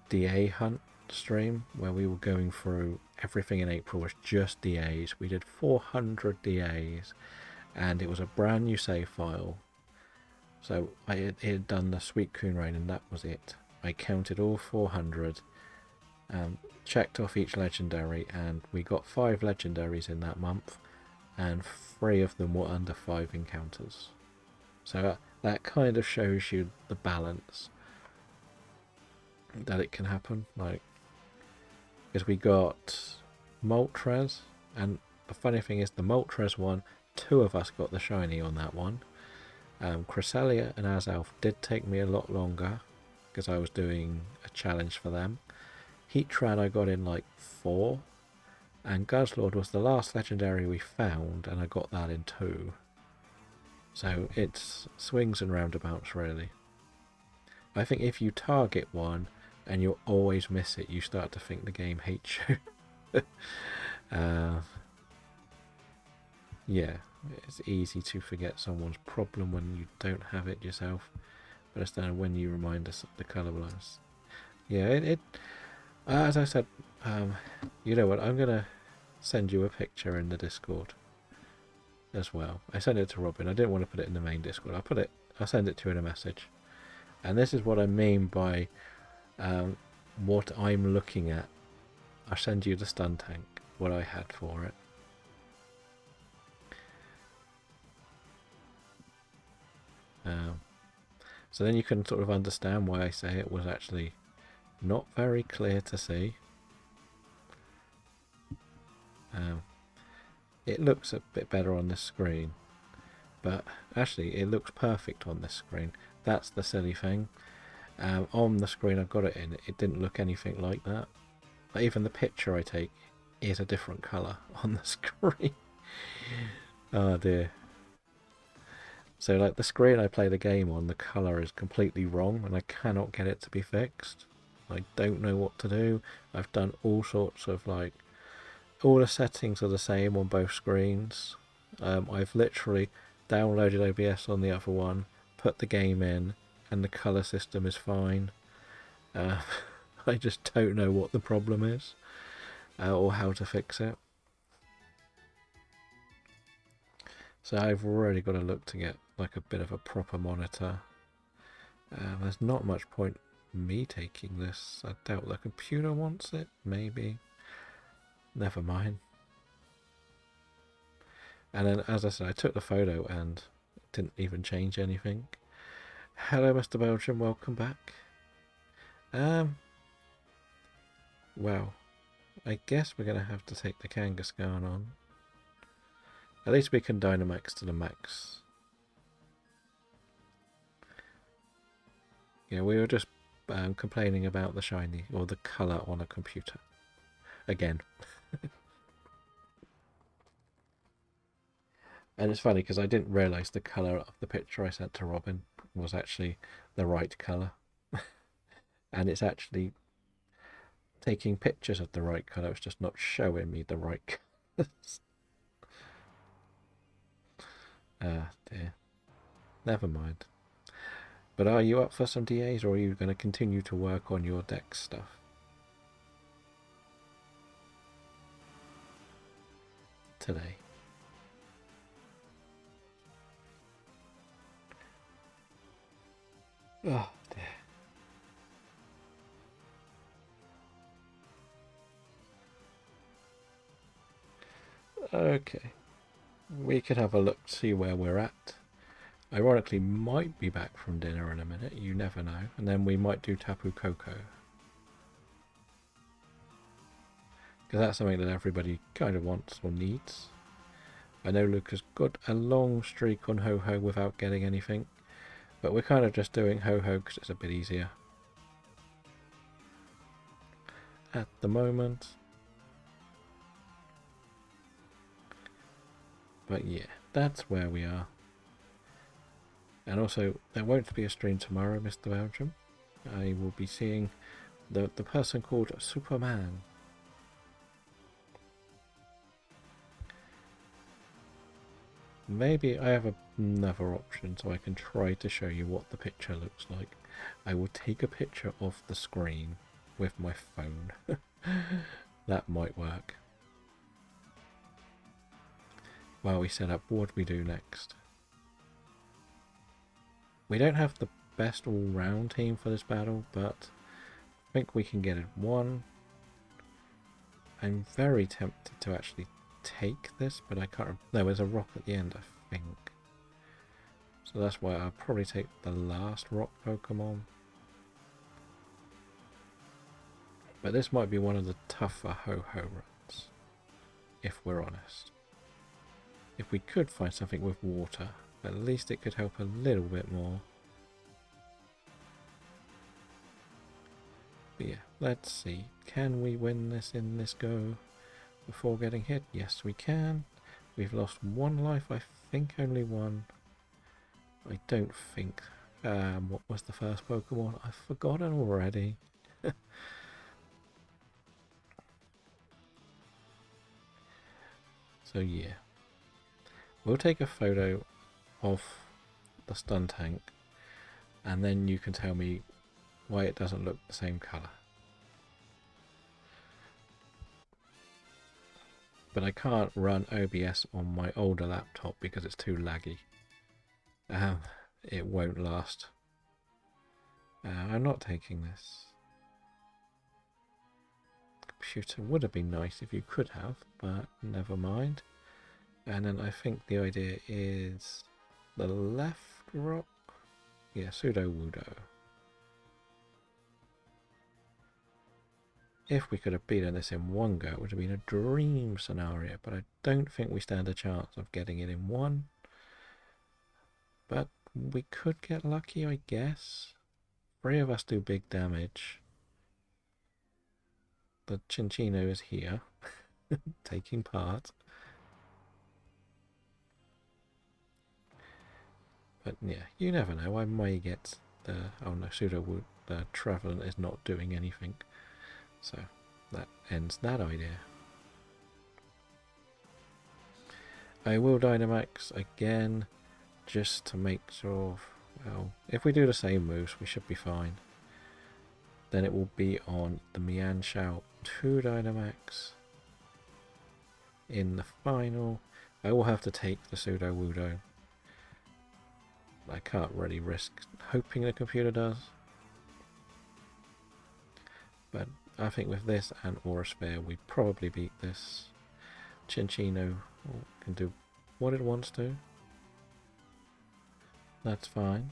DA hunt stream where we were going through everything in April was just DAs. We did 400 DAs, and it was a brand new save file. So it had done the Sweet Coon Rain, and that was it. I counted all 400, checked off each legendary, and we got 5 legendaries in that month, and 3 of them were under 5 encounters. So that kind of shows you the balance that it can happen. Like, because we got Moltres, and the funny thing is the Moltres one, 2 of us got the shiny on that one. Cresselia and Azalf did take me a lot longer because I was doing a challenge for them. Heatran I got in like 4, and Guzzlord was the last legendary we found, and I got that in 2. So it's swings and roundabouts, really. I think if you target one and you always miss it, you start to think the game hates you. Yeah, it's easy to forget someone's problem when you don't have it yourself, but it's then when you remind us of the colour blindness. Yeah, as I said, you know what, I'm going to send you a picture in the Discord as well. I sent it to Robin. I didn't want to put it in the main Discord. I'll send it to you in a message. And this is what I mean by what I'm looking at. I'll send you the stun tank, what I had for it. So then you can sort of understand why I say it was actually not very clear to see. It looks a bit better on this screen, but actually it looks perfect on this screen. That's the silly thing. On the screen I've got it in, it didn't look anything like that. Even the picture I take is a different colour on the screen. Oh dear. So like the screen I play the game on, the colour is completely wrong and I cannot get it to be fixed. I don't know what to do. I've done all sorts of like, all the settings are the same on both screens. I've literally downloaded OBS on the other one, put the game in, and the colour system is fine. I just don't know what the problem is or how to fix it. So I've already got to look to get like a bit of a proper monitor. There's not much point me taking this. I doubt the computer wants it, maybe. Never mind. And then, as I said, I took the photo and didn't even change anything. Hello, Mr. Belgium, welcome back. Well, I guess we're going to have to take the Kangaskhan on. At least we can Dynamax to the max. Yeah, we were just complaining about the shiny, or the colour on a computer. Again. And it's funny because I didn't realise the colour of the picture I sent to Robin was actually the right colour. And it's actually taking pictures of the right colour, it's just not showing me the right colours. Ah, dear. Never mind. But are you up for some DAs, or are you going to continue to work on your deck stuff today? Oh dear. Okay. We could have a look, see where we're at. Ironically, might be back from dinner in a minute, you never know. And then we might do Tapu Koko. Because that's something that everybody kind of wants or needs. I know Luca's got a long streak on Ho-Ho without getting anything. But we're kind of just doing Ho-Ho because it's a bit easier at the moment. But yeah, that's where we are. And also, there won't be a stream tomorrow, Mr. Belgium. I will be seeing the person called Superman. Maybe I have another option so I can try to show you what the picture looks like. I will take a picture of the screen with my phone. That might work. while we set up what we do next. We don't have the best all-round team for this battle, but I think we can get it won. I'm very tempted to actually take this, but I can't. No, there's a rock at the end, I think. So that's why I'll probably take the last rock Pokemon. But this might be one of the tougher Ho-Ho runs, if we're honest. If we could find something with water, at least it could help a little bit more. But yeah, let's see. Can we win this in this go before getting hit? Yes, we can. We've lost one life, I think only one. I don't think. What was the first Pokemon? I've forgotten already. So yeah, we'll take a photo of the stun tank, and then you can tell me why it doesn't look the same colour. But I can't run OBS on my older laptop because it's too laggy. It won't last. I'm not taking this. Computer would have been nice if you could have, but never mind. And then I think the idea is the left rock. Yeah, Pseudo-Wudo. If we could have beaten this in one go, it would have been a dream scenario, but I don't think we stand a chance of getting it in one. But we could get lucky, I guess. 3 of us do big damage. The Chinchino is here, taking part. But yeah, you never know. I may get the... Oh no, Pseudo-Wood, the Traveler is not doing anything. So that ends that idea. I will Dynamax again, just to make sure... Well, if we do the same moves, we should be fine. Then it will be on the Mienshao 2 Dynamax. In the final, I will have to take the Pseudo-Wudo. I can't really risk hoping the computer does. But I think with this and Aura Sphere, we probably beat this. Chinchino can do what it wants to. That's fine.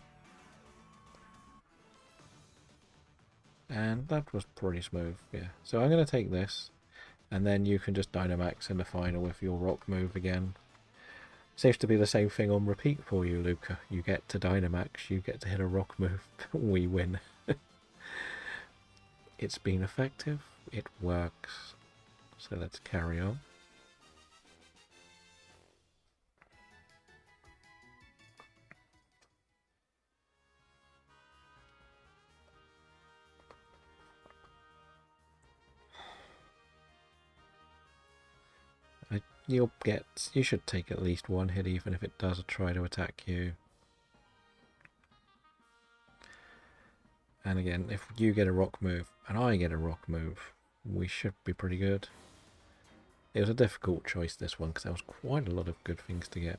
And that was pretty smooth, yeah. So I'm going to take this, and then you can just Dynamax in the final with your rock move again. Seems to be the same thing on repeat for you, Luca. You get to Dynamax, you get to hit a rock move, we win. It's been effective, it works. So let's carry on. You should take at least one hit even if it does try to attack you. And again, if you get a rock move and I get a rock move, we should be pretty good. It was a difficult choice, this one, because there was quite a lot of good things to get.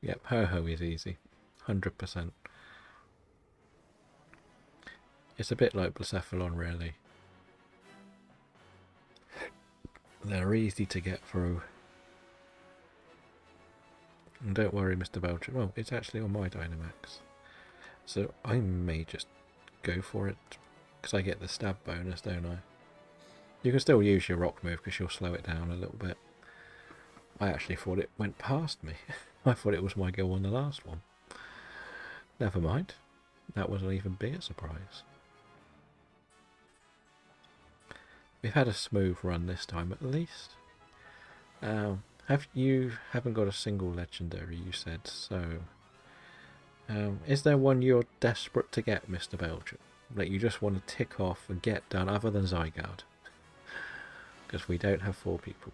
Yep, Ho-Ho is easy. 100%. It's a bit like Blacephalon, really. They're easy to get through. And don't worry, Mr. Belcher. Well, it's actually on my Dynamax. So I may just go for it, because I get the stab bonus, don't I? You can still use your rock move, because you'll slow it down a little bit. I actually thought it went past me. I thought it was my go on the last one. Never mind. That was an even bigger surprise. We've had a smooth run this time, at least. Haven't got a single legendary, you said, so... is there one you're desperate to get, Mr. Belgium? That you just want to tick off and get done, other than Zygarde? Because we don't have 4 people.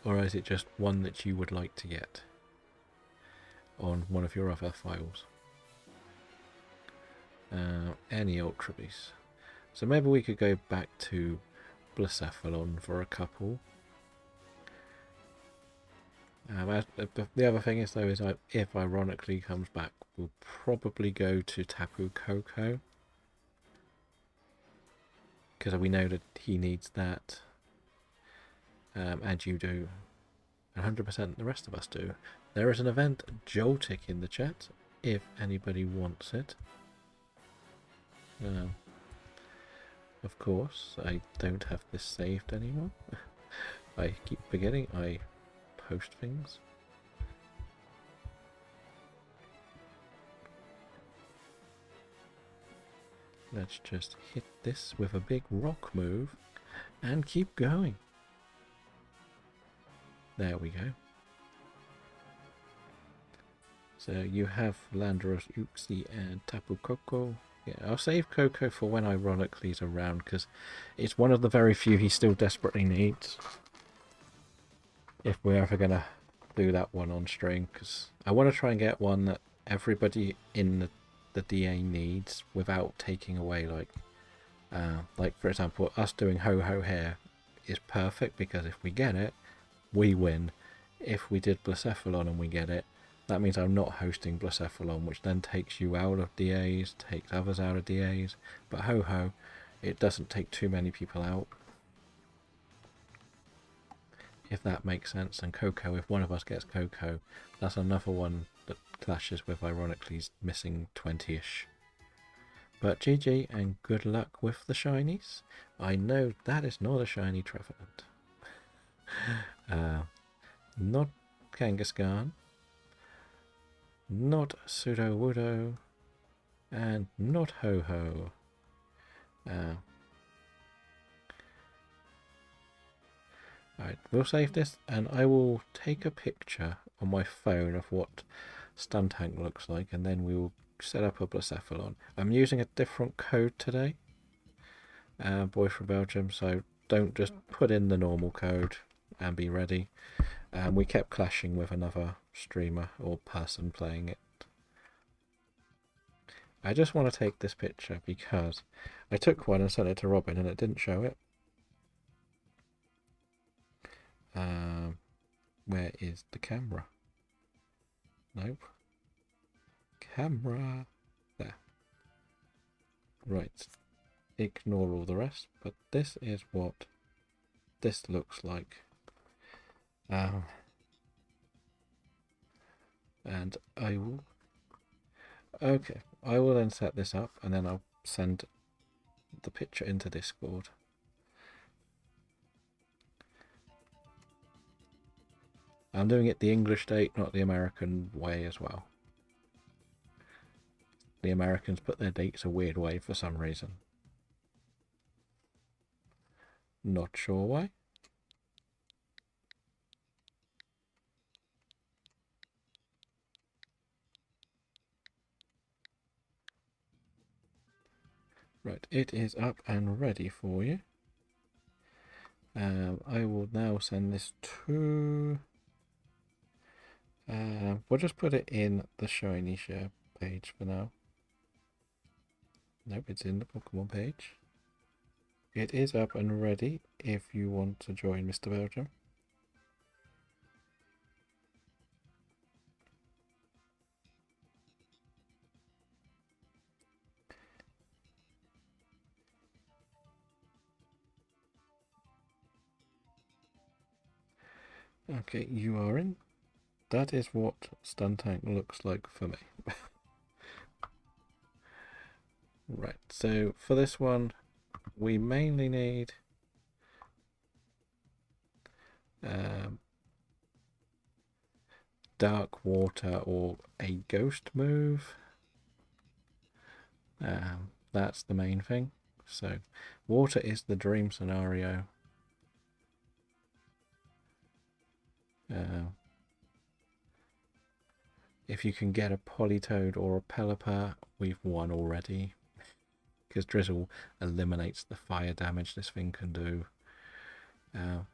Or is it just one that you would like to get on one of your other files? Any Ultra Beasts. So maybe we could go back to Blacephalon for a couple. The other thing is though is if ironically comes back, we'll probably go to Tapu Koko because we know that he needs that, and you do, 100% the rest of us do. There is an event Joltic in the chat if anybody wants it. Of course, I don't have this saved anymore. I keep forgetting I post things. Let's just hit this with a big rock move and keep going. There we go. So you have Landorus, Uxie and Tapu Koko. Yeah, I'll save Coco for when ironically is around because it's one of the very few he still desperately needs. If we're ever going to do that one on stream, because I want to try and get one that everybody in the DA needs without taking away like for example us doing Ho Ho Hair is perfect because if we get it we win. If we did Blacephalon and we get it, that means I'm not hosting Blacephalon, which then takes you out of DAs, takes others out of DAs. But Ho Ho, it doesn't take too many people out, if that makes sense. And Coco, if one of us gets Coco, that's another one that clashes with ironically's missing 20-ish. But GG and good luck with the shinies. I know that is not a shiny Trevenant. Not Kangaskhan, not Sudowoodo, and not Ho-Ho. Alright, we'll save this and I will take a picture on my phone of what Stuntank looks like and then we will set up a Blacephalon. I'm using a different code today, boy from Belgium, so don't just put in the normal code and be ready. We kept clashing with another streamer or person playing it. I just want to take this picture because I took one and sent it to Robin and it didn't show it. Where is the camera? Nope. Camera. There. Right. Ignore all the rest, but this is what this looks like. And I will... Okay, I will then set this up and then I'll send the picture into Discord. I'm doing it the English date, not the American way as well. The Americans put their dates a weird way for some reason. Not sure why. Right, it is up and ready for you. I will now send this to... we'll just put it in the Shiny Share page for now. Nope, it's in the Pokemon page. It is up and ready if you want to join Mr. Belgium. Okay, you are in. That is what Stuntank looks like for me. Right, so for this one, we mainly need dark water or a ghost move. That's the main thing. So water is the dream scenario. If you can get a Politoed or a Pelipper, we've won already. Because Drizzle eliminates the fire damage this thing can do.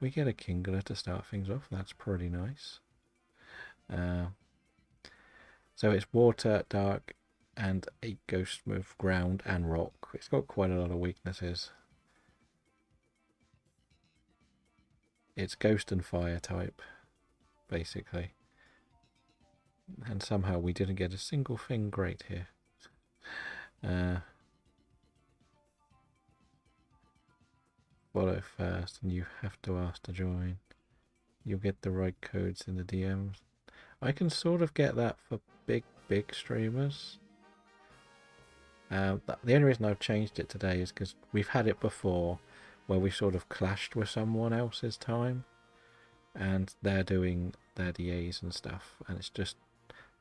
We get a Kingler to start things off. That's pretty nice. So it's water, dark, and a ghost move, ground and rock. It's got quite a lot of weaknesses. It's ghost and fire type. basically. And somehow we didn't get a single thing great here. Follow first, and you have to ask to join. You'll get the right codes in the DMs. I can sort of get that for big streamers. The only reason I've changed it today is because we've had it before where we sort of clashed with someone else's time and they're doing their DAs and stuff, and it's just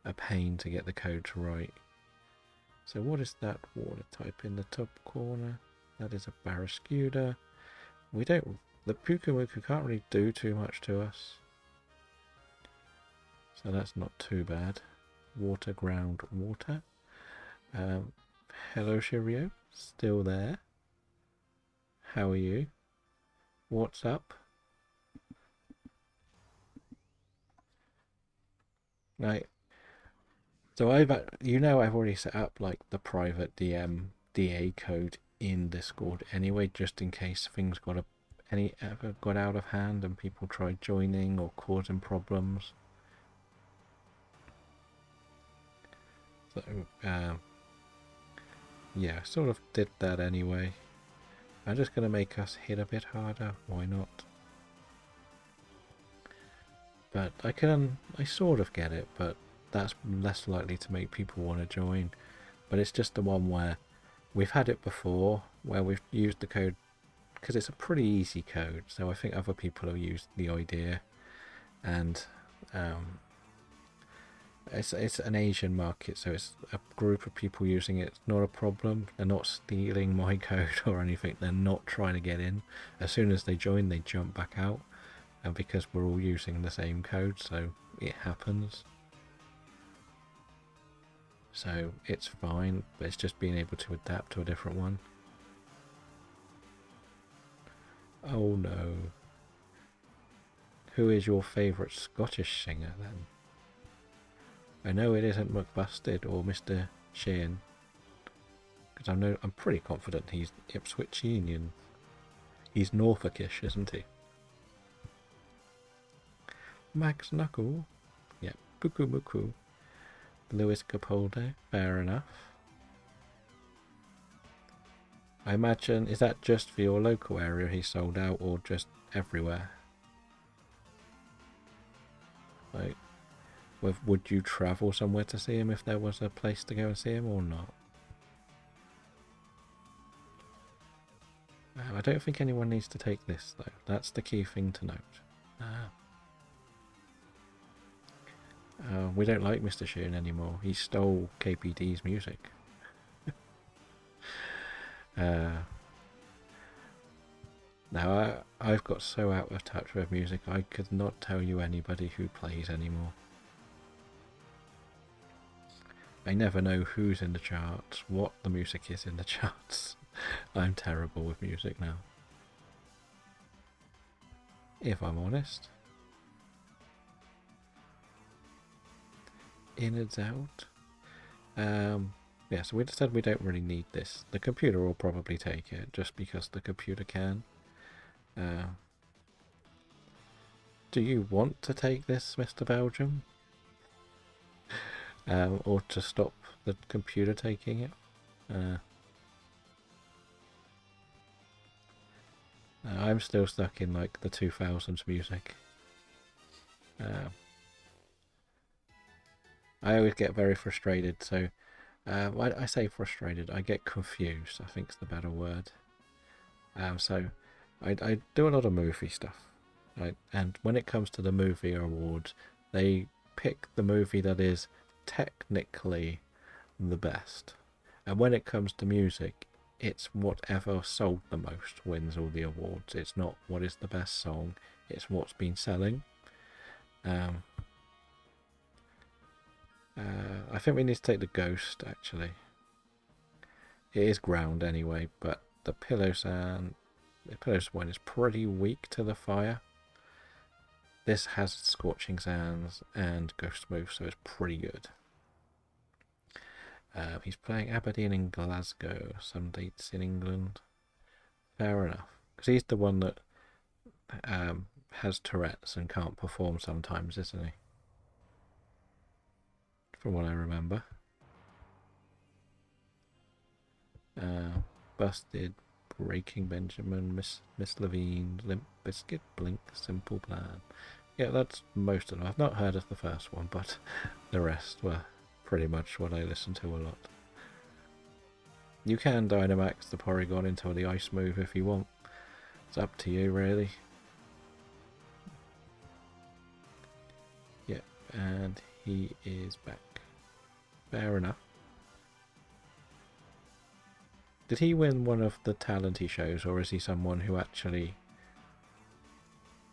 a pain to get the codes right. So what is that water type in the top corner? That is a Barraskewda. The Pukamuku can't really do too much to us. So that's not too bad. Water, ground, water. Hello Shirio, still there. How are you? What's up? Right. So I've already set up like the private DM DA code in Discord anyway, just in case things ever got out of hand and people tried joining or causing problems. So yeah, sort of did that anyway. I'm just gonna make us hit a bit harder. Why not? But I sort of get it, but that's less likely to make people want to join. But it's just the one where we've had it before, where we've used the code, because it's a pretty easy code, so I think other people have used the idea, and it's an Asian market, so it's a group of people using it. It's not a problem. They're not stealing my code or anything. They're not trying to get in. As soon as they join, they jump back out, and because we're all using the same code, so it happens. So it's fine, but it's just being able to adapt to a different one. Oh no. Who is your favourite Scottish singer then? I know it isn't McBusted or Mr. Sheehan, because I'm pretty confident he's Ipswichian. He's Norfolkish, isn't he? Max Knuckle? Yeah, Buku Muku. Lewis Capaldi, fair enough. I imagine, is that just for your local area he sold out, or just everywhere? Like, would you travel somewhere to see him if there was a place to go and see him, or not? I don't think anyone needs to take this, though. That's the key thing to note. We don't like Mr. Sheeran anymore. He stole KPD's music. Now, I've got so out of touch with music, I could not tell you anybody who plays anymore. I never know who's in the charts, what the music is in the charts. I'm terrible with music now, if I'm honest. In and out. Yeah, so we said we don't really need this. The computer will probably take it, just because the computer can. Do you want to take this, Mr. Belgium? Or to stop the computer taking it? I'm still stuck in like the 2000s music. I always get very frustrated, so I say frustrated, I get confused, I think is the better word. So I do a lot of movie stuff, right? And when it comes to the movie awards, they pick the movie that is technically the best. And when it comes to music, it's whatever sold the most wins all the awards. It's not what is the best song, it's what's been selling. I think we need to take the Ghost, actually. It is ground anyway, but the Pillow Sand, the Pillow Swine is pretty weak to the fire. This has Scorching Sands and Ghost Move, so it's pretty good. He's playing Aberdeen and Glasgow, some dates in England. Fair enough, because he's the one that has Tourette's and can't perform sometimes, isn't he? From what I remember. Busted, Breaking Benjamin, Miss Levine, Limp Biscuit, Blink, Simple Plan. Yeah, that's most of them. I've not heard of the first one, but the rest were pretty much what I listened to a lot. You can Dynamax the Porygon into the Ice move if you want. It's up to you, really. Yep, and he is back. Fair enough. Did he win one of the talenty shows, or is he someone who actually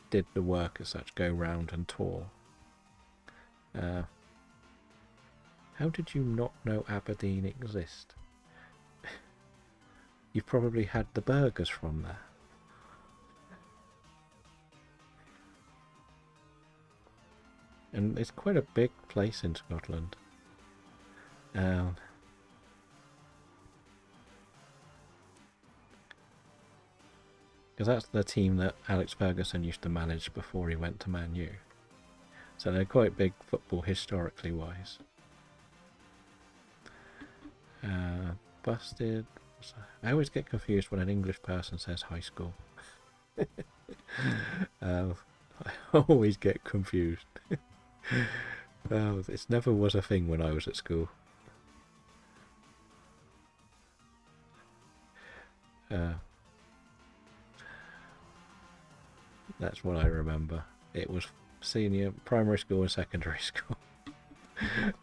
did the work as such, go round and tour? How did you not know Aberdeen exist? You've probably had the burgers from there. And it's quite a big place in Scotland. Because that's the team that Alex Ferguson used to manage before he went to Man U. So they're quite big football historically wise. Busted. I always get confused when an English person says high school. I always get confused. Well, it never was a thing when I was at school. That's what I remember. It was senior, primary school and secondary school.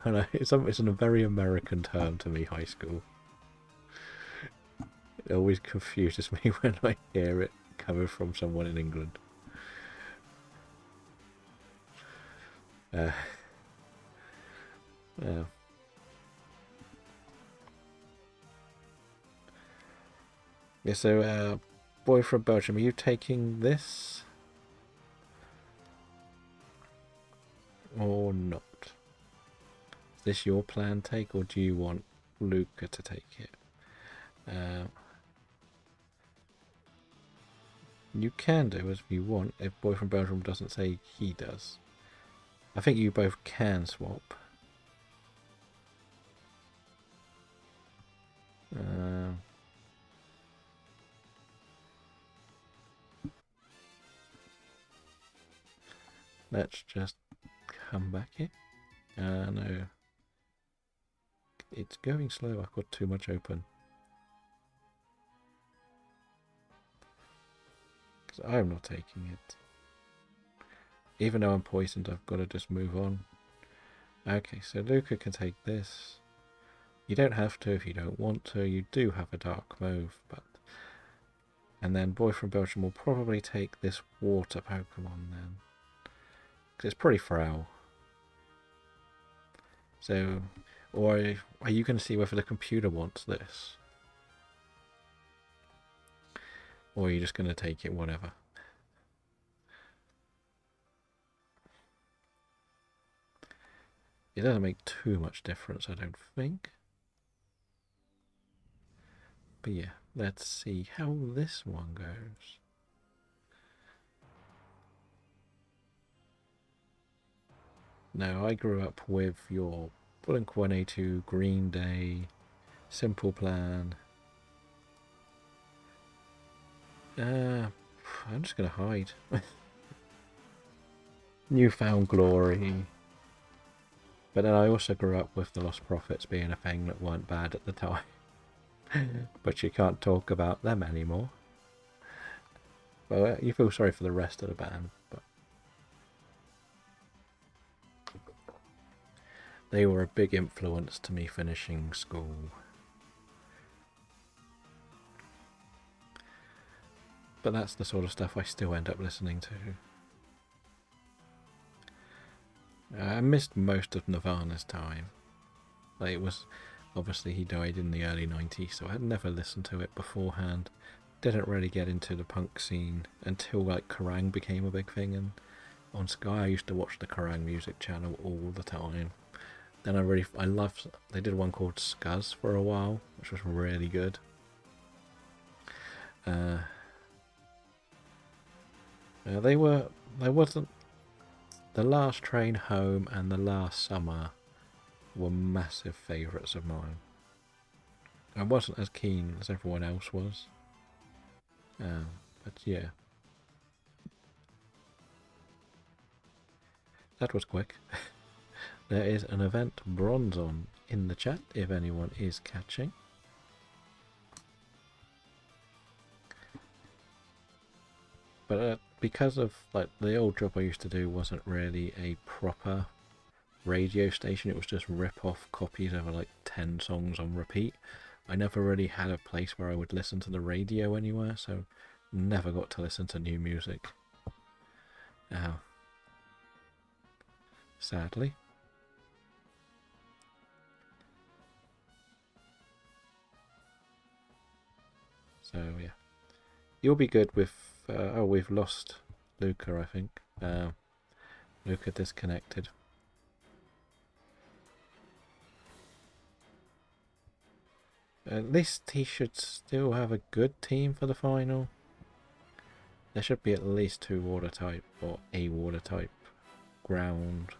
And it's a very American term to me, high school. It always confuses me when I hear it coming from someone in England. Yeah, so, boy from Belgium, are you taking this? Or not? Is this your plan take, or do you want Luca to take it? You can do as you want if Boy from Belgium doesn't say he does. I think you both can swap. Let's just come back here. No. It's going slow. I've got too much open. Because I'm not taking it. Even though I'm poisoned, I've got to just move on. Okay, so Luca can take this. You don't have to if you don't want to. You do have a dark move, but... And then Boy from Belgium will probably take this water Pokemon then. Because it's pretty frail. So, or are you going to see whether the computer wants this? Or are you just going to take it, whatever? It doesn't make too much difference, I don't think. But yeah, let's see how this one goes. Now, I grew up with your Blink-182, Green Day, Simple Plan. I'm just going to hide. Newfound Glory. But then I also grew up with the Lost Prophets being a thing that weren't bad at the time. But you can't talk about them anymore. Well, you feel sorry for the rest of the band, but they were a big influence to me finishing school. But that's the sort of stuff I still end up listening to. I missed most of Nirvana's time. Like, it was... Obviously he died in the early 90s, so I had never listened to it beforehand. Didn't really get into the punk scene until like Kerrang became a big thing, and on Sky I used to watch the Kerrang music channel all the time. Then I loved... They did one called Scuzz for a while, which was really good. There wasn't. The Last Train Home and The Last Summer were massive favourites of mine. I wasn't as keen as everyone else was. But yeah. That was quick. There is an event bronze on in the chat if anyone is catching. But because of like the old job I used to do wasn't really a proper radio station, it was just rip-off copies of like 10 songs on repeat. I never really had a place where I would listen to the radio anywhere, so never got to listen to new music. Sadly. So yeah, you'll be good with. Oh, we've lost Luca, I think. Luca disconnected. At least he should still have a good team for the final. There should be at least 2 water type or a water type ground.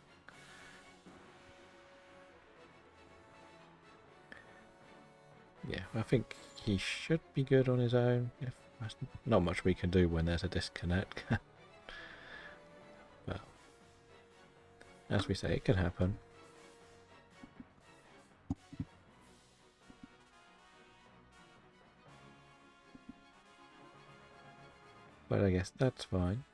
Yeah, I think he should be good on his own. If there's not much we can do when there's a disconnect. But as we say, it can happen. But I guess that's fine.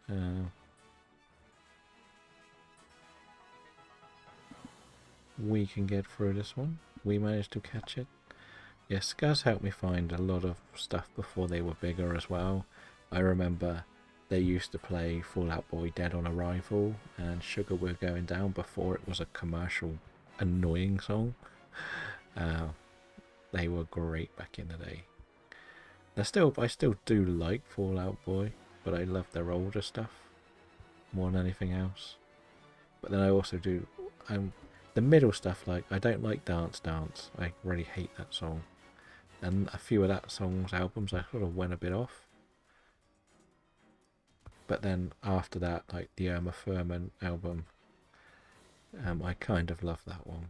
We can get through this one. We managed to catch it. Yes, Scars helped me find a lot of stuff before they were bigger as well. I remember they used to play Fall Out Boy Dead on Arrival and Sugar We're Going Down before it was a commercial annoying song. They were great back in the day. I still do like Fall Out Boy, but I love their older stuff more than anything else. But then I also do the middle stuff, like I don't like Dance Dance. I really hate that song. And a few of that song's albums I sort of went a bit off. But then after that, like the Irma Furman album, I kind of love that one.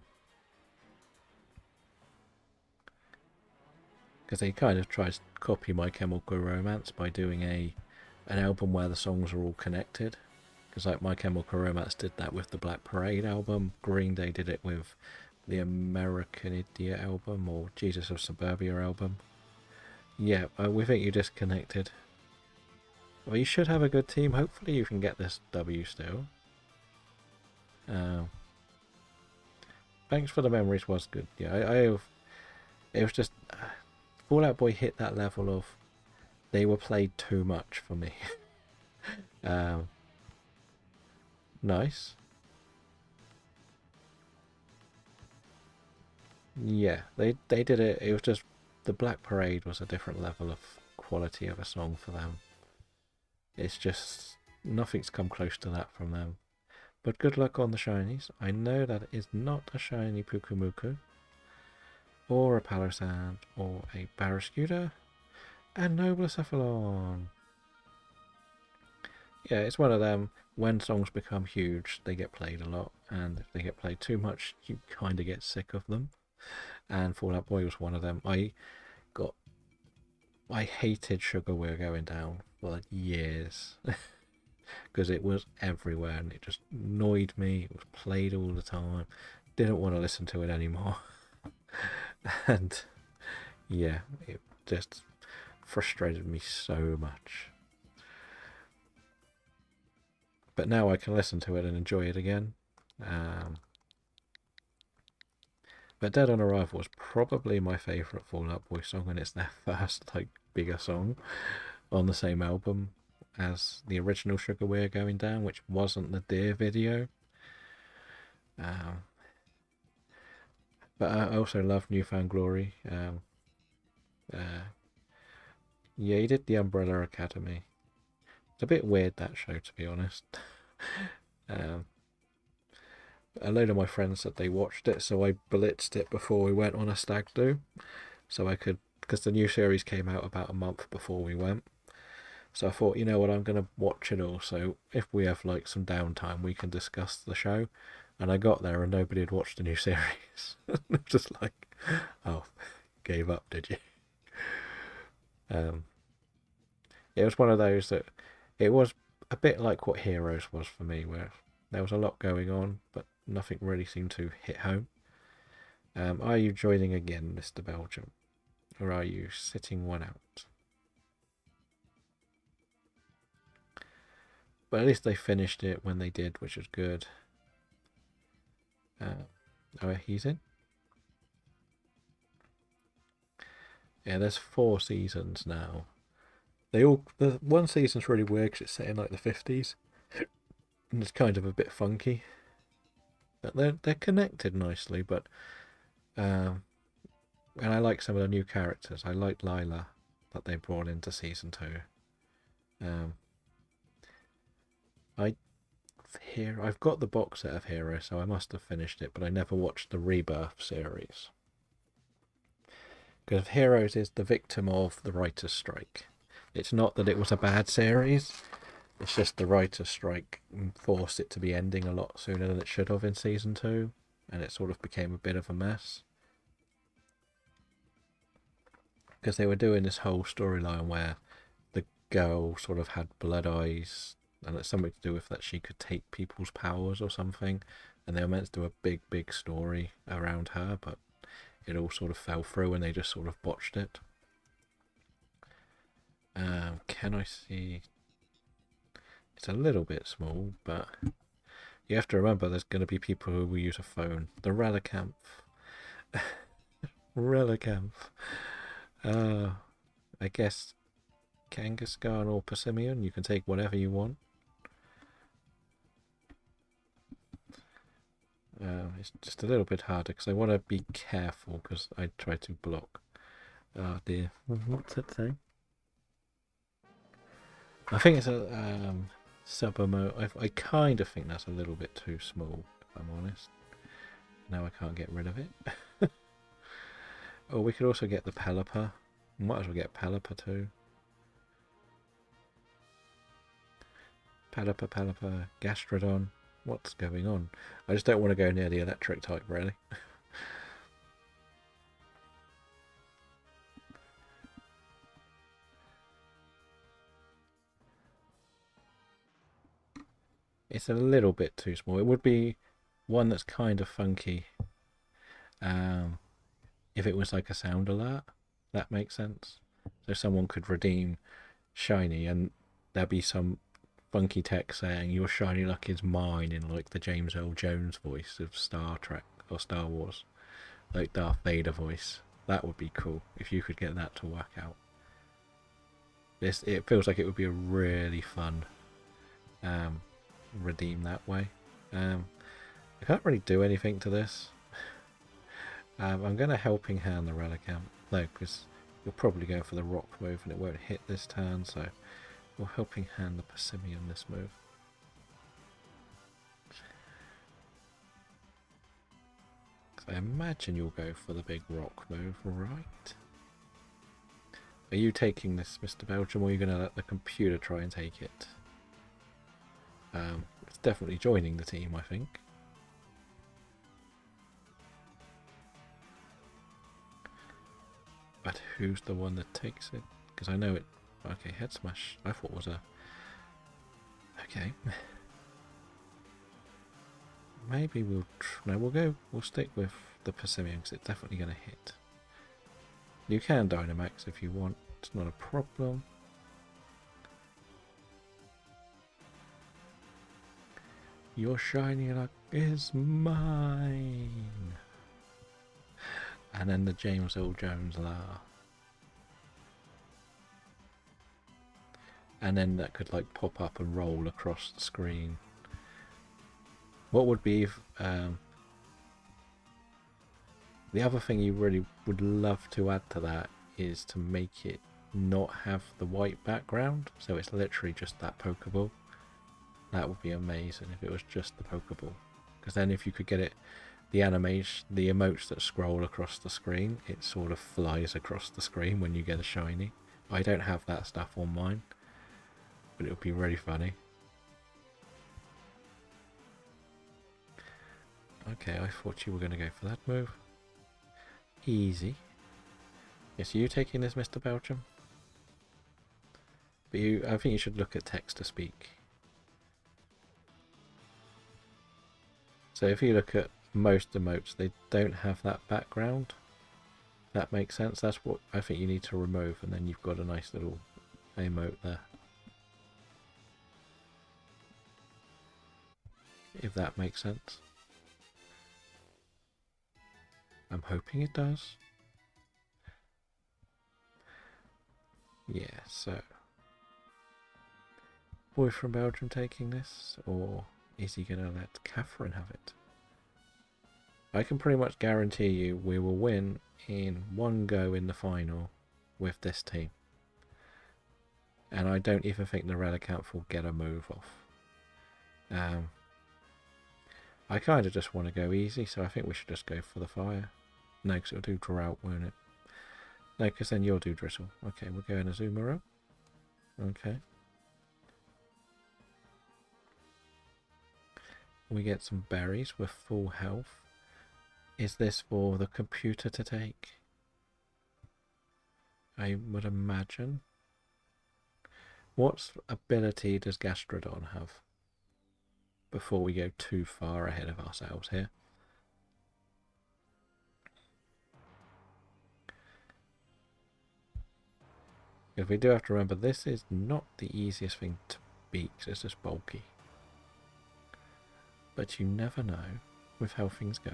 Because they kind of tried to copy My Chemical Romance by doing an album where the songs are all connected. Because like My Chemical Romance did that with the Black Parade album, Green Day did it with the American Idiot album or Jesus of Suburbia album. Yeah, we think you disconnected. Well, you should have a good team. Hopefully you can get this W still. Thanks for the memories was good. Yeah, it was just Fall Out Boy hit that level of they were played too much for me. Nice. Yeah, they did it. It was just the Black Parade was a different level of quality of a song for them. It's just nothing's come close to that from them. But good luck on the shinies. I know that is not a shiny Pukumuku, or a Palossand, or a Barraskewda, and Noblocephalon. Yeah, it's one of them. When songs become huge, they get played a lot, and if they get played too much, you kind of get sick of them. And Fall Out Boy was one of them. I hated Sugar We're Going Down for like years because it was everywhere and it just annoyed me. It was played all the time. Didn't want to listen to it anymore. And yeah, it just frustrated me so much. But now I can listen to it and enjoy it again. But Dead on Arrival was probably my favourite Fall Out Boy song, and it's their first like bigger song on the same album as the original Sugar We're Going Down, which wasn't the Deer video. But I also love Newfound Glory. Yeah, he did the Umbrella Academy. It's a bit weird, that show, to be honest. A load of my friends said they watched it, so I blitzed it before we went on a stag do, so I could, because the new series came out about a month before we went, So I thought, you know what, I'm going to watch it all. So if we have like some downtime, we can discuss the show. And I got there and nobody had watched the new series. Just like, oh, gave up, did you? Um, it was one of those that it was a bit like what Heroes was for me, where there was a lot going on, but nothing really seemed to hit home. Are you joining again, Mr. Belgium? Or are you sitting one out? But at least they finished it when they did, which was good. Oh, he's in? Yeah, there's 4 seasons now. The one season's really weird because it's set in like the 50s. And it's kind of a bit funky. But they're connected nicely, but and I like some of the new characters. I like Lila that they brought into season 2. I I've got the box set of Hero, so I must have finished it, but I never watched the Rebirth series. Because Heroes is the victim of the writer's strike. It's not that it was a bad series, it's just the writer's strike forced it to be ending a lot sooner than it should have in season 2, and it sort of became a bit of a mess. Because they were doing this whole storyline where the girl sort of had blood eyes, and it's something to do with that she could take people's powers or something, and they were meant to do a big story around her, but it all sort of fell through and they just sort of botched it. Can I see? It's a little bit small, but you have to remember there's going to be people who will use a phone. The Relicanth. Relicanth. I guess Kangaskhan or Persimmon, you can take whatever you want. It's just a little bit harder because I want to be careful because I try to block. Oh dear. What's it saying? I think it's a sub-emo. I kind of think that's a little bit too small, if I'm honest. Now I can't get rid of it. Oh, we could also get the Pelipper. Might as well get Pelipper too. Pelipper, Gastrodon. What's going on? I just don't want to go near the electric type, really. It's a little bit too small. It would be one that's kind of funky. If it was like a sound alert, that makes sense. So someone could redeem shiny and there'd be some funky text saying your shiny luck is mine in like the James Earl Jones voice of Star Trek or Star Wars, like Darth Vader voice. That would be cool if you could get that to work out. It feels like it would be a really fun redeem that way. I can't really do anything to this. I'm going to Helping Hand the Relicanth, though, because you'll probably go for the rock move and it won't hit this turn, so we'll Helping Hand the Persimmon this move. I imagine you'll go for the big rock move, right? Are you taking this, Mr. Belgium, or are you going to let the computer try and take it? It's definitely joining the team, I think. But who's the one that takes it? Because I know it... Okay, Head Smash, I thought was a... Okay. Maybe we'll... No, we'll stick with the Persimmon, because it's definitely going to hit. You can Dynamax if you want, it's not a problem. Your shiny luck is mine. And then the James Earl Jones laugh. And then that could like pop up and roll across the screen. What would be the other thing you really would love to add to that is to make it not have the white background, so it's literally just that Pokeball. That would be amazing if it was just the Pokeball, because then if you could get it, the animation, the emotes that scroll across the screen, it sort of flies across the screen when you get a shiny. I don't have that stuff on mine. but it would be really funny. Okay, I thought you were going to go for that move. Easy. Yes, you taking this, Mr. Belgium? But I think you should look at text to speak. So if you look at most emotes, they don't have that background. That makes sense. That's what I think you need to remove, and then you've got a nice little emote there. If that makes sense. I'm hoping it does. Yeah, so boy from Belgium taking this, or is he going to let Catherine have it? I can pretty much guarantee you we will win in one go in the final with this team. And I don't even think the Relicanth will get a move off. I kind of just want to go easy, so I think we should just go for the fire. No, because it'll do Drought, won't it? No, because then you'll do Drizzle. Okay, we're going Azumarill. Okay. We get some berries with full health. Is this for the computer to take? I would imagine. What ability does Gastrodon have? Before we go too far ahead of ourselves here. Because we do have to remember, this is not the easiest thing to beat, because it's just bulky. But you never know with how things go.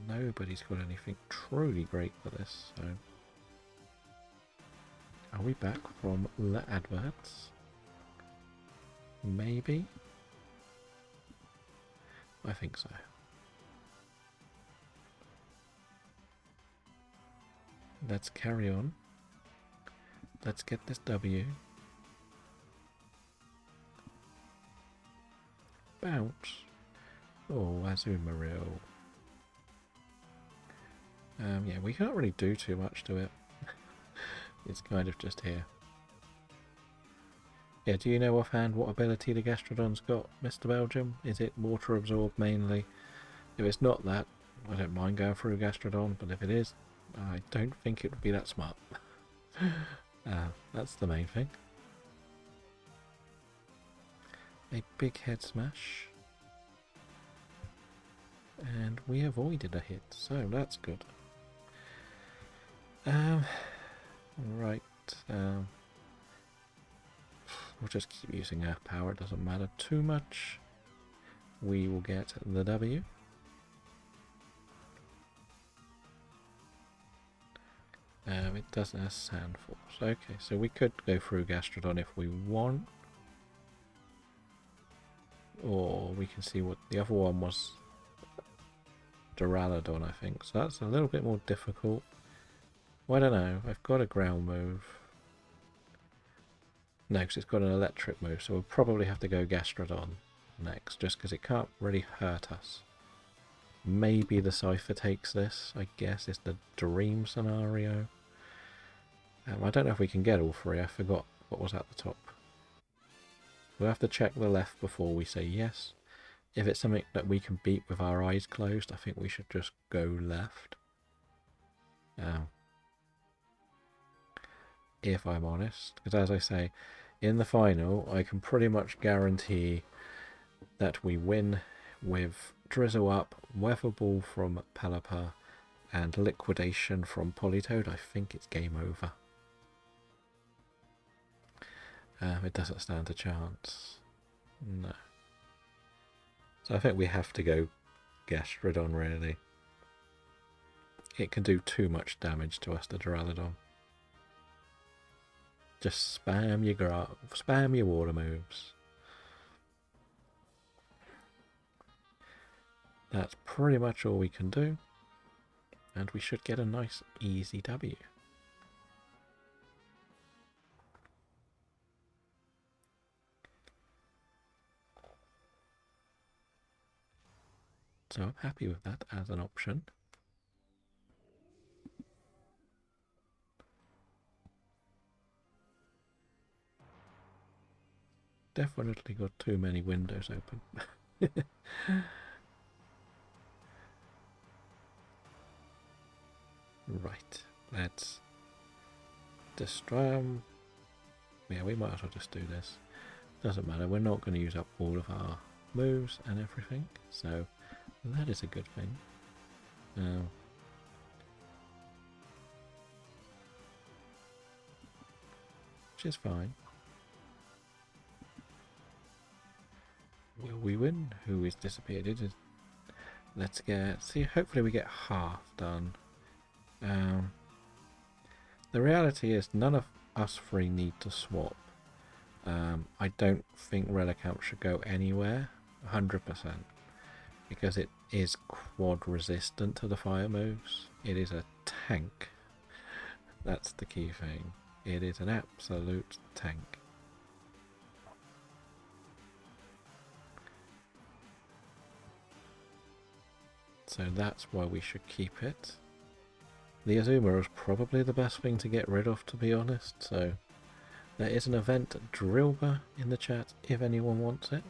Nobody's got anything truly great for this, so... Are we back from the adverts? Maybe? I think so. Let's carry on. Let's get this W. Bounce. Oh, Azumarill. Yeah, we can't really do too much to it. It's kind of just here. Yeah, do you know offhand what ability the Gastrodon's got, Mr. Belgium? Is it Water Absorb mainly? If it's not that, I don't mind going through Gastrodon, but if it is, I don't think it would be that smart. That's the main thing. A big head smash. And we avoided a hit, so that's good. Right. We'll just keep using Earth Power, it doesn't matter too much. We will get the W. It doesn't have Sand Force. Okay, so we could go through Gastrodon if we want. Or we can see what the other one was. Duraludon, I think. So that's a little bit more difficult. Well, I don't know. I've got a ground move. No, because it's got an electric move, so we'll probably have to go Gastrodon next, just because it can't really hurt us. Maybe the Cypher takes this, I guess. It's the dream scenario. I don't know if we can get all three. I forgot what was at the top. We'll have to check the left before we say yes. If it's something that we can beat with our eyes closed, I think we should just go left. If I'm honest, because as I say, in the final, I can pretty much guarantee that we win with Drizzle Up, Weather Ball from Pelipper, and Liquidation from Politoed. I think it's game over. It doesn't stand a chance. No. So I think we have to go Gastrodon, really. It can do too much damage to us, the Duraludon. Just spam your water moves. That's pretty much all we can do. And we should get a nice easy W. So I'm happy with that as an option. definitely got too many windows open. Right, let's destroy them. Yeah, we might as well just do this. Doesn't matter, we're not going to use up all of our moves and everything, so that is a good thing. Which is fine. Will we win? Who is disappeared? Let's see. Hopefully, we get half done. The reality is, none of us three need to swap. I don't think Relic Amp should go anywhere, 100%, because it is quad resistant to the fire moves. It is a tank. That's the key thing. It is an absolute tank. So that's why we should keep it. The Azuma is probably the best thing to get rid of, to be honest, so there is an event Drillber in the chat if anyone wants it.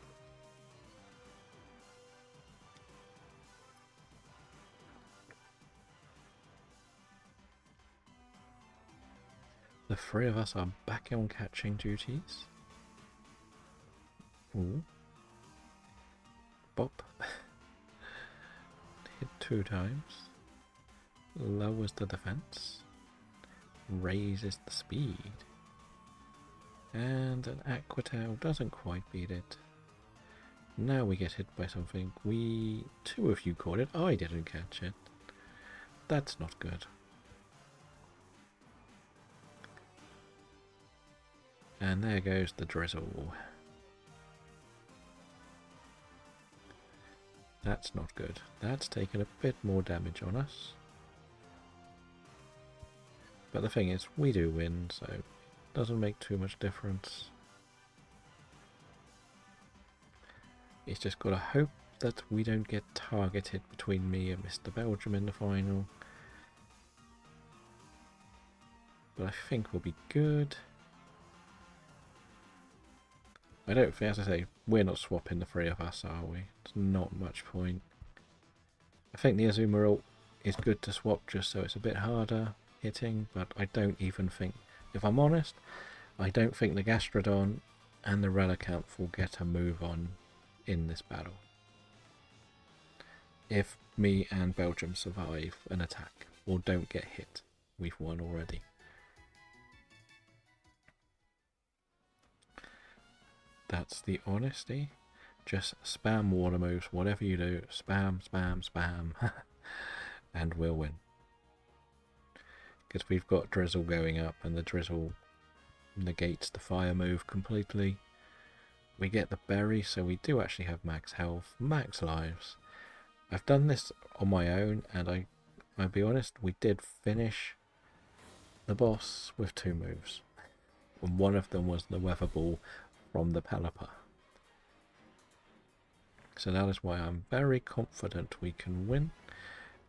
The three of us are back on catching duties. Ooh. Bop. Hit 2 times. Lowers the defense. Raises the speed. And an Aqua Tail doesn't quite beat it. Now we get hit by something. 2 of you caught it. I didn't catch it. That's not good. And there goes the drizzle. That's not good. That's taken a bit more damage on us. But the thing is, we do win, so it doesn't make too much difference. It's just got to hope that we don't get targeted between me and Mr. Belgium in the final. But I think we'll be good. I don't think, as I say, we're not swapping the 3 of us, are we? There's not much point. I think the Azuma ult is good to swap just so it's a bit harder hitting, but I don't even think, if I'm honest, I don't think the Gastrodon and the Relic Amp will get a move on in this battle. If me and Belgium survive an attack, or don't get hit, we've won already. That's the honesty. Just spam water moves, whatever you do, spam, spam, spam, and we'll win. Because we've got Drizzle going up, and the Drizzle negates the fire move completely. We get the berry, so we do actually have max health, max lives. I've done this on my own, and I'll be honest, we did finish the boss with 2 moves. And one of them was the Weather Ball from the Pelipper. So that is why I'm very confident we can win.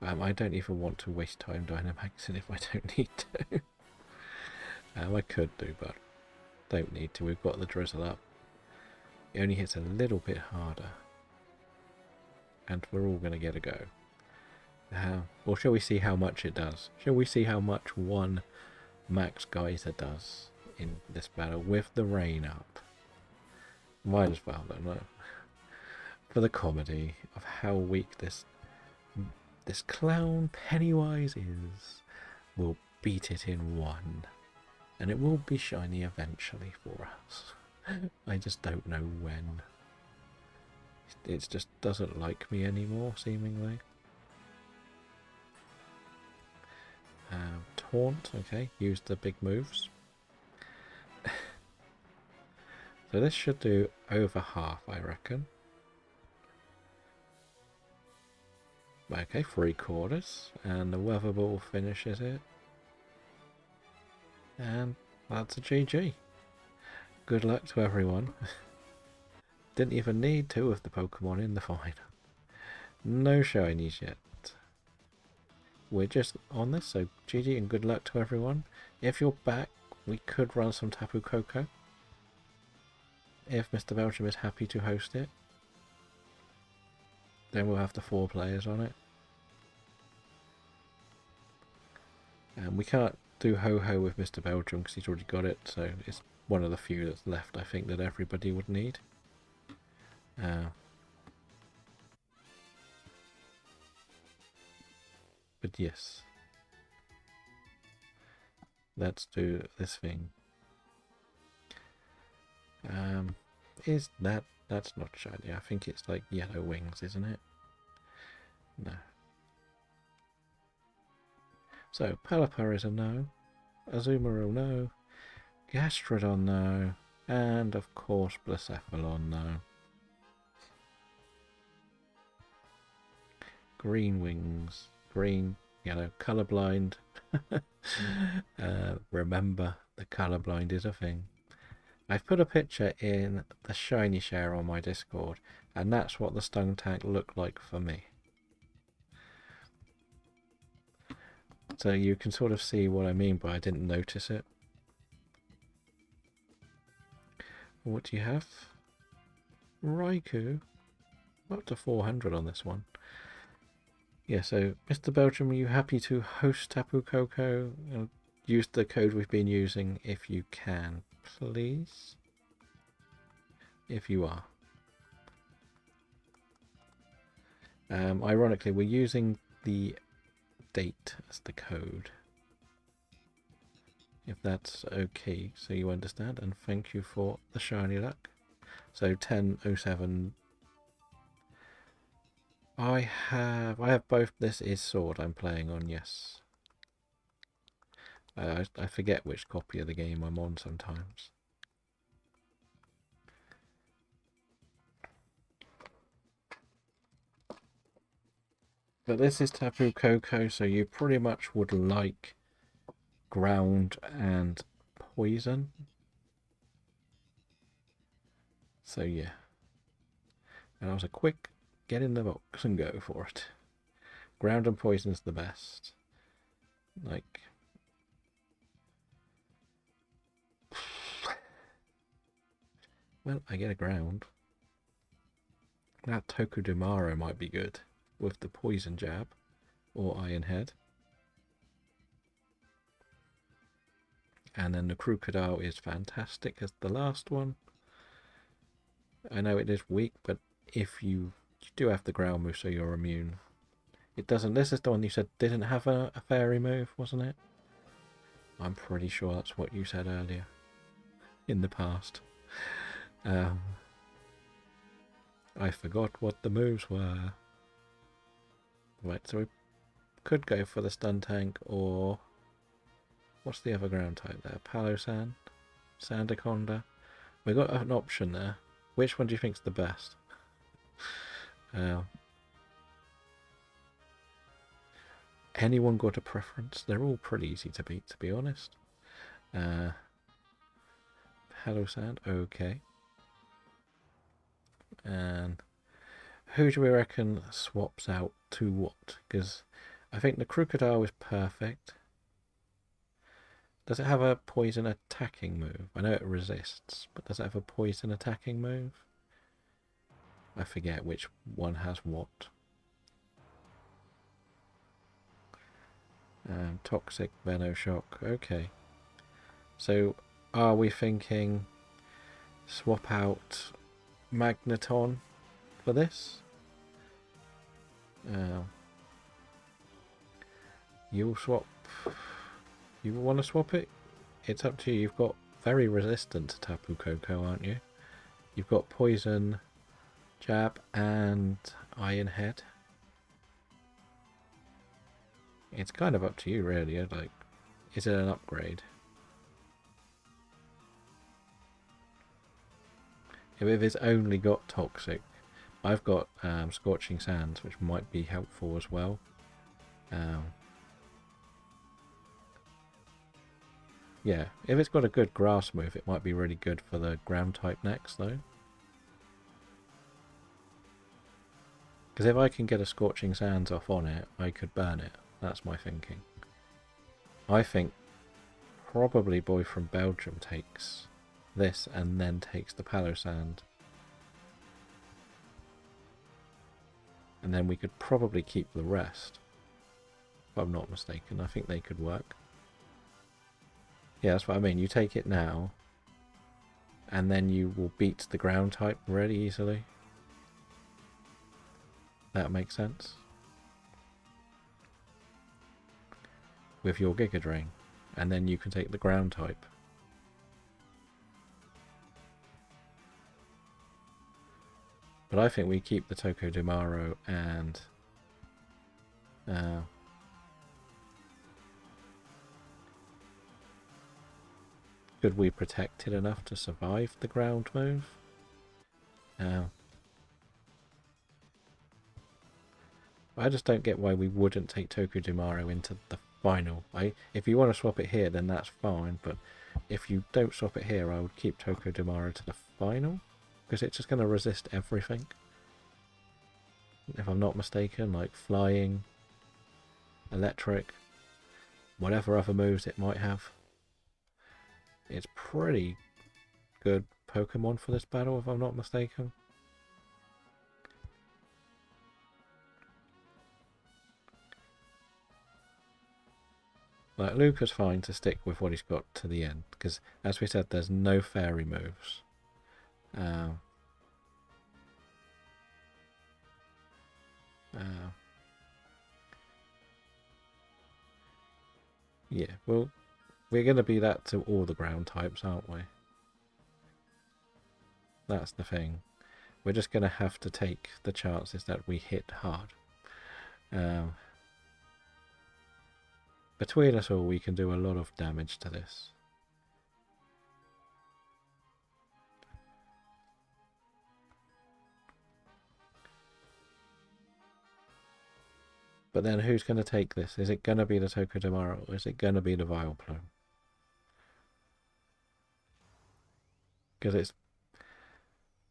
I don't even want to waste time Dynamaxing if I don't need to. I could do, but don't need to. We've got the Drizzle up. It only hits a little bit harder. And we're all going to get a go. Or shall we see how much it does? Shall we see how much one Max Geyser does in this battle with the rain up? Might as well, though, no? For the comedy of how weak this clown Pennywise is, we'll beat it in 1. And it will be shiny eventually for us. I just don't know when. It just doesn't like me anymore, seemingly. Taunt, okay, use the big moves. So this should do over half, I reckon. Okay, 3/4, and the Weather Ball finishes it. And that's a GG. Good luck to everyone. Didn't even need 2 of the Pokemon in the final. No shinies yet. We're just on this, so GG and good luck to everyone. If you're back, we could run some Tapu Koko. if Mr. Belgium is happy to host it. Then we'll have the 4 players on it. And we can't do ho-ho with Mr. Belgium because he's already got it, so it's one of the few that's left, I think, that everybody would need. But yes. Let's do this thing. Is that's not shiny. I think it's like yellow wings, isn't it? No. So Pelipper is a no. Azumarill no. Gastrodon no. And of course Blacephalon no. Green wings. Green, yellow, colourblind. Remember, the colourblind is a thing. I've put a picture in the shiny share on my Discord, and that's what the Stung Tank looked like for me. So you can sort of see what I mean by I didn't notice it. What do you have? Raikou. Up to 400 on this one. Yeah, so Mr. Belgium, are you happy to host Tapu Koko? Use the code we've been using if you can, please. If you are. Ironically, we're using the date as the code. If that's okay, so you understand. And thank you for the shiny luck. So 1007. I have both. This is Sword I'm playing on, yes. I forget which copy of the game I'm on sometimes. But this is Tapu Koko, so you pretty much would like ground and poison. So yeah. And that was a quick get in the box and go for it. Ground and poison's the best. Like, well, I get a ground. That Tokudamaro might be good with the poison jab or iron head. And then the Crocodile is fantastic as the last one. I know it is weak, but if you do have the ground move, so you're immune. It doesn't. This is the one you said didn't have a fairy move, wasn't it? I'm pretty sure that's what you said earlier. In the past. I forgot what the moves were. Right, so we could go for the Stun Tank, or what's the other ground type there? Palossand? Sandaconda? We got an option there. Which one do you think's the best? Anyone got a preference? They're all pretty easy to beat, to be honest. Palossand, okay. And who do we reckon swaps out to what? Because I think the Crocodile is perfect. Does it have a poison attacking move? I know it resists, but does it have a poison attacking move? I forget which one has what. Toxic, Venoshock, okay. So are we thinking swap out Magneton for this? You'll swap. You want to swap it? It's up to you. You've got very resistant to Tapu Koko, aren't you? You've got poison, jab, and iron head. It's kind of up to you, really. Like, is it an upgrade? If it's only got toxic, I've got Scorching Sands, which might be helpful as well. Yeah, if it's got a good grass move, it might be really good for the ground type next, though. Because if I can get a Scorching Sands off on it, I could burn it. That's my thinking. I think probably Boy from Belgium takes this and then takes the Palo Sand. And then we could probably keep the rest. If I'm not mistaken, I think they could work. Yeah, that's what I mean. You take it now, and then you will beat the ground type really easily. That makes sense. With your Giga Drain. And then you can take the ground type. But I think we keep the Tokyo-Domaro and... could we protect it enough to survive the ground move? I just don't get why we wouldn't take Tokyo-Domaro into the final. If you want to swap it here, then that's fine, but if you don't swap it here, I would keep Tokyo-Domaro to the final, because it's just going to resist everything. If I'm not mistaken, like flying, electric, whatever other moves it might have. It's pretty good Pokemon for this battle, if I'm not mistaken. Like, Luca's fine to stick with what he's got to the end, because, as we said, there's no fairy moves. Yeah, well, we're going to be that to all the ground types, aren't we? That's the thing. We're just going to have to take the chances that we hit hard. Between us all, we can do a lot of damage to this. But then who's going to take this? Is it going to be the Tokyo-Domaro or is it going to be the Vileplume? Because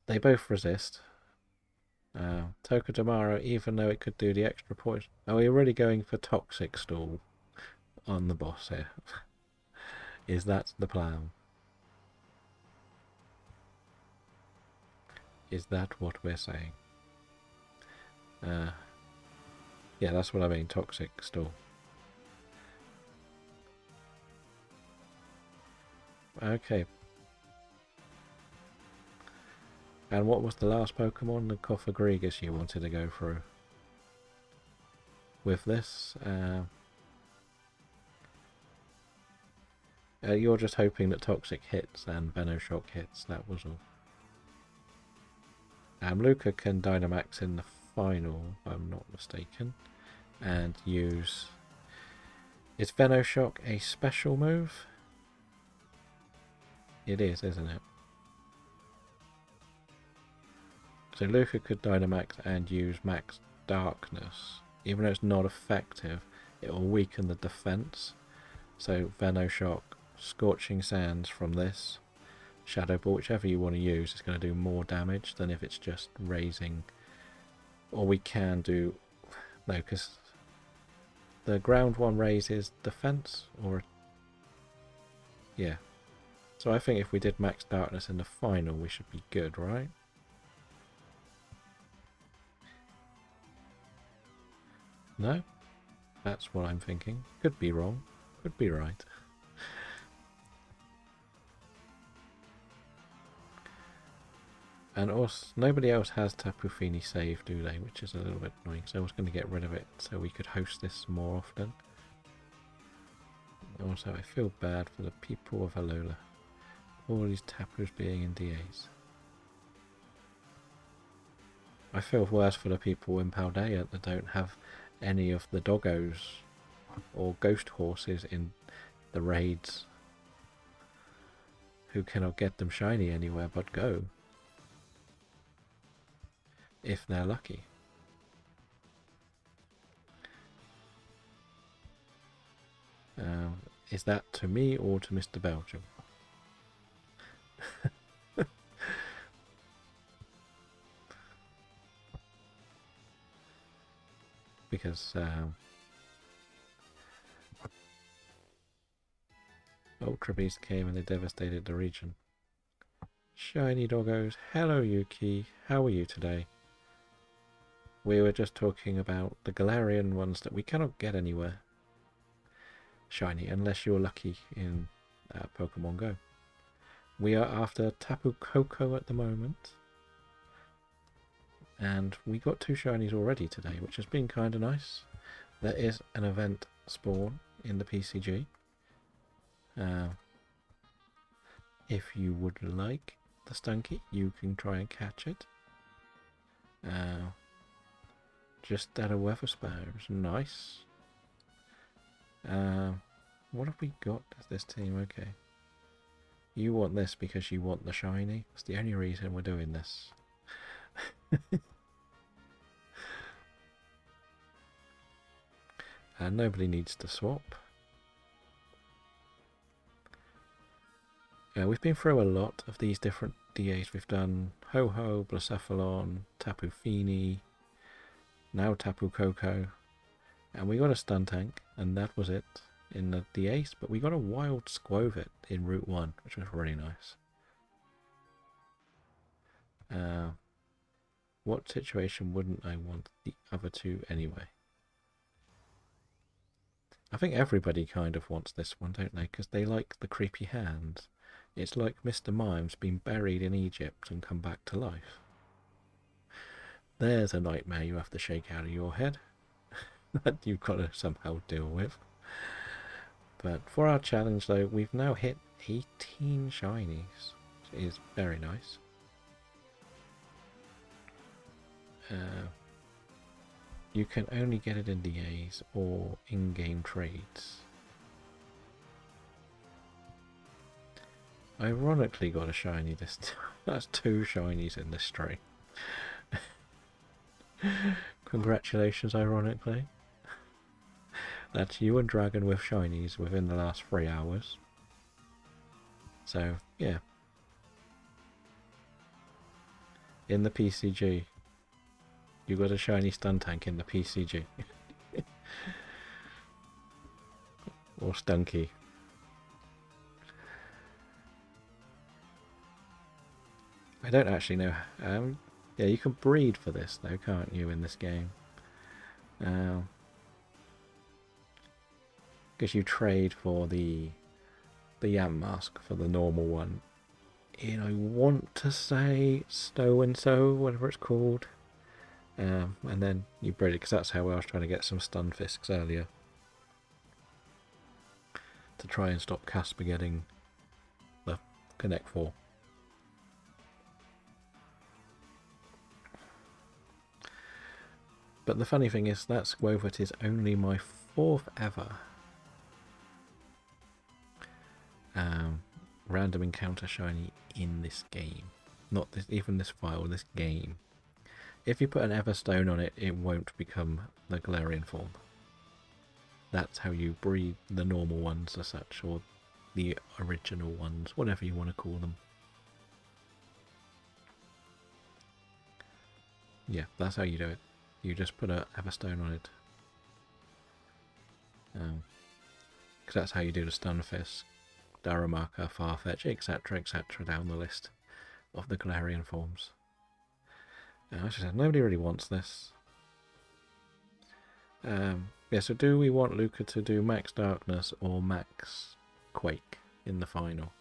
they both resist. Tokyo-Domaro, even though it could do the extra poison. Are we really going for Toxic Stall on the boss here? Is that the plan? Is that what we're saying? Yeah, that's what I mean, Toxic Stall. Okay. And what was the last Pokemon? The Cofagrigus you wanted to go through. With this, you're just hoping that Toxic hits and Venoshock hits, that was all. Luca can Dynamax in the final, if I'm not mistaken, and use... Is Venoshock a special move? It is, isn't it? So Luca could Dynamax and use Max Darkness. Even though it's not effective, it will weaken the defense. So Venoshock, Scorching Sands from this, Shadow Ball, whichever you want to use, is going to do more damage than if it's just raising. Or we can do... No, because the ground one raises defense, or... Yeah. So I think if we did Max Darkness in the final, we should be good, right? No? That's what I'm thinking. Could be wrong. Could be right. And also, nobody else has Tapu Fini save, do they? Which is a little bit annoying, so I was going to get rid of it so we could host this more often. Also, I feel bad for the people of Alola. All these Tapus being in DAs. I feel worse for the people in Paldea that don't have any of the doggos or ghost horses in the raids, who cannot get them shiny anywhere but go. If they're lucky. Is that to me or to Mr. Belgium? Because Ultra Beast came and they devastated the region. Shiny doggos. Hello, Yuki. How are you today? We were just talking about the Galarian ones that we cannot get anywhere shiny unless you're lucky in Pokemon Go. We are after Tapu Koko at the moment. And we got 2 shinies already today, which has been kind of nice. There is an event spawn in the PCG. If you would like the Stunky, you can try and catch it. Just at a Weatherspout. Nice. What have we got as this team? Okay. You want this because you want the shiny. That's the only reason we're doing this. And nobody needs to swap. We've been through a lot of these different DAs. We've done Ho-Ho, Blacephalon, Tapu Fini, now Tapu Koko. And we got a Stun Tank, and that was it in the DAs. But we got a Wild Squovit in Route 1, which was really nice. What situation wouldn't I want the other 2 anyway? I think everybody kind of wants this one, don't they? Because they like the creepy hands. It's like Mr. Mime's been buried in Egypt and come back to life. There's a nightmare you have to shake out of your head that you've got to somehow deal with. But for our challenge though, we've now hit 18 shinies, which is very nice. You can only get it in DAs or in-game trades. Ironically got a shiny this time. That's 2 shinies in this string. Congratulations, ironically. That's you and Dragon with shinies within the last 3 hours. So, yeah. In the PCG. You got a shiny Stun Tank in the PCG. Or Stunky. I don't actually know. Yeah, you can breed for this though, can't you, in this game? Because you trade for the Yam Mask for the normal one. And I want to say Stow and So, whatever it's called. And then you breed it, because that's how I was trying to get some Stunfisks earlier. To try and stop Casper getting the Connect 4. But the funny thing is, that Squovit is only my 4th ever random encounter shiny in this game. Not this, even this file, this game. If you put an Everstone on it, it won't become the Galarian form. That's how you breed the normal ones as such, or the original ones, whatever you want to call them. Yeah, that's how you do it. You just put a Everstone on it. Because that's how you do the Stunfisk, Darumaka, Farfetch, etc., etc. down the list of the Galarian forms. As I said, nobody really wants this. Yeah, so do we want Luca to do Max Darkness or Max Quake in the final?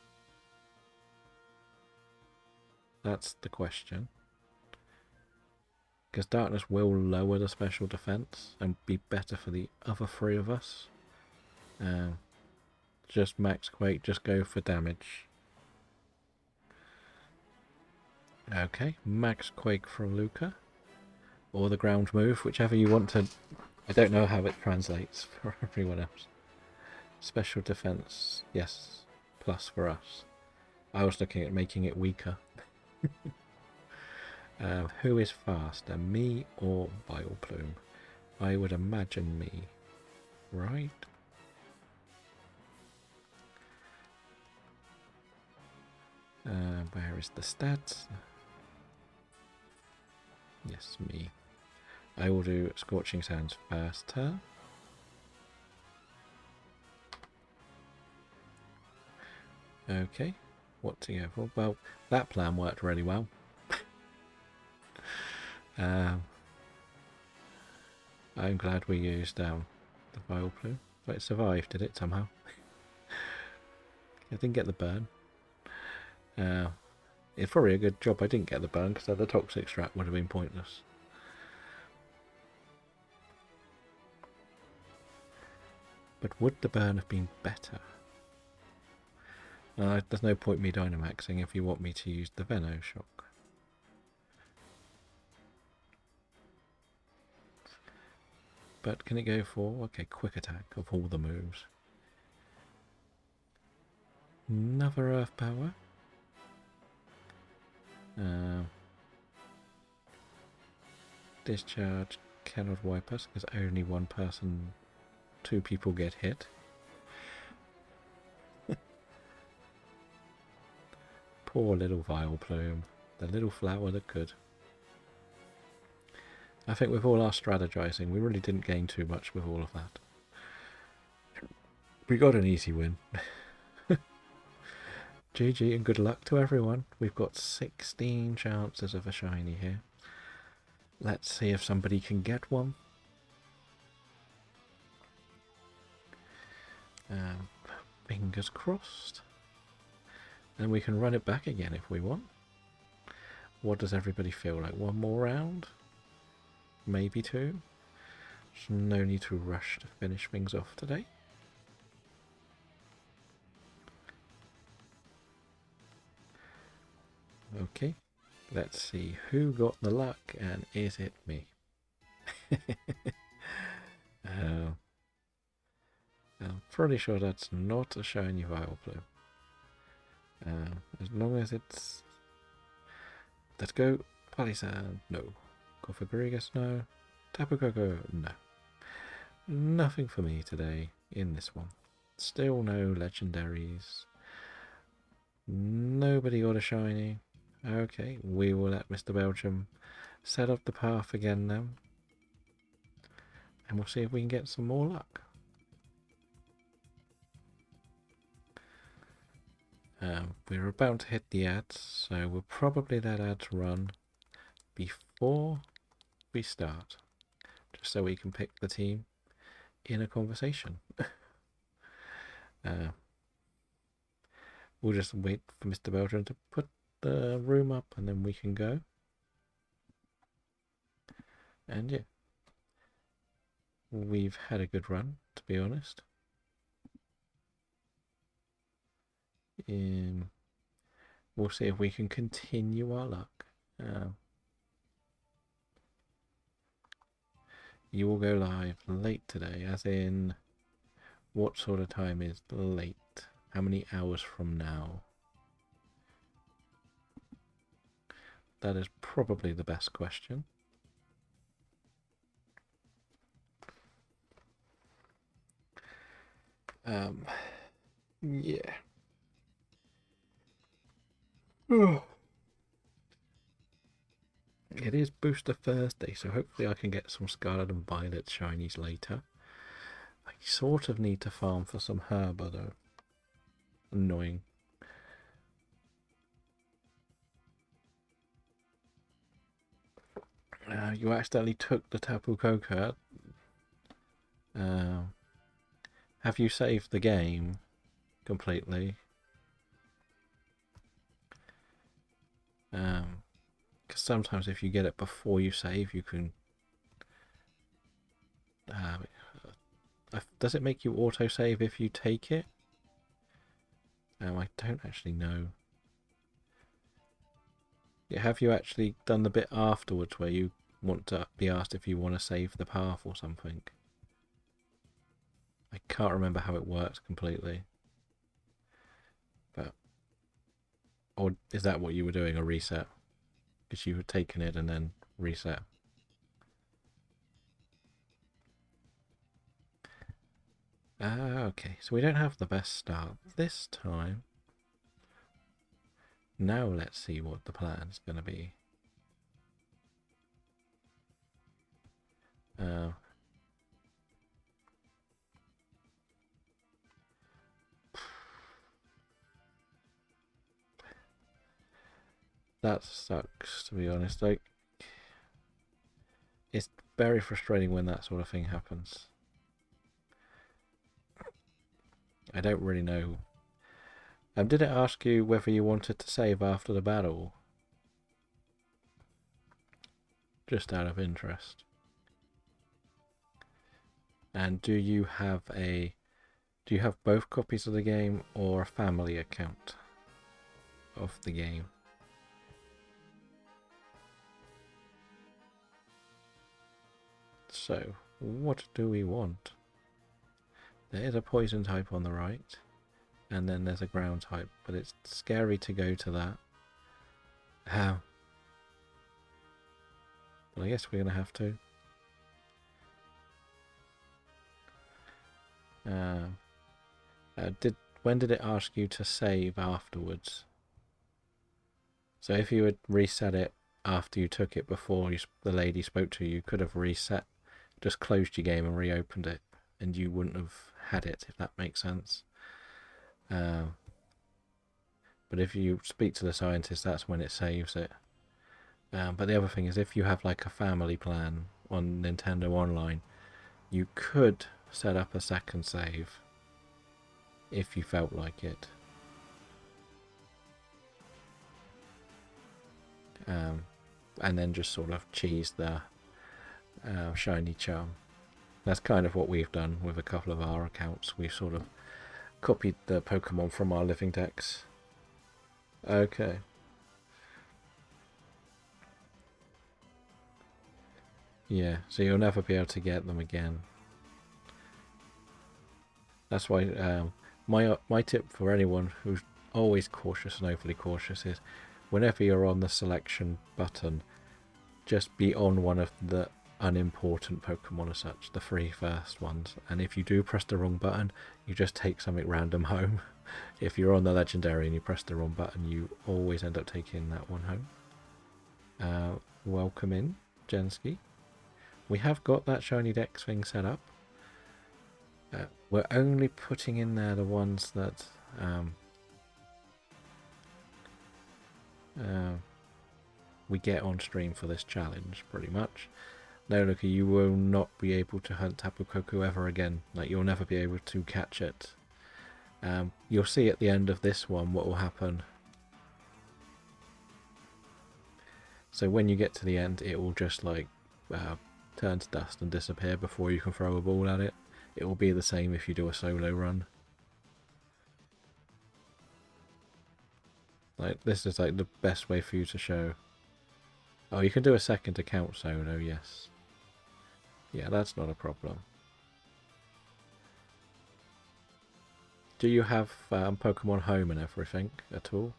That's the question. Because Darkness will lower the special defense and be better for the other 3 of us. Just Max Quake, just go for damage. Okay, Max Quake from Luca. Or the ground move, whichever you want to. I don't know how it translates for everyone else. Special defense, yes, plus for us. I was looking at making it weaker. Who is faster, me or Vileplume? I would imagine me, right? Where is the stats? Yes, me. I will do Scorching Sands faster. Okay. what to go for. Well, that plan worked really well. I'm glad we used the Vile Plume. But it survived, did it, somehow? I didn't get the burn. It's probably a good job I didn't get the burn, because the toxic strat would have been pointless. But would the burn have been better? There's no point me Dynamaxing if you want me to use the Veno Shock. But can it go for, okay, quick attack of all the moves. Another Earth Power. Discharge cannot wipe us because only one person, 2 people get hit. Poor little Vile Plume, the little flower that could. I think with all our strategizing, we really didn't gain too much with all of that. We got an easy win. GG and good luck to everyone. We've got 16 chances of a shiny here. Let's see if somebody can get one. Fingers crossed. And we can run it back again if we want. What does everybody feel like? One more round? Maybe 2? There's no need to rush to finish things off today. Okay, let's see who got the luck, and is it me? I'm pretty sure that's not a shiny Vile Plume. As long as it's... Let's go. Palisand, no. Gothagrigus, no. Tapu Koko, no. Nothing for me today in this one. Still no legendaries. Nobody got a shiny. Okay, we will let Mr. Belgium set up the path again now. And we'll see if we can get some more luck. We're about to hit the ads, so we'll probably let ads run before we start. Just so we can pick the team in a conversation. We'll just wait for Mr. Belgium to put the room up and then we can go. And yeah, we've had a good run, to be honest. We'll see if we can continue our luck. You will go live late today, as in what sort of time is late? How many hours from now? That is probably the best question. Yeah. It is Booster Thursday, so hopefully I can get some Scarlet and Violet shinies later. I sort of need to farm for some Herba though. Annoying. You accidentally took the Tapu Koko. Have you saved the game completely? Because sometimes if you get it before you save, you can... does it make you auto-save if you take it? I don't actually know. Have you actually done the bit afterwards where you want to be asked if you want to save the path or something? I can't remember how it works completely. But... Or is that what you were doing, a reset? Because you had taken it and then reset. Okay, so we don't have the best start this time. Now let's see what the plan's going to be. that sucks, to be honest. Like, it's very frustrating when that sort of thing happens. I don't really know. Did it ask you whether you wanted to save after the battle? Just out of interest. And do you have both copies of the game or a family account of the game? So, what do we want? There is a poison type on the right, and then there's a ground type, but it's scary to go to that. How? But I guess we're going to have to. When did it ask you to save afterwards? So if you had reset it after you took it before the lady spoke to you, you could have reset, just closed your game and reopened it, and you wouldn't have had it, if that makes sense. But if you speak to the scientist, that's when it saves it. But the other thing is, if you have like a family plan on Nintendo Online, you could set up a second save if you felt like it. And then just sort of cheese the shiny charm. That's kind of what we've done with a couple of our accounts. We've sort of copied the Pokemon from our living decks. Okay. Yeah, so you'll never be able to get them again. That's why my tip for anyone who's always cautious and overly cautious is, whenever you're on the selection button, just be on one of the unimportant Pokemon as such, the 3 first ones. And if you do press the wrong button, you just take something random home. If you're on the legendary and you press the wrong button, you always end up taking that one home. Welcome in, Jensky. We have got that shiny dex thing set up. We're only putting in there the ones that we get on stream for this challenge, pretty much. No, look, you will not be able to hunt Tapu Koko ever again. Like, you'll never be able to catch it. You'll see at the end of this one what will happen. So when you get to the end, it will just like turn to dust and disappear before you can throw a ball at it. It will be the same if you do a solo run. Like, this is like the best way for you to show. Oh, you can do a second account solo, yes. Yeah, that's not a problem. Do you have Pokemon Home and everything at all?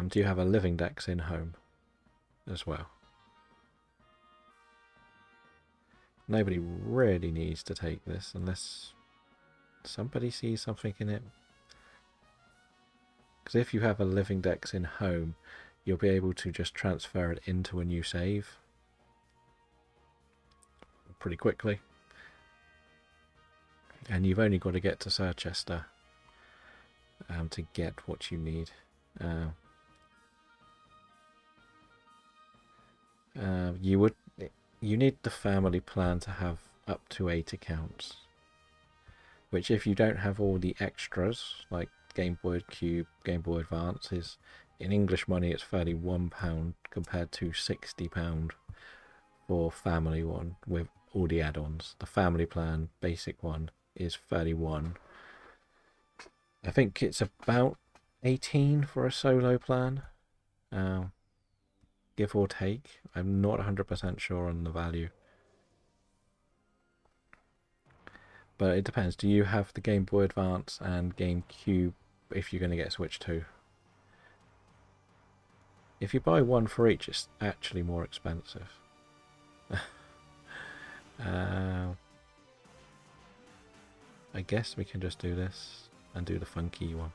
Do you have a living dex in Home as well? Nobody really needs to take this unless somebody sees something in it. Because if you have a living dex in Home, you'll be able to just transfer it into a new save pretty quickly. And you've only got to get to Sirchester to get what you need. You need the family plan to have up to 8 accounts, which, if you don't have all the extras like Game Boy Cube, Game Boy Advance, is in English money it's £31 compared to £60 for family one with all the add-ons. The family plan basic one is 31. I think it's about 18 for a solo plan, give or take. I'm not 100% sure on the value, but it depends. Do you have the Game Boy Advance and GameCube if you're going to get Switch 2? If you buy one for each, it's actually more expensive. I guess we can just do this and do the funky one.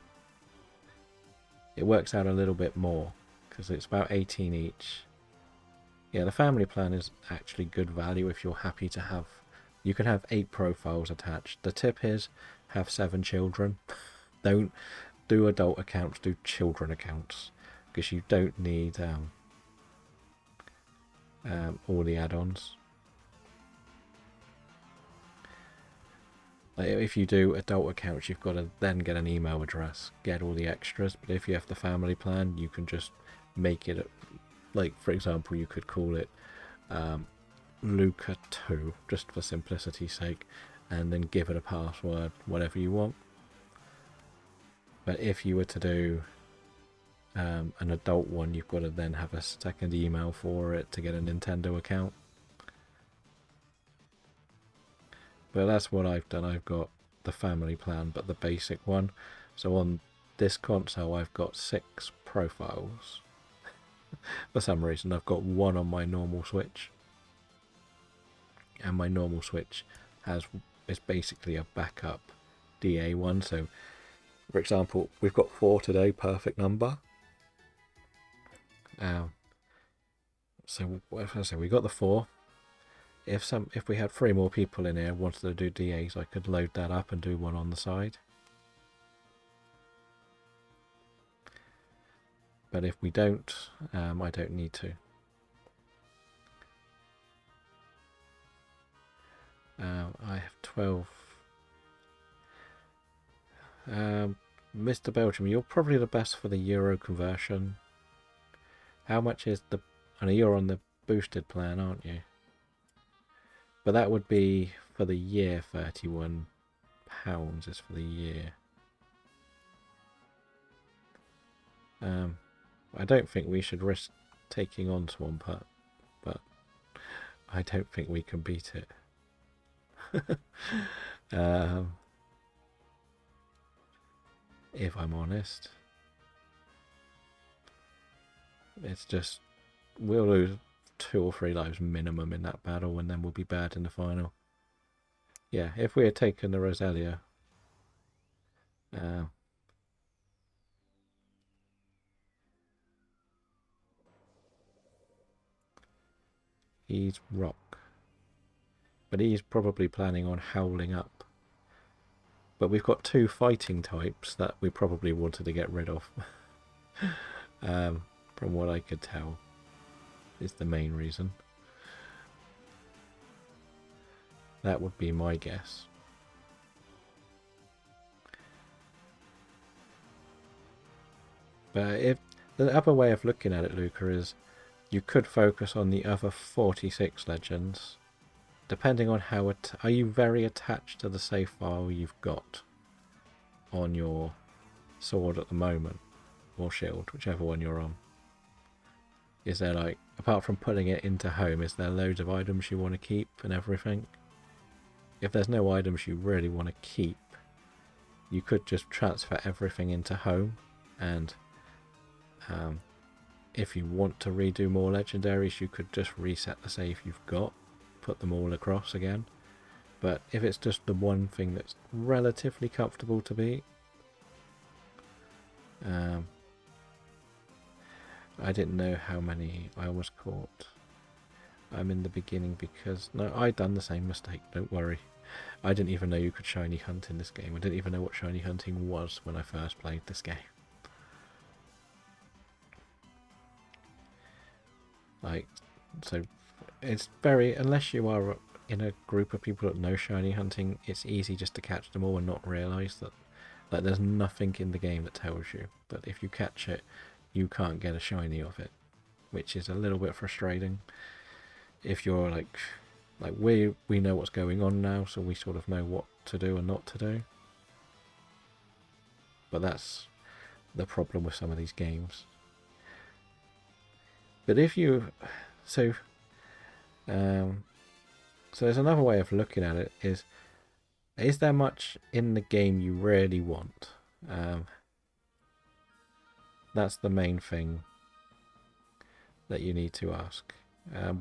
It works out a little bit more because it's about 18 each. Yeah, the family plan is actually good value if you're happy to have You can have 8 profiles attached. The tip is have 7 children. Don't do adult accounts, do children accounts, because you don't need all the add-ons. Like if you do adult accounts, you've got to then get an email address, get all the extras. But if you have the family plan, you can just make it, like for example, you could call it Luca 2, just for simplicity's sake, and then give it a password, whatever you want. But if you were to do an adult one, you've got to then have a second email for it to get a Nintendo account. But that's what I've done. I've got the family plan, but the basic one. So on this console, I've got 6 profiles. For some reason, I've got 1 on my normal Switch. And my normal Switch is basically a backup DA one. So, for example, we've got 4 today, perfect number. So we got the 4. If we had 3 more people in here wanted to do DAs, I could load that up and do one on the side. But if we don't, I don't need to. I have 12. Mr. Belgium, you're probably the best for the euro conversion. How much is the... I know you're on the boosted plan, aren't you? But that would be for the year, £31 is for the year. I don't think we should risk taking on Swampert, but I don't think we can beat it. If I'm honest. It's just, we'll lose 2 or 3 lives minimum in that battle, and then we'll be bad in the final. Yeah, if we had taken the Roselia, he's rock, but he's probably planning on howling up. But we've got 2 fighting types that we probably wanted to get rid of. From what I could tell, is the main reason. That would be my guess. But if the other way of looking at it, Luca, is you could focus on the other 46 legends. Depending on how are you very attached to the save file you've got on your sword at the moment, or shield, whichever one you're on? Is there, like, apart from putting it into home, is there loads of items you want to keep and everything? If there's no items you really want to keep, you could just transfer everything into home, and if you want to redo more legendaries, you could just reset the save you've got, put them all across again. But if it's just the one thing that's relatively comfortable to beat, I didn't know how many I was caught. I'm in the beginning because... No, I done the same mistake, don't worry. I didn't even know you could shiny hunt in this game. I didn't even know what shiny hunting was when I first played this game. Like, so it's very... Unless you are in a group of people that know shiny hunting, it's easy just to catch them all and not realise that... Like, there's nothing in the game that tells you that if you catch it, you can't get a shiny of it, which is a little bit frustrating. If you're like we know what's going on now, so we sort of know what to do and not to do. But that's the problem with some of these games. But if you so there's another way of looking at it, is there much in the game you really want? That's the main thing that you need to ask.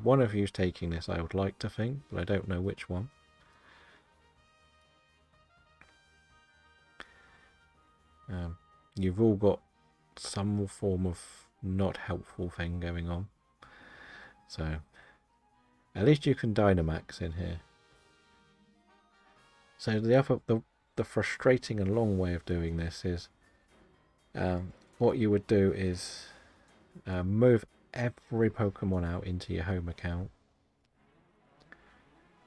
One of you's taking this, I would like to think, but I don't know which one. You've all got some form of not helpful thing going on. So, at least you can Dynamax in here. So the frustrating and long way of doing this is, what you would do is move every Pokemon out into your home account,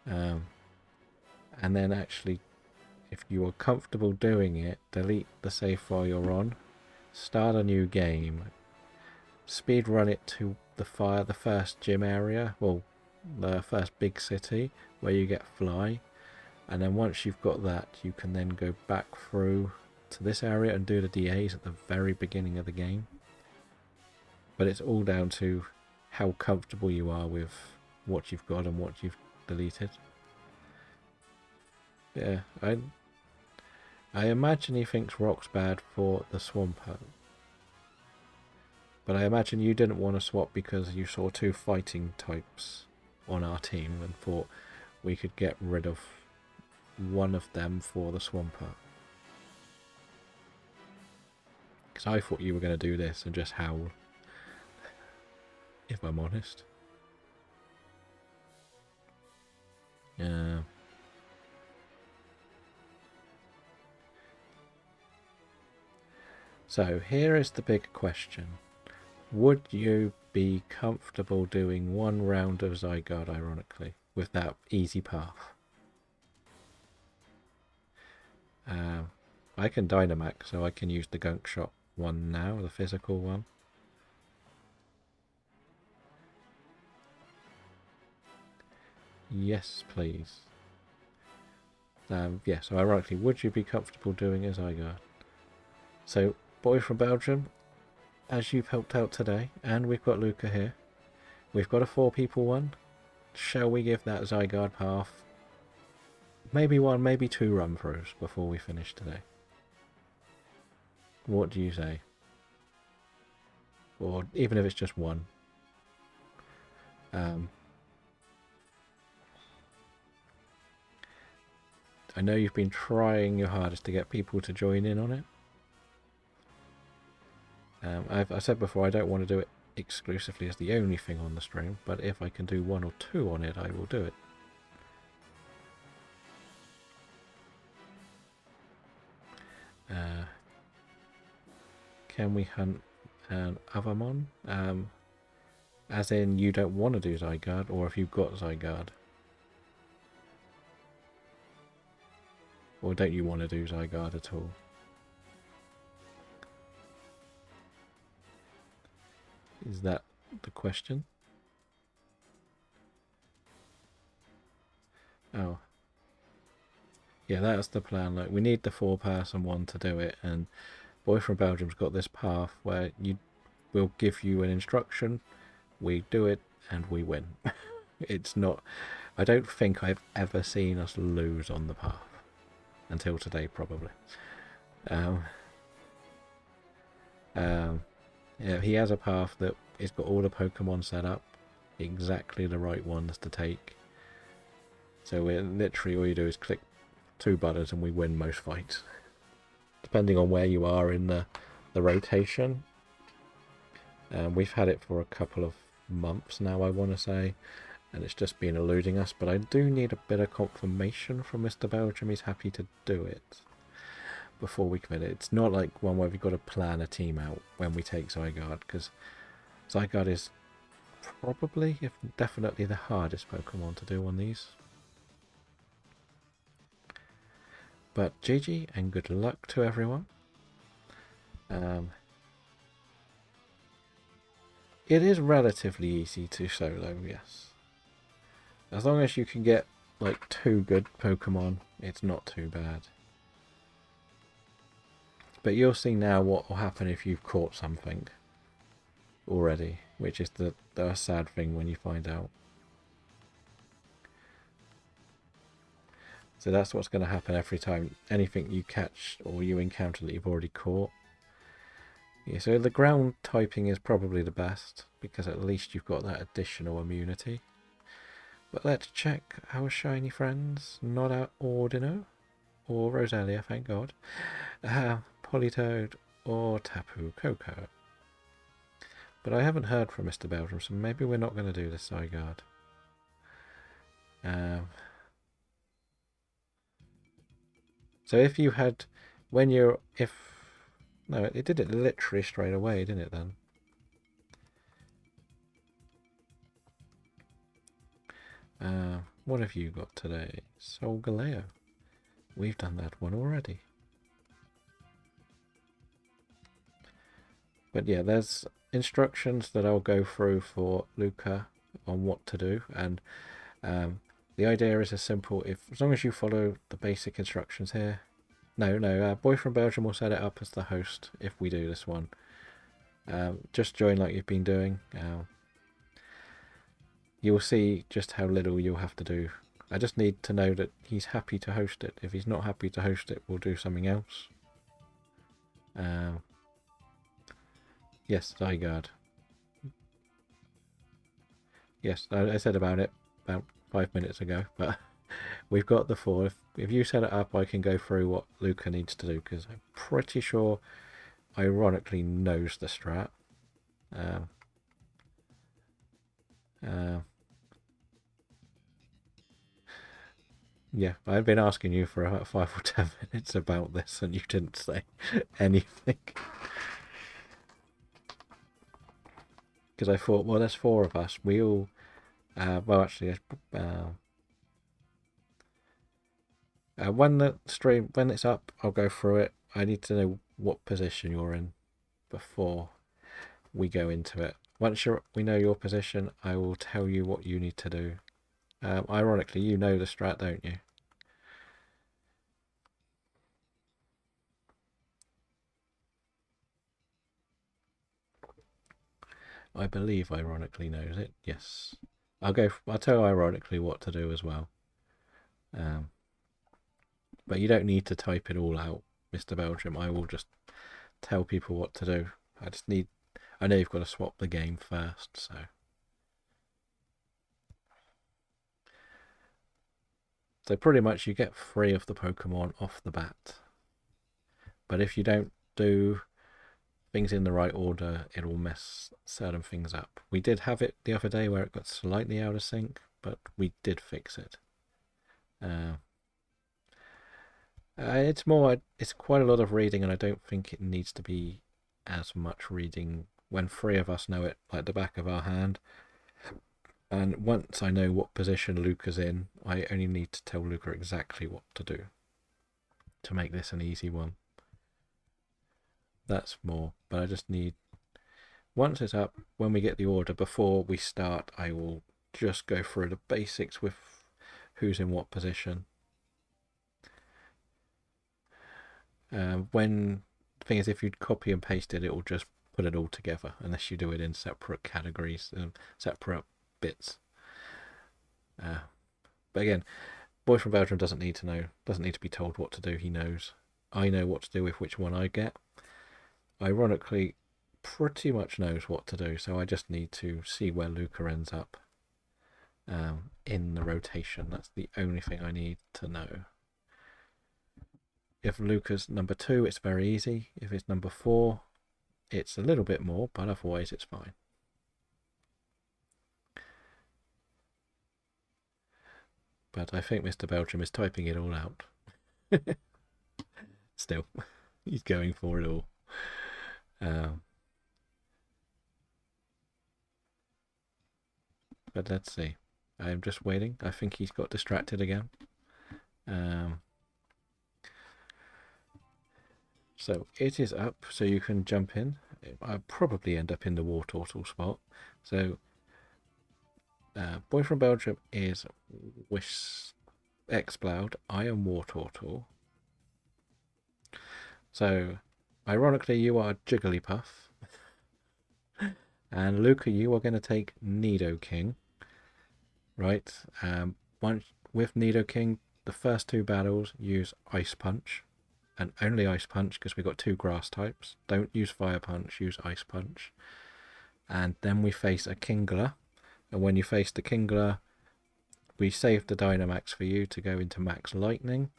and then actually, if you are comfortable doing it, delete the save file you're on, start a new game, speed run it to the first gym area, well, the first big city where you get Fly, and then once you've got that, you can then go back through to this area and do the DAs at the very beginning of the game. But it's all down to how comfortable you are with what you've got and what you've deleted. Yeah, I imagine he thinks Rock's bad for the Swampert. But I imagine you didn't want to swap because you saw 2 fighting types on our team and thought we could get rid of one of them for the Swampert. Because I thought you were going to do this and just howl, if I'm honest. So here is the big question. Would you be comfortable doing 1 round of Zygarde, ironically, with that easy path? I can Dynamax, so I can use the Gunk Shot one now, the physical one. Yes, please. Yeah, so ironically, would you be comfortable doing a Zygarde? So, boy from Belgium, as you've helped out today, and we've got Luca here, we've got a 4 people one. Shall we give that Zygarde path maybe 1, maybe 2 run-throughs before we finish today? What do you say? Or even if it's just 1. I know you've been trying your hardest to get people to join in on it. I said before, I don't want to do it exclusively as the only thing on the stream, but if I can do 1 or 2 on it, I will do it. Can we hunt an Avamon? As in, you don't want to do Zygarde, or if you've got Zygarde? Or don't you want to do Zygarde at all? Is that the question? Oh. Yeah, that's the plan. Like, we need the 4-person one to do it, and Boy from Belgium's got this path where we'll give you an instruction, we do it, and we win. It's not... I don't think I've ever seen us lose on the path. Until today, probably. Yeah, he has a path that has got all the Pokemon set up, exactly the right ones to take. So we're literally, all you do is click 2 buttons and we win most fights. Depending on where you are in the rotation. We've had it for a couple of months now, I want to say, and it's just been eluding us, but I do need a bit of confirmation from Mr. Belgium he's happy to do it before we commit it. It's not like one where we've got to plan a team out when we take Zygarde, because Zygarde is probably, if definitely, the hardest Pokemon to do on these. But GG and good luck to everyone. It is relatively easy to solo, yes. As long as you can get like 2 good Pokemon, it's not too bad. But you'll see now what will happen if you've caught something already, which is the sad thing when you find out. So that's what's going to happen every time. Anything you catch or you encounter that you've already caught. Yeah, so the ground typing is probably the best, because at least you've got that additional immunity. But let's check our shiny friends. Not our Ordino, or Roselia, thank God. Politoed, or Tapu Koko. But I haven't heard from Mr. Belgium, so maybe we're not going to do this Zygarde. So if you had, when you're, if, no, it did it literally straight away, didn't it then? What have you got today? Solgaleo. We've done that one already. But yeah, there's instructions that I'll go through for Luca on what to do, and the idea is as simple. As long as you follow the basic instructions here. No, Boy from Belgium will set it up as the host if we do this one. Just join like you've been doing. You'll see just how little you'll have to do. I just need to know that he's happy to host it. If he's not happy to host it, we'll do something else. Yes, Zygarde. Yes, I said about it about 5 minutes ago, but we've got the 4. If you set it up, I can go through what Luca needs to do, because I'm pretty sure, ironically, knows the strat. Yeah, I've been asking you for about 5 or 10 minutes about this, and you didn't say anything. Because I thought, well, there's 4 of us. We all, well, actually, when the stream, when it's up, I'll go through it. I need to know what position you're in before we go into it. Once we know your position, I will tell you what you need to do. Ironically, you know the strat, don't you? I believe ironically knows it. Yes, I'll tell ironically what to do as well. But you don't need to type it all out, Mr. Belgium. I will just tell people what to do. I know you've got to swap the game first, so. So pretty much you get 3 of the Pokemon off the bat. But if you don't do things in the right order, it'll mess certain things up. We did have it the other day where it got slightly out of sync, but we did fix it. It's quite a lot of reading, and I don't think it needs to be as much reading when 3 of us know it like the back of our hand. And once I know what position Luca's in, I only need to tell Luca exactly what to do to make this an easy one. That's more, but I just need, once it's up, when we get the order, before we start, I will just go through the basics with who's in what position. When the thing is, if you copy and paste it, it will just put it all together, unless you do it in separate categories, separate bits. But again, Boy from Belgium doesn't need to be told what to do. He knows. I know what to do with which one I get. Ironically, pretty much knows what to do, so I just need to see where Luca ends up in the rotation. That's the only thing I need to know. If Luca's number 2, it's very easy. If it's number 4, it's a little bit more, but otherwise it's fine. But I think Mr. Belgium is typing it all out. Still, he's going for it all. But let's see. I'm just waiting. I think he's got distracted again. So it is up, so you can jump in. I'll probably end up in the War Turtle spot. So Boy from Belgium is Wish Exploud. I am War Turtle. So ironically, you are Jigglypuff. And Luca, you are going to take Nidoking. Right? With Nidoking, the first 2 battles use Ice Punch. And only Ice Punch, because we've got 2 grass types. Don't use Fire Punch, use Ice Punch. And then we face a Kingler. And when you face the Kingler, we save the Dynamax for you to go into Max Lightning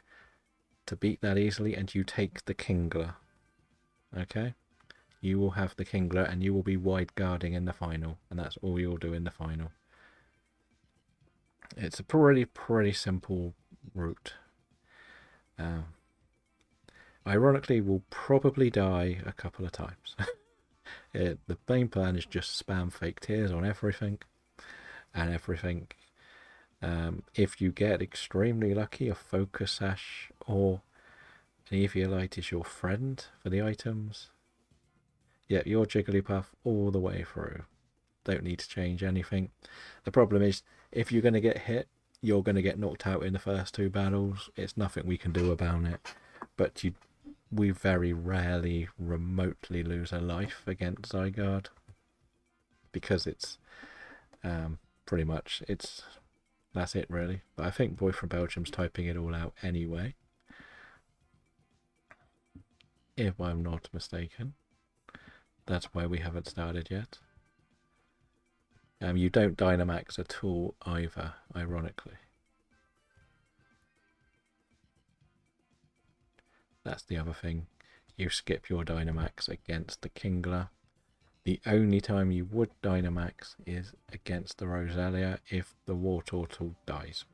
to beat that easily, and you take the Kingler. Okay? You will have the Kingler, and you will be wide guarding in the final, and that's all you'll do in the final. It's a pretty simple route. Ironically, will probably die a couple of times. The main plan is just spam fake tears on everything and everything. If you get extremely lucky, a focus sash or an Eviolite is your friend for the items. Yeah, your Jigglypuff all the way through. Don't need to change anything. The problem is, if you're going to get hit, you're going to get knocked out in the first two battles. It's nothing we can do about it. But we very rarely remotely lose a life against Zygarde. Because it's pretty much, that's it really. But I think Boy from Belgium's typing it all out anyway. If I'm not mistaken. That's why we haven't started yet. You don't Dynamax at all either, ironically. That's the other thing. You skip your Dynamax against the Kingler. The only time you would Dynamax is against the Roselia if the War Turtle dies.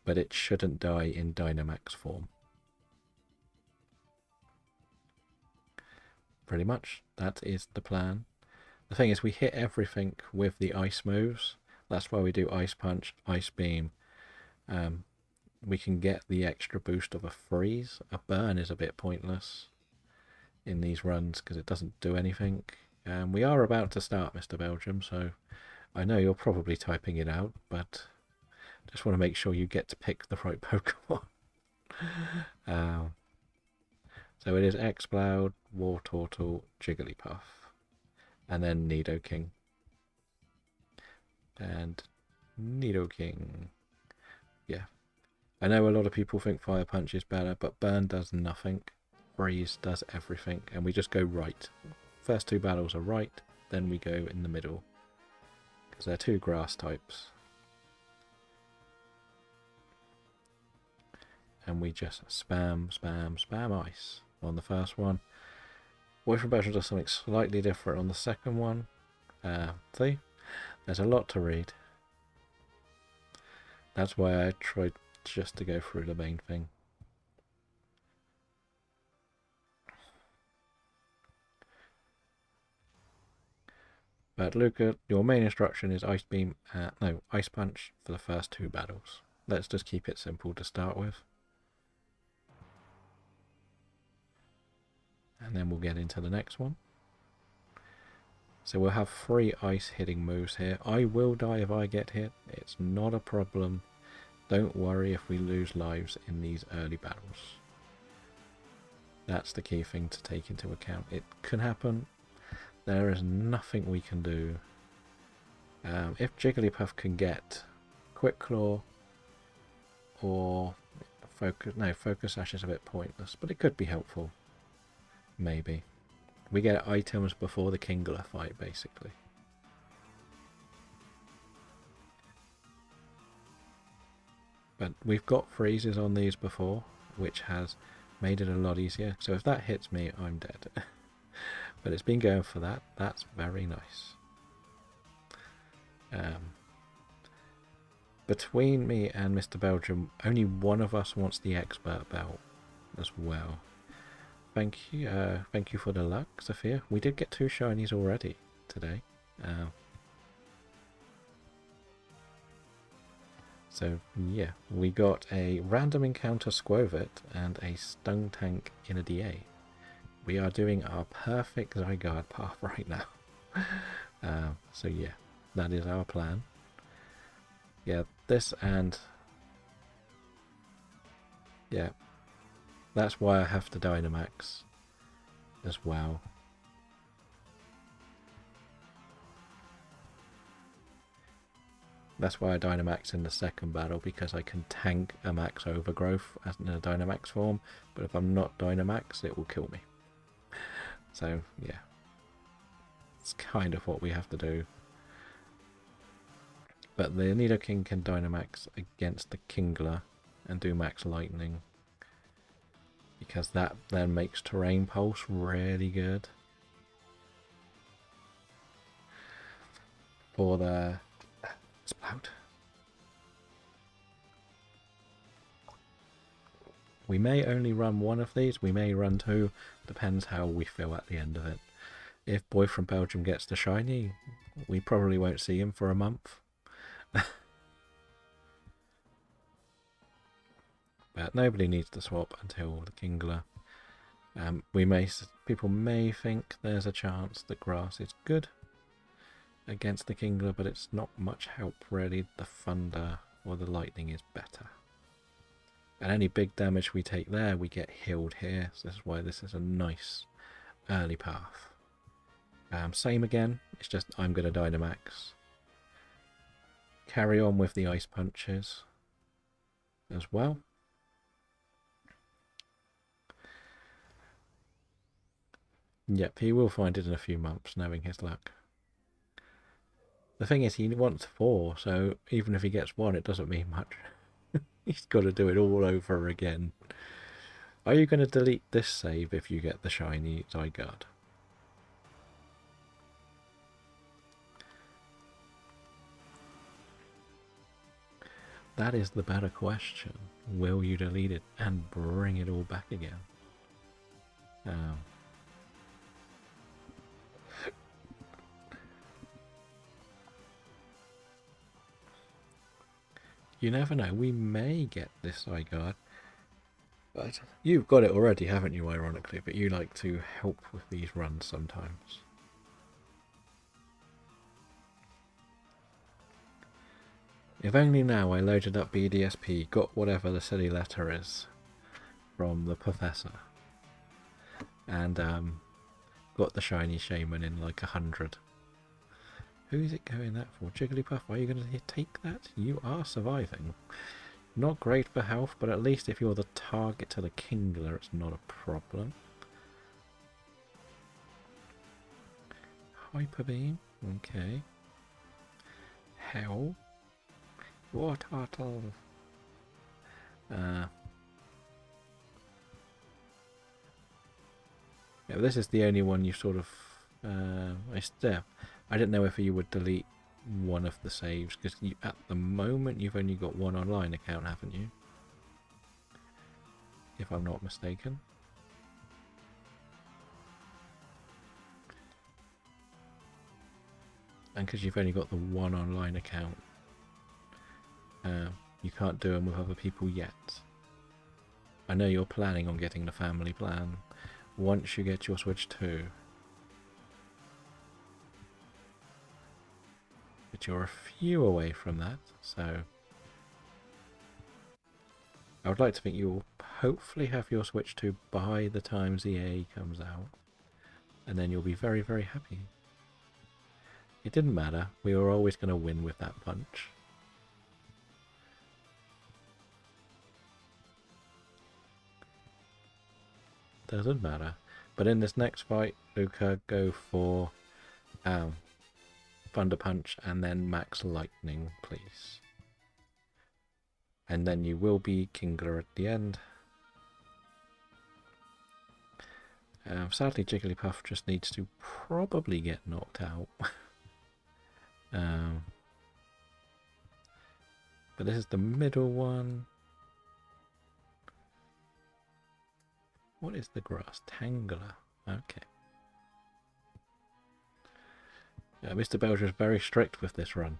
But it shouldn't die in Dynamax form. Pretty much, that is the plan. The thing is, we hit everything with the ice moves. That's why we do Ice Punch, Ice Beam. We can get the extra boost of a freeze. A burn is a bit pointless in these runs because it doesn't do anything. We are about to start, Mr. Belgium, so I know you're probably typing it out, but just want to make sure you get to pick the right Pokemon. So it is Exploud, War Turtle, Jigglypuff, and then Nidoking. And Nidoking. Yeah. I know a lot of people think Fire Punch is better, but Burn does nothing. Freeze does everything, and we just go right. First two battles are right, then we go in the middle. Because they're two grass types. And we just spam ice on the first one. Boy from Belgium does something slightly different on the second one. See? There's a lot to read. That's why I tried just to go through the main thing. But Luca, your main instruction is Ice Beam, no, Ice Punch for the first two battles. Let's just keep it simple to start with. And then we'll get into the next one. So we'll have 3 ice hitting moves here. I will die if I get hit. It's not a problem. Don't worry if we lose lives in these early battles. That's the key thing to take into account. It can happen. There is nothing we can do. If Jigglypuff can get Quick Claw or Focus Sash is a bit pointless, but it could be helpful. Maybe. We get items before the Kingler fight, basically. But we've got freezes on these before, which has made it a lot easier. So if that hits me, I'm dead. But it's been going for that. That's very nice. Between me and Mr. Belgium, only one of us wants the expert belt as well. Thank you for the luck, Sophia. We did get 2 shinies already today. So yeah, we got a random encounter Squovit and a Stung Tank in a DA. We are doing our perfect Zygarde path right now. So yeah, that is our plan. Yeah, this and yeah, that's why I have to Dynamax as well. That's why I Dynamax in the second battle, because I can tank a max overgrowth as in a Dynamax form, but if I'm not Dynamax, it will kill me. So yeah, it's kind of what we have to do. But the Nidoking can Dynamax against the Kingler and do max lightning, because that then makes Terrain Pulse really good for the Spout. We may only run one of these, we may run two, depends how we feel at the end of it. If Boy from Belgium gets the shiny, we probably won't see him for a month. But nobody needs to swap until the Kingler. People may think there's a chance that grass is good against the Kingler, but it's not much help really. The thunder or the lightning is better. And any big damage we take there, we get healed here. So this is why this is a nice early path. Same again, it's just I'm going to Dynamax. Carry on with the ice punches as well. Yep, he will find it in a few months, knowing his luck. The thing is, he wants 4, so even if he gets 1, it doesn't mean much. He's got to do it all over again. Are you going to delete this save if you get the shiny Zygarde? That is the better question. Will you delete it and bring it all back again? You never know, we may get this Zygarde. But you've got it already, haven't you, ironically, but you like to help with these runs sometimes. If only now I loaded up BDSP, got whatever the silly letter is from the professor, and got the shiny shaman in like 100. Who's it going that for? Jigglypuff, are you going to take that? You are surviving. Not great for health, but at least if you're the target to the Kingler, it's not a problem. Hyper Beam, okay. Hell. What turtle? Yeah, this is the only one you sort of... I didn't know if you would delete one of the saves, because at the moment you've only got one online account, haven't you? If I'm not mistaken. And because you've only got the one online account, you can't do them with other people yet. I know you're planning on getting the family plan once you get your Switch 2. But you're a few away from that, so I would like to think you'll hopefully have your Switch 2 by the time ZA comes out, and then you'll be very, very happy. It didn't matter, we were always going to win with that punch. Doesn't matter. But in this next fight, Luca, go for Thunder Punch and then Max Lightning, please. And then you will be Kingler at the end. Sadly, Jigglypuff just needs to probably get knocked out. But this is the middle one. What is the grass? Tangler. Okay. Mr. Belger is very strict with this run.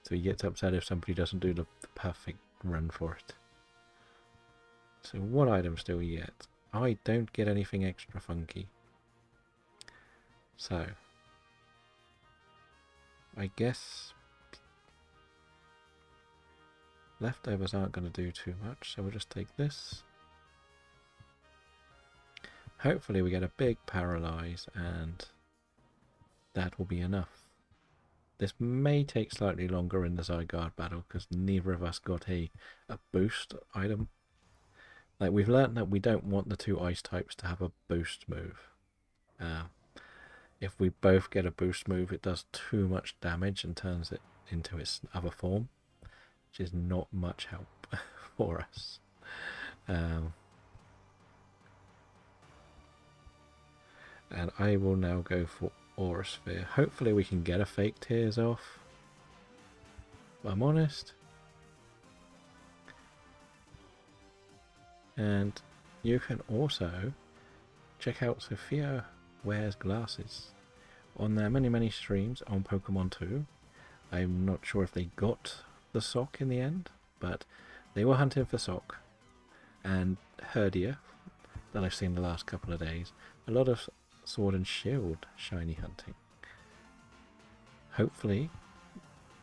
So he gets upset if somebody doesn't do the perfect run for it. So what items do we get? I don't get anything extra funky. So I guess leftovers aren't going to do too much, so we'll just take this. Hopefully we get a big paralyze and that will be enough. This may take slightly longer in the Zygarde battle because neither of us got a boost item. Like, we've learnt that we don't want the two ice types to have a boost move. If we both get a boost move, it does too much damage and turns it into its other form, which is not much help for us. And I will now go for Aura Sphere. Hopefully we can get a fake Tears off. If I'm honest, And you can also check out Sophia Wears Glasses on their many streams on Pokemon 2. I'm not sure if they got the sock in the end, but they were hunting for sock. And Herdia, that I've seen the last couple of days, a lot of Sword and Shield shiny hunting. Hopefully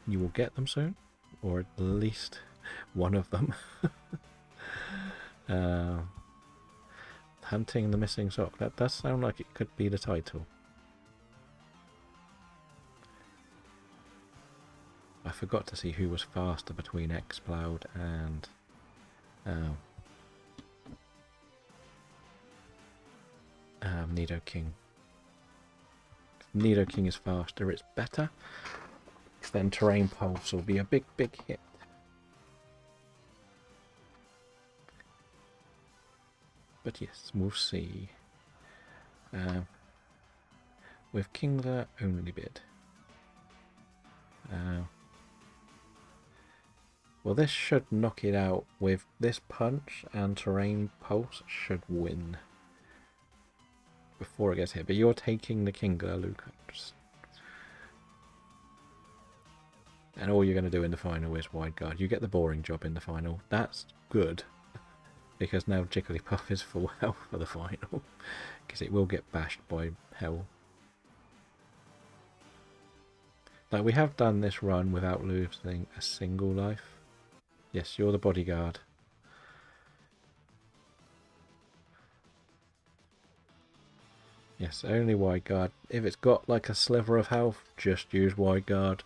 you will get them soon, or at least one of them. Hunting the missing sock, that does sound like it could be the title. I forgot to see who was faster between Exploud and Nidoking. If Nidoking is faster, it's better. Then Terrain Pulse will be a big hit. But yes, we'll see. With Kingler only bid. Well, this should knock it out. With this punch and Terrain Pulse should win before it gets hit. But you're taking the Kingler, Lucas. And all you're going to do in the final is Wide Guard. You get the boring job in the final. That's good. Because now Jigglypuff is full health for the final. Because it will get bashed by hell. Like, we have done this run without losing a single life. Yes, you're the bodyguard. Yes, only Wide Guard. If it's got like a sliver of health, just use Wide Guard.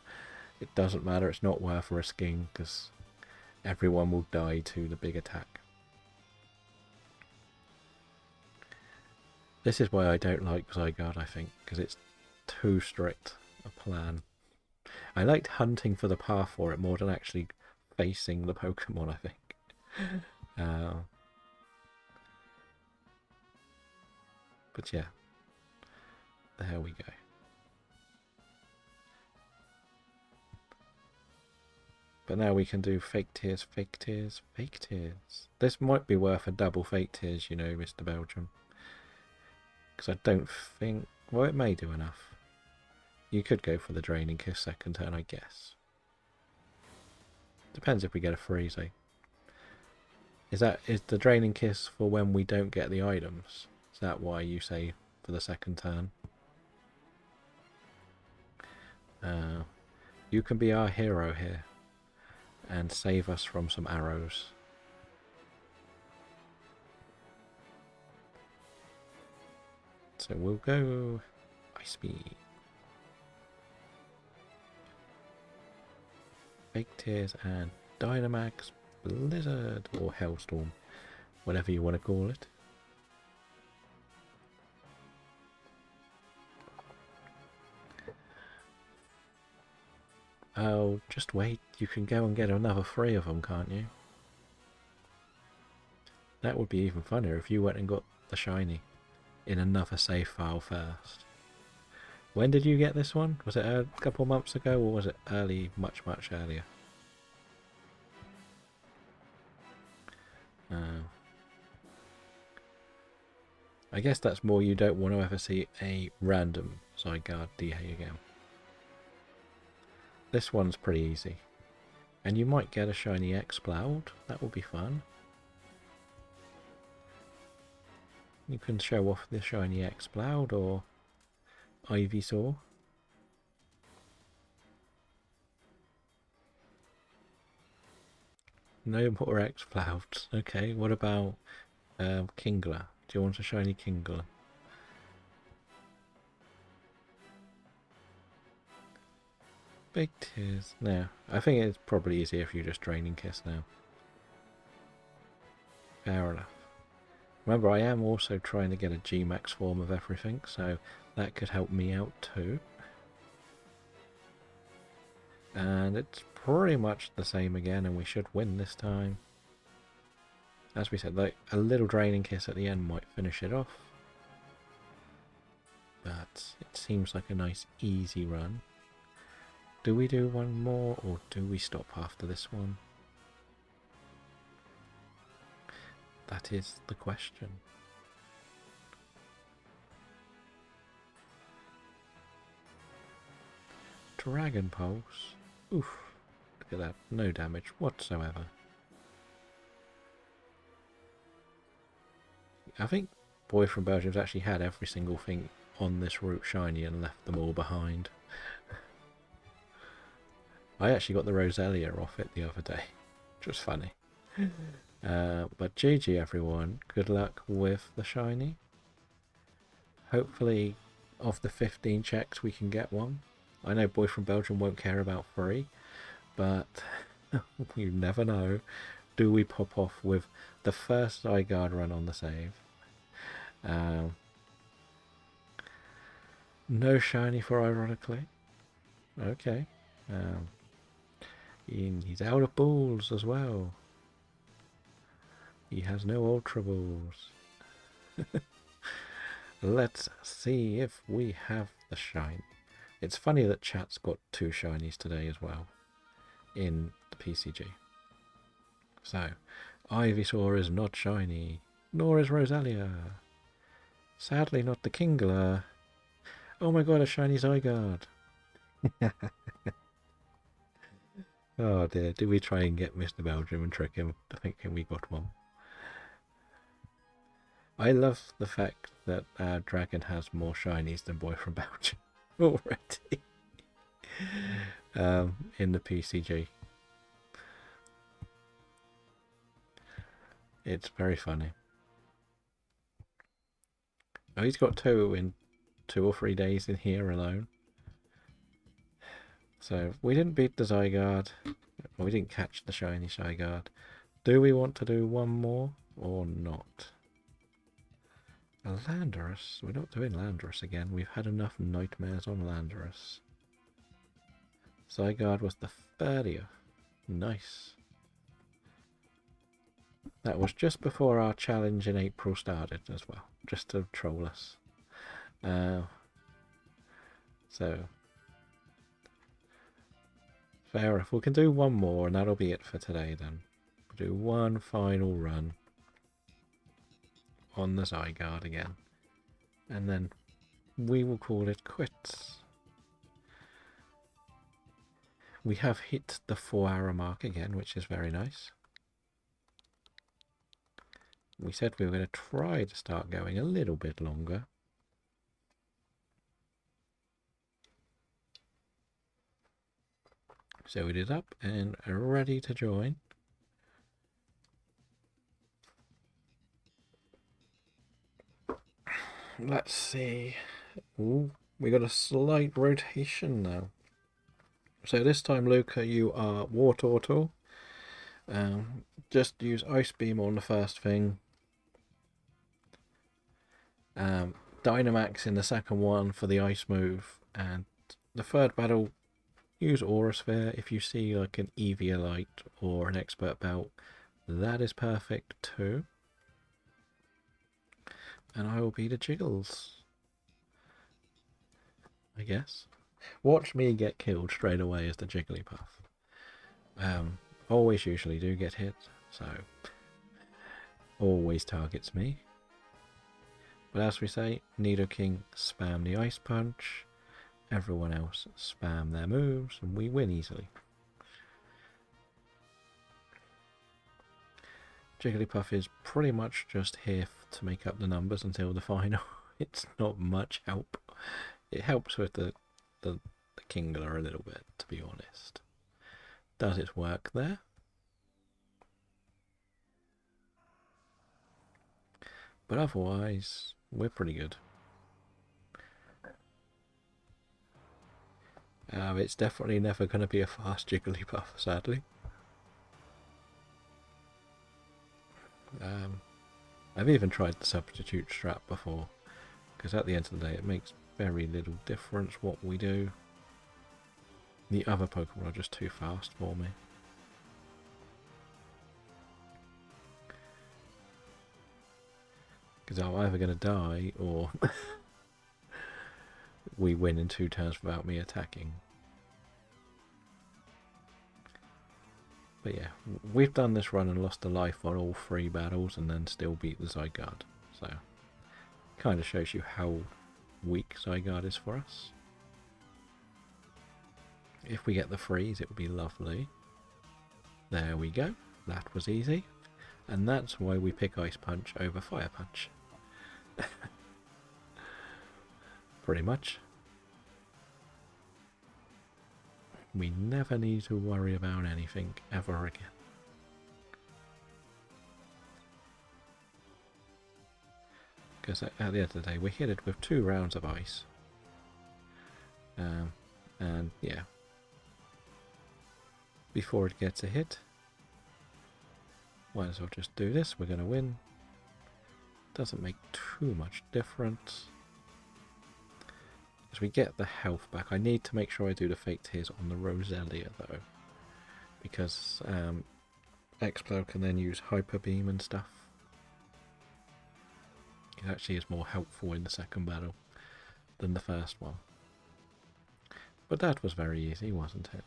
It doesn't matter, it's not worth risking, because everyone will die to the big attack. This is why I don't like Zygarde, I think, because it's too strict a plan. I liked hunting for the path for it more than actually facing the Pokemon, I think. But yeah, there we go. But now we can do fake tears, fake tears, fake tears. This might be worth a double fake tears, you know, Mr. Belgium. Because I don't think... Well, it may do enough. You could go for the Draining Kiss second turn, I guess. Depends if we get a freeze, eh? Is the Draining Kiss for when we don't get the items? Is that why you say for the second turn? You can be our hero here and save us from some arrows. So we'll go Ice Beam. Fake Tears and Dynamax Blizzard, or Hellstorm, whatever you want to call it. Oh, just wait, you can go and get another 3 of them, can't you? That would be even funnier if you went and got the shiny in another save file first. When did you get this one? Was it a couple months ago, or was it early, much earlier? I guess that's more you don't want to ever see a random Zygarde DA again. This one's pretty easy. And you might get a shiny Exploud. That would be fun. You can show off the shiny Exploud or Ivysaur. No more Explouds. Okay, what about Kingler? Do you want a shiny Kingler? Big tears. No, I think it's probably easier if you just Draining Kiss now. Fair enough. Remember, I am also trying to get a G-Max form of everything, so that could help me out too. And it's pretty much the same again, and we should win this time. As we said, like a little Draining Kiss at the end might finish it off. But it seems like a nice easy run. Do we do one more, or do we stop after this one? That is the question. Dragon Pulse. Oof. Look at that. No damage whatsoever. I think Boy from Belgium's actually had every single thing on this route shiny and left them all behind. I actually got the Roselia off it the other day, which was funny. But GG everyone, good luck with the shiny. Hopefully of the 15 checks we can get one. I know Boy from Belgium won't care about free, but you never know. Do we pop off with the first Zygarde run on the save? No shiny for Ironically. Okay. He's out of balls as well. He has no Ultra Balls. Let's see if we have the shine. It's funny that chat's got 2 shinies today as well in the PCG. So, Ivysaur is not shiny, nor is Roselia. Sadly not the Kingler. Oh my god, a shiny Zygarde. Oh dear, do we try and get Mr. Belgium and trick him thinking we got one? I love the fact that our dragon has more shinies than Boy from Belgium already in the PCG. It's very funny. Oh, he's got 2 in 2 or 3 days in here alone. So we didn't beat the Zygarde. We didn't catch the shiny Zygarde. Do we want to do one more or not? A Landorus? We're not doing Landorus again. We've had enough nightmares on Landorus. Zygarde was the 30th. Nice. That was just before our challenge in April started as well. Just to troll us. So fair enough. We can do one more and that'll be it for today then. We'll do one final run on the Zygarde again. And then we will call it quits. We have hit the 4-hour mark again, which is very nice. We said we were going to try to start going a little bit longer. So it is up and ready to join. Let's see. Ooh, we got a slight rotation now. So this time, Luca, you are War Turtle. Just use Ice Beam on the first thing. Dynamax in the second one for the ice move. And the third battle, use Aura Sphere if you see like an Eviolite or an Expert Belt. That is perfect too. And I will be the Jiggles, I guess. Watch me get killed straight away as the Jigglypuff. Always usually do get hit, so always targets me. But as we say, Nidoking spam the Ice Punch, everyone else spam their moves, and we win easily. Jigglypuff is pretty much just here to make up the numbers until the final. It's not much help. It helps with the Kingler a little bit, to be honest. Does it work there? But otherwise, we're pretty good. It's definitely never going to be a fast Jigglypuff, sadly. I've even tried the substitute strat before, because at the end of the day it makes very little difference what we do. The other Pokemon are just too fast for me. Because I'm either going to die or we win in 2 turns without me attacking. But yeah, we've done this run and lost a life on all 3 battles and then still beat the Zygarde. So, kind of shows you how weak Zygarde is for us. If we get the freeze, it would be lovely. There we go. That was easy. And that's why we pick Ice Punch over Fire Punch. Pretty much. We never need to worry about anything ever again. Because at the end of the day, we hit it with 2 rounds of ice. And yeah, before it gets a hit, might as well just do this. We're going to win. Doesn't make too much difference. As we get the health back, I need to make sure I do the Fake Tears on the Roselia though, because Exploud can then use Hyper Beam and stuff. It actually is more helpful in the second battle than the first one. But that was very easy, wasn't it?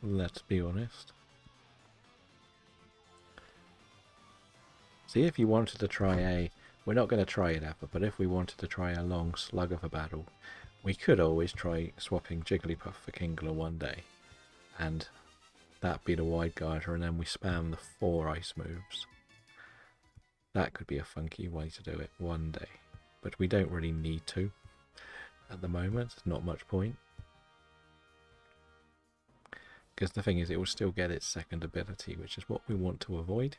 Let's be honest. See, if you wanted to try we're not going to try it ever, but if we wanted to try a long slug of a battle, we could always try swapping Jigglypuff for Kingler one day, and that be the Wide Guarder, and then we spam the 4 ice moves. That could be a funky way to do it one day, but we don't really need to at the moment. There's not much point, because the thing is, it will still get its second ability, which is what we want to avoid.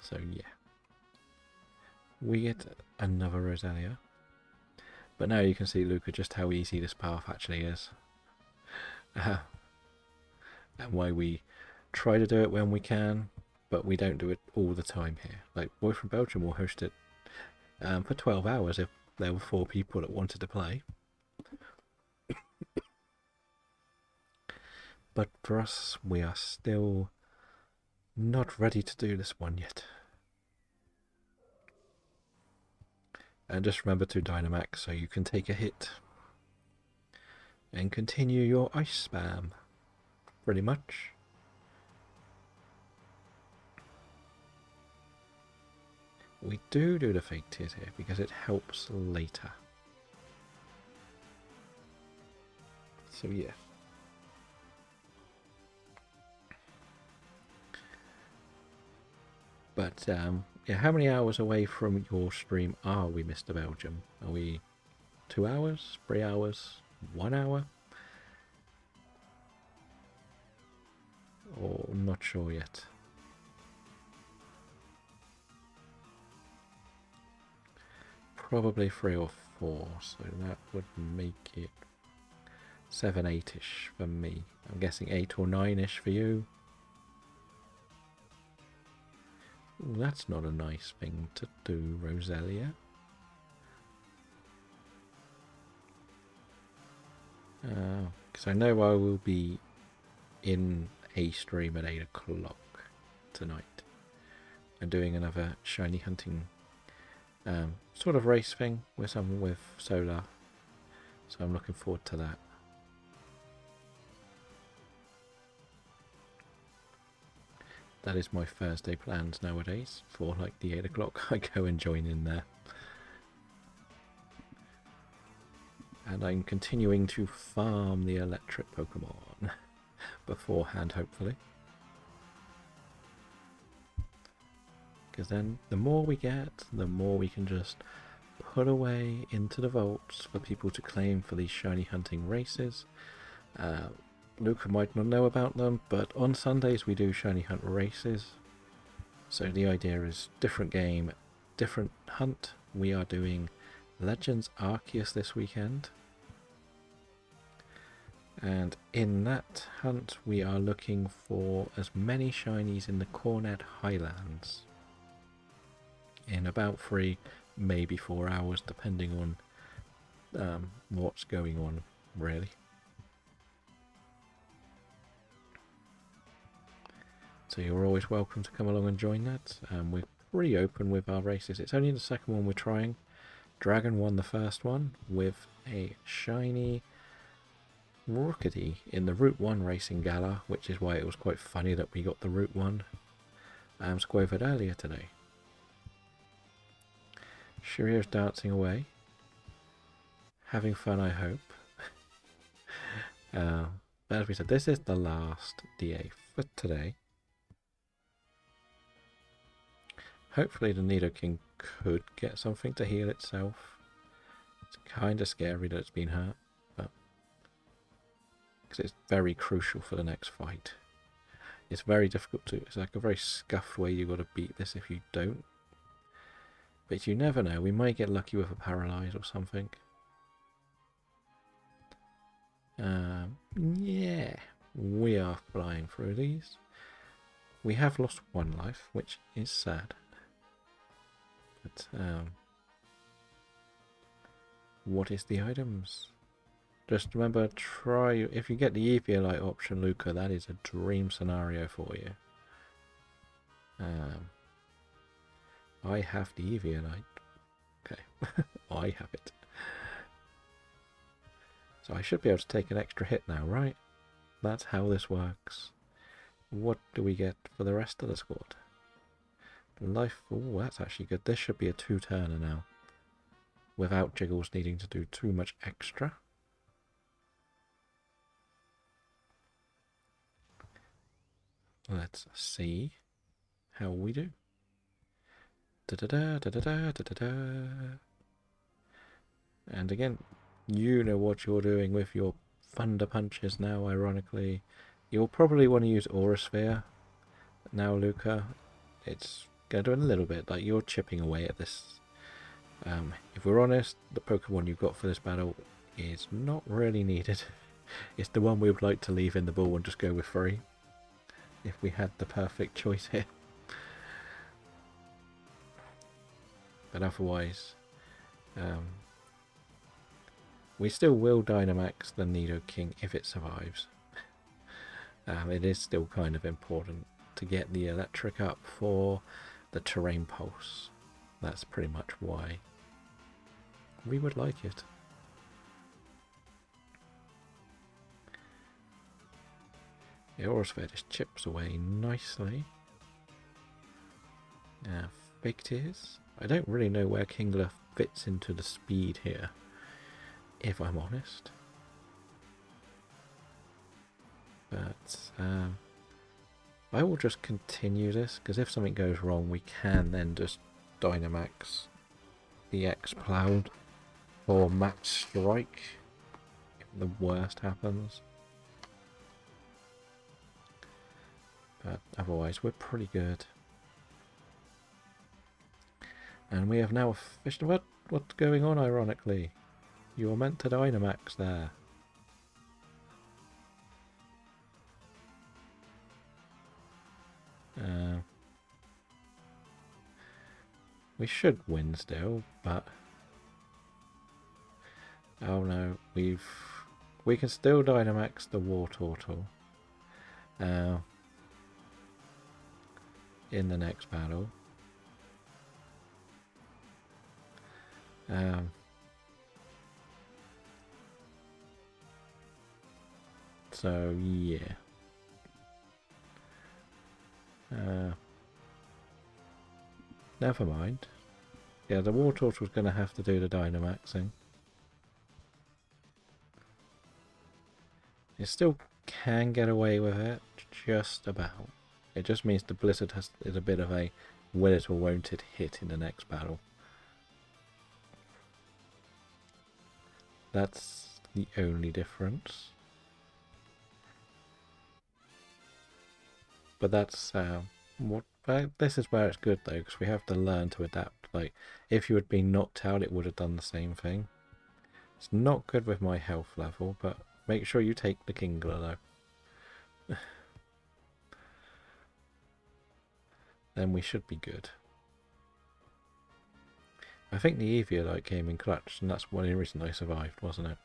So yeah, we get another Roselia. But now you can see, Luca, just how easy this path actually is. And why we try to do it when we can, but we don't do it all the time here. Like, Boy from Belgium will host it for 12 hours if there were 4 people that wanted to play. But for us, we are still not ready to do this one yet. And just remember to Dynamax so you can take a hit. And continue your ice spam. Pretty much. We do the Fake Tears here because it helps later. So yeah. But yeah, how many hours away from your stream are we, Mr. Belgium? Are we 2 hours, 3 hours, 1 hour? Or not sure yet. Probably 3 or 4, so that would make it 7, 8-ish for me. I'm guessing 8 or 9-ish for you. Ooh, that's not a nice thing to do, Roselia. Because I know I will be in a stream at 8 o'clock tonight. I'm doing another shiny hunting sort of race thing with Solar. So I'm looking forward to that. That is my Thursday plans nowadays. For like the 8 o'clock, I go and join in there. And I'm continuing to farm the electric Pokemon beforehand, hopefully. Because then the more we get, the more we can just put away into the vaults for people to claim for these shiny hunting races. Luca might not know about them, but on Sundays we do shiny hunt races. So the idea is different game, different hunt. We are doing Legends Arceus this weekend. And in that hunt we are looking for as many shinies in the Cornet Highlands. In about 3, maybe 4 hours, depending on what's going on, really. So you're always welcome to come along and join that. We're pretty open with our races. It's only the second one we're trying. Dragon won the first one with a shiny Rookedy in the Route 1 Racing Gala, which is why it was quite funny that we got the Route 1 squared earlier today. Shirio's dancing away. Having fun, I hope. But as we said, this is the last DA for today. Hopefully the Nidoking could get something to heal itself. It's kind of scary that it's been hurt, but because it's very crucial for the next fight. It's very difficult to, it's like a very scuffed way you've got to beat this if you don't. But you never know, we might get lucky with a paralyze or something. Yeah, we are flying through these. We have lost one life, which is sad. But, what is the items? Just remember, if you get the Eviolite option, Luca, that is a dream scenario for you. I have the Eviolite. Okay, I have it. So I should be able to take an extra hit now, right? That's how this works. What do we get for the rest of the squad? Life, oh, that's actually good. This should be a 2-turner now. Without Jiggles needing to do too much extra. Let's see how we do. Da-da-da, da-da-da, da-da-da. And again, you know what you're doing with your Thunder Punches now, ironically. You'll probably want to use Aura Sphere now, Luca. It's going to do a little bit, like you're chipping away at this. If we're honest, the Pokemon you've got for this battle is not really needed. It's the one we would like to leave in the ball and just go with 3. If we had the perfect choice here. But otherwise, we still will Dynamax the Nidoking if it survives. It is still kind of important to get the electric up for the Terrain Pulse. That's pretty much why we would like it. The Aura Sphere just chips away nicely. Fake Tears. I don't really know where Kingler fits into the speed here, if I'm honest. But I will just continue this, because if something goes wrong, we can then just Dynamax the X-Cloud or Max Strike if the worst happens. But otherwise, we're pretty good. And we have now officially... What's going on, ironically? You were meant to Dynamax there. We should win still, but... Oh no, we can still Dynamax the Wartortle. In the next battle. So yeah. Never mind. Yeah, the Wartortle's going to have to do the Dynamaxing. It still can get away with it, just about. It just means the Blizzard is a bit of a will it or won't it hit in the next battle. That's the only difference. But that's this is where it's good though, because we have to learn to adapt. Like, if you had been knocked out, it would have done the same thing. It's not good with my health level, but make sure you take the Kingler though. Then we should be good. I think the Eviolite came in clutch, and that's one reason I survived, wasn't it?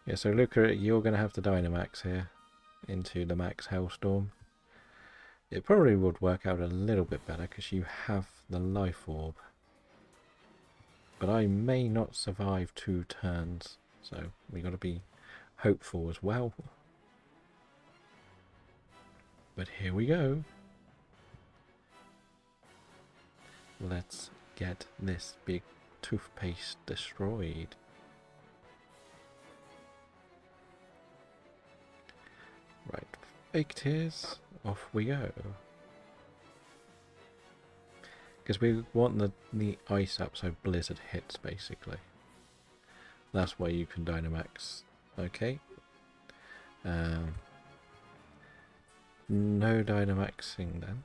Yeah, so Luca, you're going to have to Dynamax here into the Max Hellstorm. It probably would work out a little bit better because you have the Life Orb. But I may not survive 2 turns, so we got to be hopeful as well. But here we go. Let's get this big toothpaste destroyed. Right, fake tears, off we go. Because we want the ice up so Blizzard hits, basically. That's why you can Dynamax. Okay. No Dynamaxing then.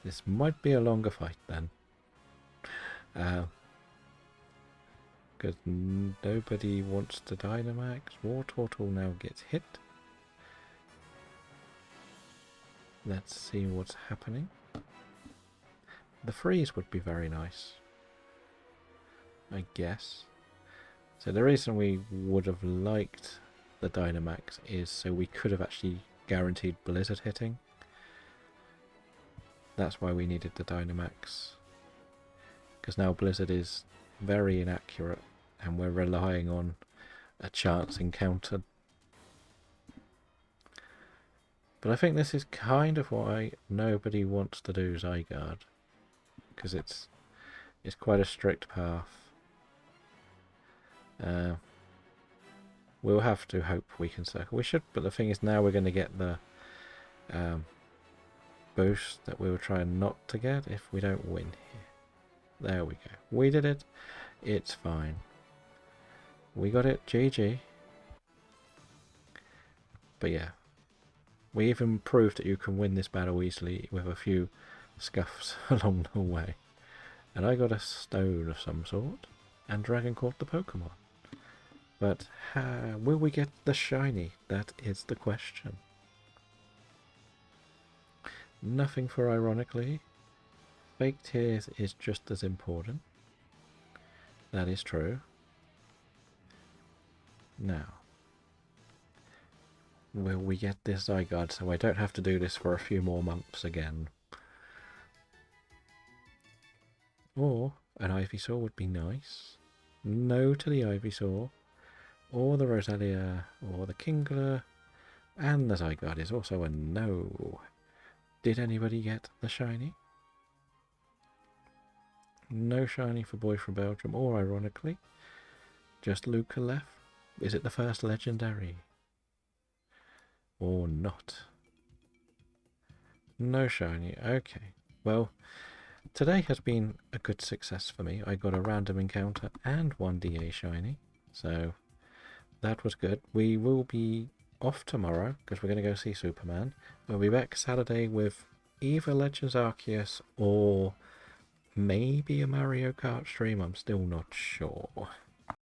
This might be a longer fight then. Because nobody wants to Dynamax. War Turtle now gets hit. Let's see what's happening. The freeze would be very nice, I guess. So the reason we would have liked the Dynamax is so we could have actually guaranteed Blizzard hitting. That's why we needed the Dynamax. Because now Blizzard is very inaccurate and we're relying on a chance encounter. But I think this is kind of why nobody wants to do Zygarde. Because it's quite a strict path. We'll have to hope we can circle. We should, but the thing is now we're going to get the boost that we were trying not to get if we don't win here. There we go. We did it. It's fine. We got it. GG. But yeah. We even proved that you can win this battle easily with a few scuffs along the way. And I got a stone of some sort. And Dragon caught the Pokemon. But will we get the shiny? That is the question. Nothing for ironically. Fake tears is just as important. That is true. Now, will we get this Zygarde so I don't have to do this for a few more months again? Or an Ivysaur would be nice. No to the Ivysaur. Or the Roselia, or the Kingler. And the Zygarde is also a no. Did anybody get the shiny? No shiny for Boy from Belgium, or ironically, just Luca left. Is it the first legendary? Or not? No shiny, okay. Well, today has been a good success for me. I got a random encounter and 1 DA shiny, so that was good. We will be off tomorrow because we're going to go see Superman. We'll be back Saturday with either Legends Arceus or maybe a Mario Kart stream. I'm still not sure.